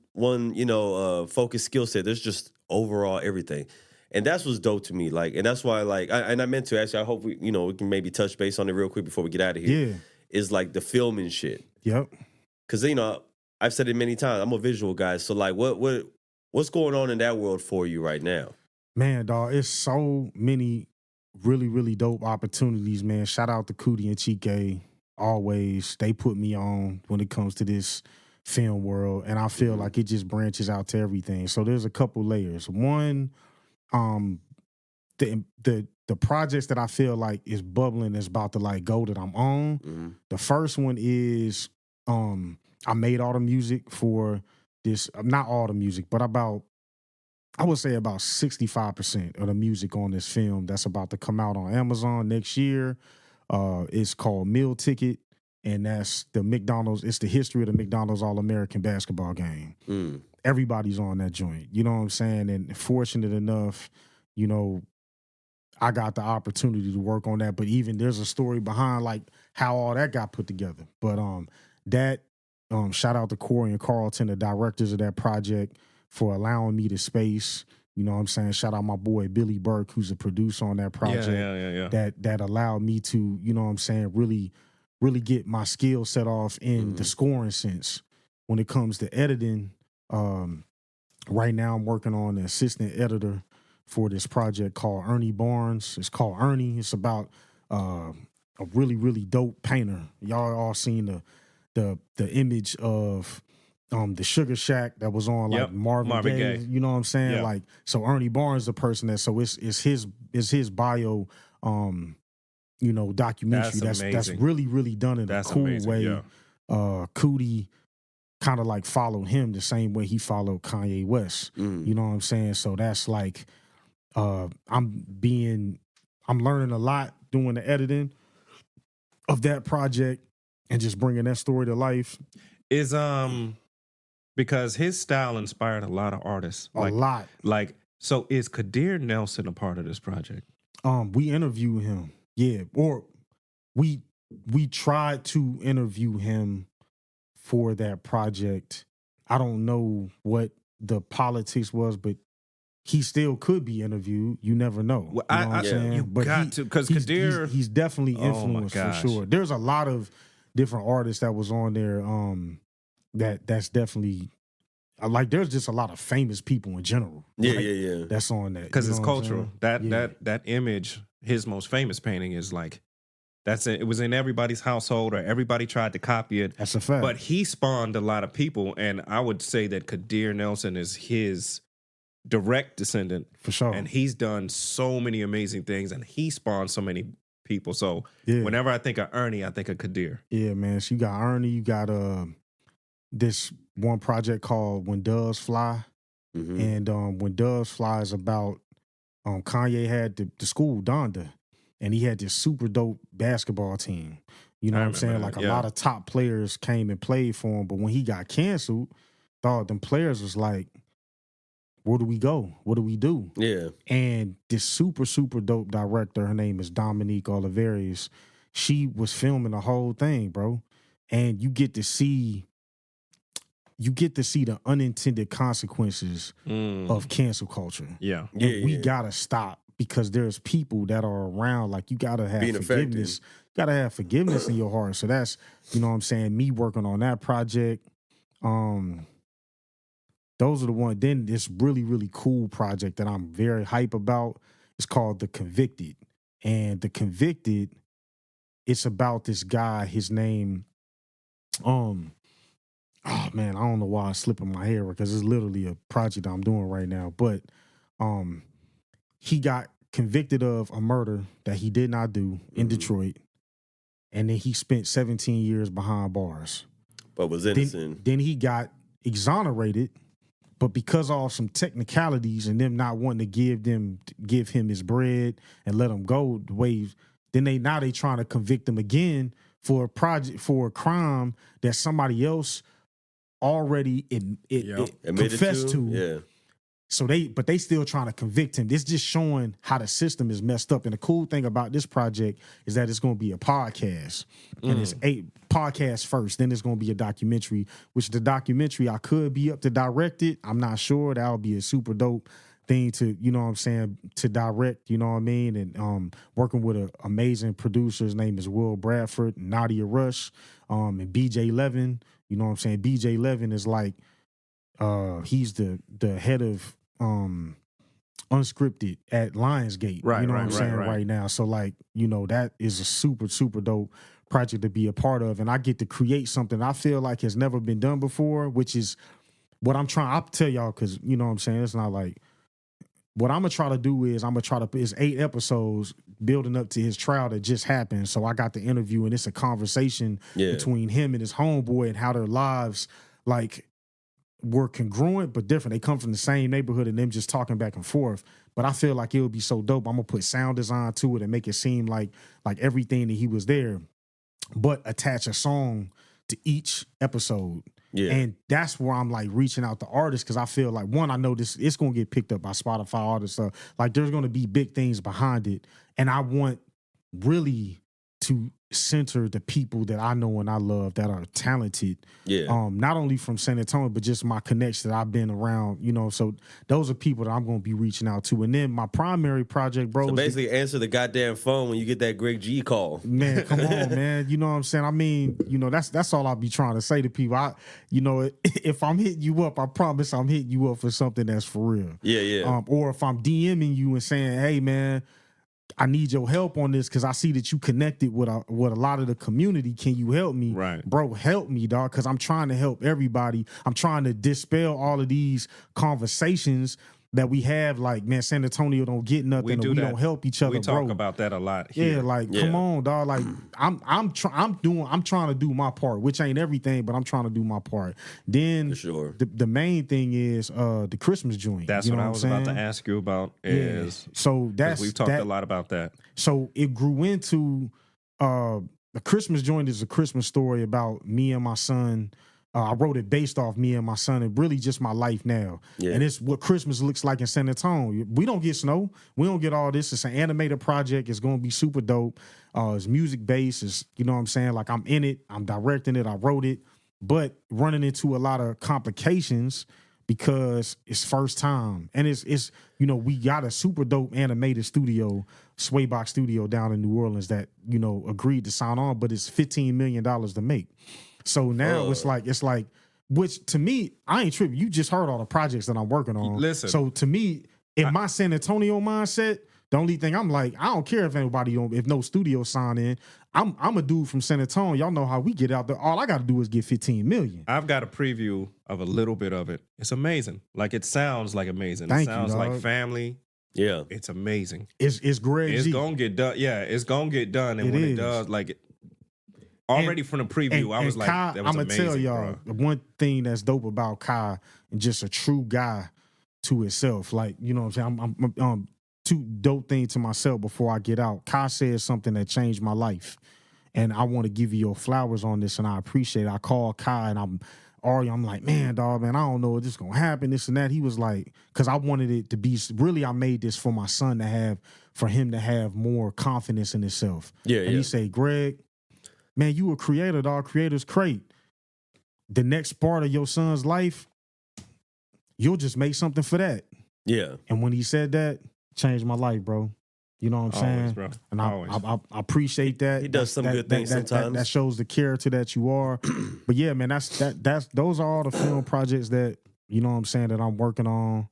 focused skill set. There's just overall everything. And that's what's dope to me. Like, and that's why I meant to actually, I hope we can maybe touch base on it real quick before we get out of here. Yeah. Is like the filming shit. Yep. Cause I've said it many times. I'm a visual guy, so like, what's going on in that world for you right now? Man, dog, it's so many really, really dope opportunities, man. Shout out to Cootie and Chike. Always, they put me on when it comes to this film world, and I feel like it just branches out to everything. So there's a couple layers. One, the projects that I feel like is bubbling is about to like go that I'm on. Mm-hmm. The first one is I made all the music for this, not all the music, but I would say about 65% of the music on this film that's about to come out on Amazon next year. It's called Meal Ticket, and that's the McDonald's. It's the history of the McDonald's All-American basketball game. Mm. Everybody's on that joint. You know what I'm saying? And fortunate enough, I got the opportunity to work on that. But even there's a story behind like how all that got put together. But shout out to Corey and Carlton, the directors of that project, for allowing me the space. You know what I'm saying? Shout out my boy Billy Burke, who's a producer on that project. Yeah. That allowed me to, you know what I'm saying, really, really get my skill set off in the scoring sense. When it comes to editing, right now I'm working on an assistant editor for this project called Ernie Barnes. It's called Ernie. It's about a really, really dope painter. Y'all all seen the image of the Sugar Shack that was on like Marvin Gaye. You know what I'm saying? Yep. Like, so Ernie Barnes, the person it's his bio documentary that's really, really done in a cool way. Yeah. Cootie kind of like followed him the same way he followed Kanye West. You know what I'm saying? So that's like I'm learning a lot doing the editing of that project and just bringing that story to life. Is because his style inspired a lot of artists. A lot. Like, so is Kadir Nelson a part of this project? We interviewed him. Yeah. Or we tried to interview him for that project. I don't know what the politics was, but he still could be interviewed. You never know. Well, you know what I'm saying? You but got to, because Kadir... He's definitely influenced for sure. There's a lot of different artists that was on there that's definitely... Like, there's just a lot of famous people in general. Yeah. That's on that. Because it's cultural. That image, his most famous painting is like... It was in everybody's household, or everybody tried to copy it. That's a fact. But he spawned a lot of people, and I would say that Kadir Nelson is his direct descendant. For sure. And he's done so many amazing things, and he spawned so many people. So whenever I think of Ernie, I think of Kadir. Yeah, man. So you got Ernie, you got this one project called When Doves Fly. Mm-hmm. And When Doves Fly is about Kanye had the school, Donda. And he had this super dope basketball team. You know what I'm saying? Like a lot of top players came and played for him. But when he got canceled, them players was like, where do we go? What do we do? Yeah. And this super, super dope director, her name is Dominique Oliveris. She was filming the whole thing, bro. And you get to see the unintended consequences of cancel culture. Yeah. We gotta stop because there's people that are around. Like, you gotta have Being forgiveness. Gotta have forgiveness in your heart. So that's, you know what I'm saying, me working on that project. Those are the ones. Then this really, really cool project that I'm very hype about. It's called The Convicted. And The Convicted, it's about this guy, his name, oh man, I don't know why it's slipping my hair because it's literally a project I'm doing right now. But he got convicted of a murder that he did not do in Detroit. And then he spent 17 years behind bars. But was innocent. Then he got exonerated, but because of some technicalities and them not wanting to give him his bread and let him go the way, then they trying to convict him again for a crime that somebody else already confessed to. Yeah. So they still trying to convict him. This just showing how the system is messed up. And the cool thing about this project is that it's going to be a podcast. And it's 8 podcasts first. Then it's going to be a documentary, which the documentary I could be up to direct it. I'm not sure. That'll be a super dope thing to, you know what I'm saying, to direct, you know what I mean? And working with an amazing producer. His name is Will Bradford, Nadia Rush, and BJ Levin. You know what I'm saying? BJ Levin is like, he's the head of unscripted at Lionsgate. Right, you know what I'm right, saying right. right now. So like, you know, that is a super, super dope project to be a part of. And I get to create something I feel like has never been done before, which is what I'm trying. I'll tell y'all, because you know what I'm saying, it's not like, what I'm gonna try to do is it's 8 episodes building up to his trial that just happened. So I got the interview, and it's a conversation between him and his homeboy and how their lives like were congruent but different. They come from the same neighborhood and them just talking back and forth. But I feel like it would be so dope. I'm gonna put sound design to it and make it seem like everything that he was there, but attach a song to each episode. Yeah. And that's where I'm like reaching out to artists, because I feel like, one, I know it's gonna get picked up by Spotify, all this stuff. Like, there's gonna be big things behind it. And I want really to center the people that I know and I love that are talented. Yeah. Not only from San Antonio, but just my connection that I've been around, you know. So those are people that I'm gonna be reaching out to. And then my primary project, bro. So basically answer the goddamn phone when you get that Greg G call. Man, come on, man. You know what I'm saying? I mean, you know, that's all I'll be trying to say to people. You know, if I'm hitting you up, I promise I'm hitting you up for something that's for real. Yeah, yeah. Or if I'm DMing you and saying, hey, man, I need your help on this because I see that you connected with a lot of the community. Can you help me? Right. Bro, help me, dog, because I'm trying to help everybody. I'm trying to dispel all of these conversations that we have, like, man, San Antonio don't get nothing, we don't help each other. We talk bro. about that a lot here. Yeah, like, come on, dog. Like, I'm trying to do my part, which ain't everything, but I'm trying to do my part. Then for sure. the main thing is the Christmas joint. That's what I was about to ask you about. Is so we've talked a lot about that. So it grew into the Christmas joint is a Christmas story about me and my son. I wrote it based off me and my son and really just my life now. Yeah. And it's what Christmas looks like in San Antonio. We don't get snow. We don't get all this. It's an animated project. It's going to be super dope. It's music based. It's, you know what I'm saying? Like, I'm in it. I'm directing it. I wrote it. But running into a lot of complications because it's first time. And it's you know, we got a super dope animated studio, Swaybox Studio down in New Orleans that, you know, agreed to sign on, but it's $15 million to make. So now it's like, which to me, I ain't tripping. You just heard all the projects that I'm working on. Listen. So to me, in my San Antonio mindset, the only thing I'm like, I don't care if if no studio sign in. I'm a dude from San Antonio. Y'all know how we get out there. All I got to do is get 15 million. I've got a preview of a little bit of it. It's amazing. Like, it sounds like amazing. Thank it sounds you, like family. Yeah. It's amazing. It's Greg It's G. gonna get done. Yeah, it's gonna get done. And when it does, like, already from the preview, I was like, Kai, that was amazing. I'm gonna tell y'all, the one thing that's dope about Kai, and just a true guy to himself. Like, you know what I'm saying? I'm two dope things to myself before I get out. Kai said something that changed my life. And I want to give you your flowers on this, and I appreciate it. I called Kai, and I'm like, man, dog, man, I don't know if this is going to happen, this and that. He was like, because I wanted it to be, really, I made this for my son for him to have more confidence in himself. Yeah, and he said, Greg, man, you a creator, dog. Creators create. The next part of your son's life, you'll just make something for that. Yeah. And when he said that, changed my life, bro. You know what I'm Always, saying? bro. And Always. I appreciate that. He does some good things sometimes. That shows the character that you are. But yeah, man, that's those are all the film projects that, you know what I'm saying, that I'm working on.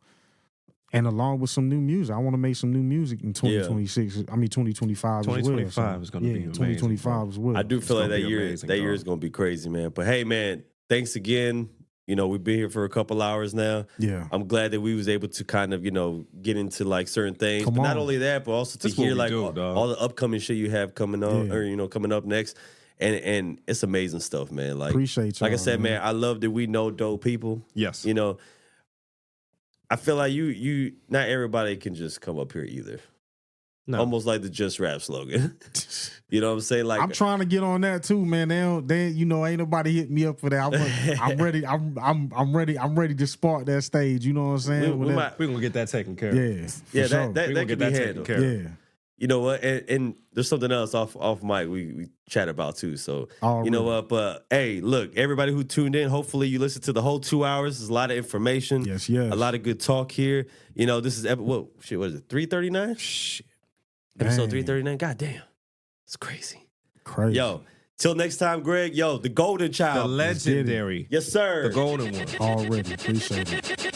And along with some new music. I want to make some new music in 2026. I mean 2025 as well. 2025 is going to be amazing. 2025 as well. I do feel like that year amazing, that year dog. is gonna be crazy, man. But hey, man, thanks again. You know, we've been here for a couple hours now. Yeah. I'm glad that we was able to kind of, you know, get into like certain things. Come But not on. only that, but also to That's what hear we like do, all, dog. all the upcoming shit you have coming on, Yeah. or you know, coming up next. And it's amazing stuff, man. Like Appreciate y'all, Like I said, man, I love that we know dope people. Yes. You know, I feel like you not everybody can just come up here either. No. Almost like the Just Rap slogan. You know what I'm saying? Like I'm trying to get on that too, man. They you know, ain't nobody hit me up for that. I'm ready. I'm ready. I'm ready to spark that stage. You know what I'm saying? we might, We're going to get that taken care of. yeah, for yeah, sure. that We're going could to be get that taken handled. care of. Yeah. You know what? And there's something else off mic we chat about too. So Already. you know what? But hey, look, everybody who tuned in, hopefully you listened to the whole 2 hours. There's a lot of information. Yes. A lot of good talk here. You know, this is what is it? 339? Shit. Episode Dang. 339. God damn, it's crazy. Crazy. Yo, till next time, Greg. Yo, the Goldenchild. The legendary. Yes, sir. The golden one. Already. Appreciate it.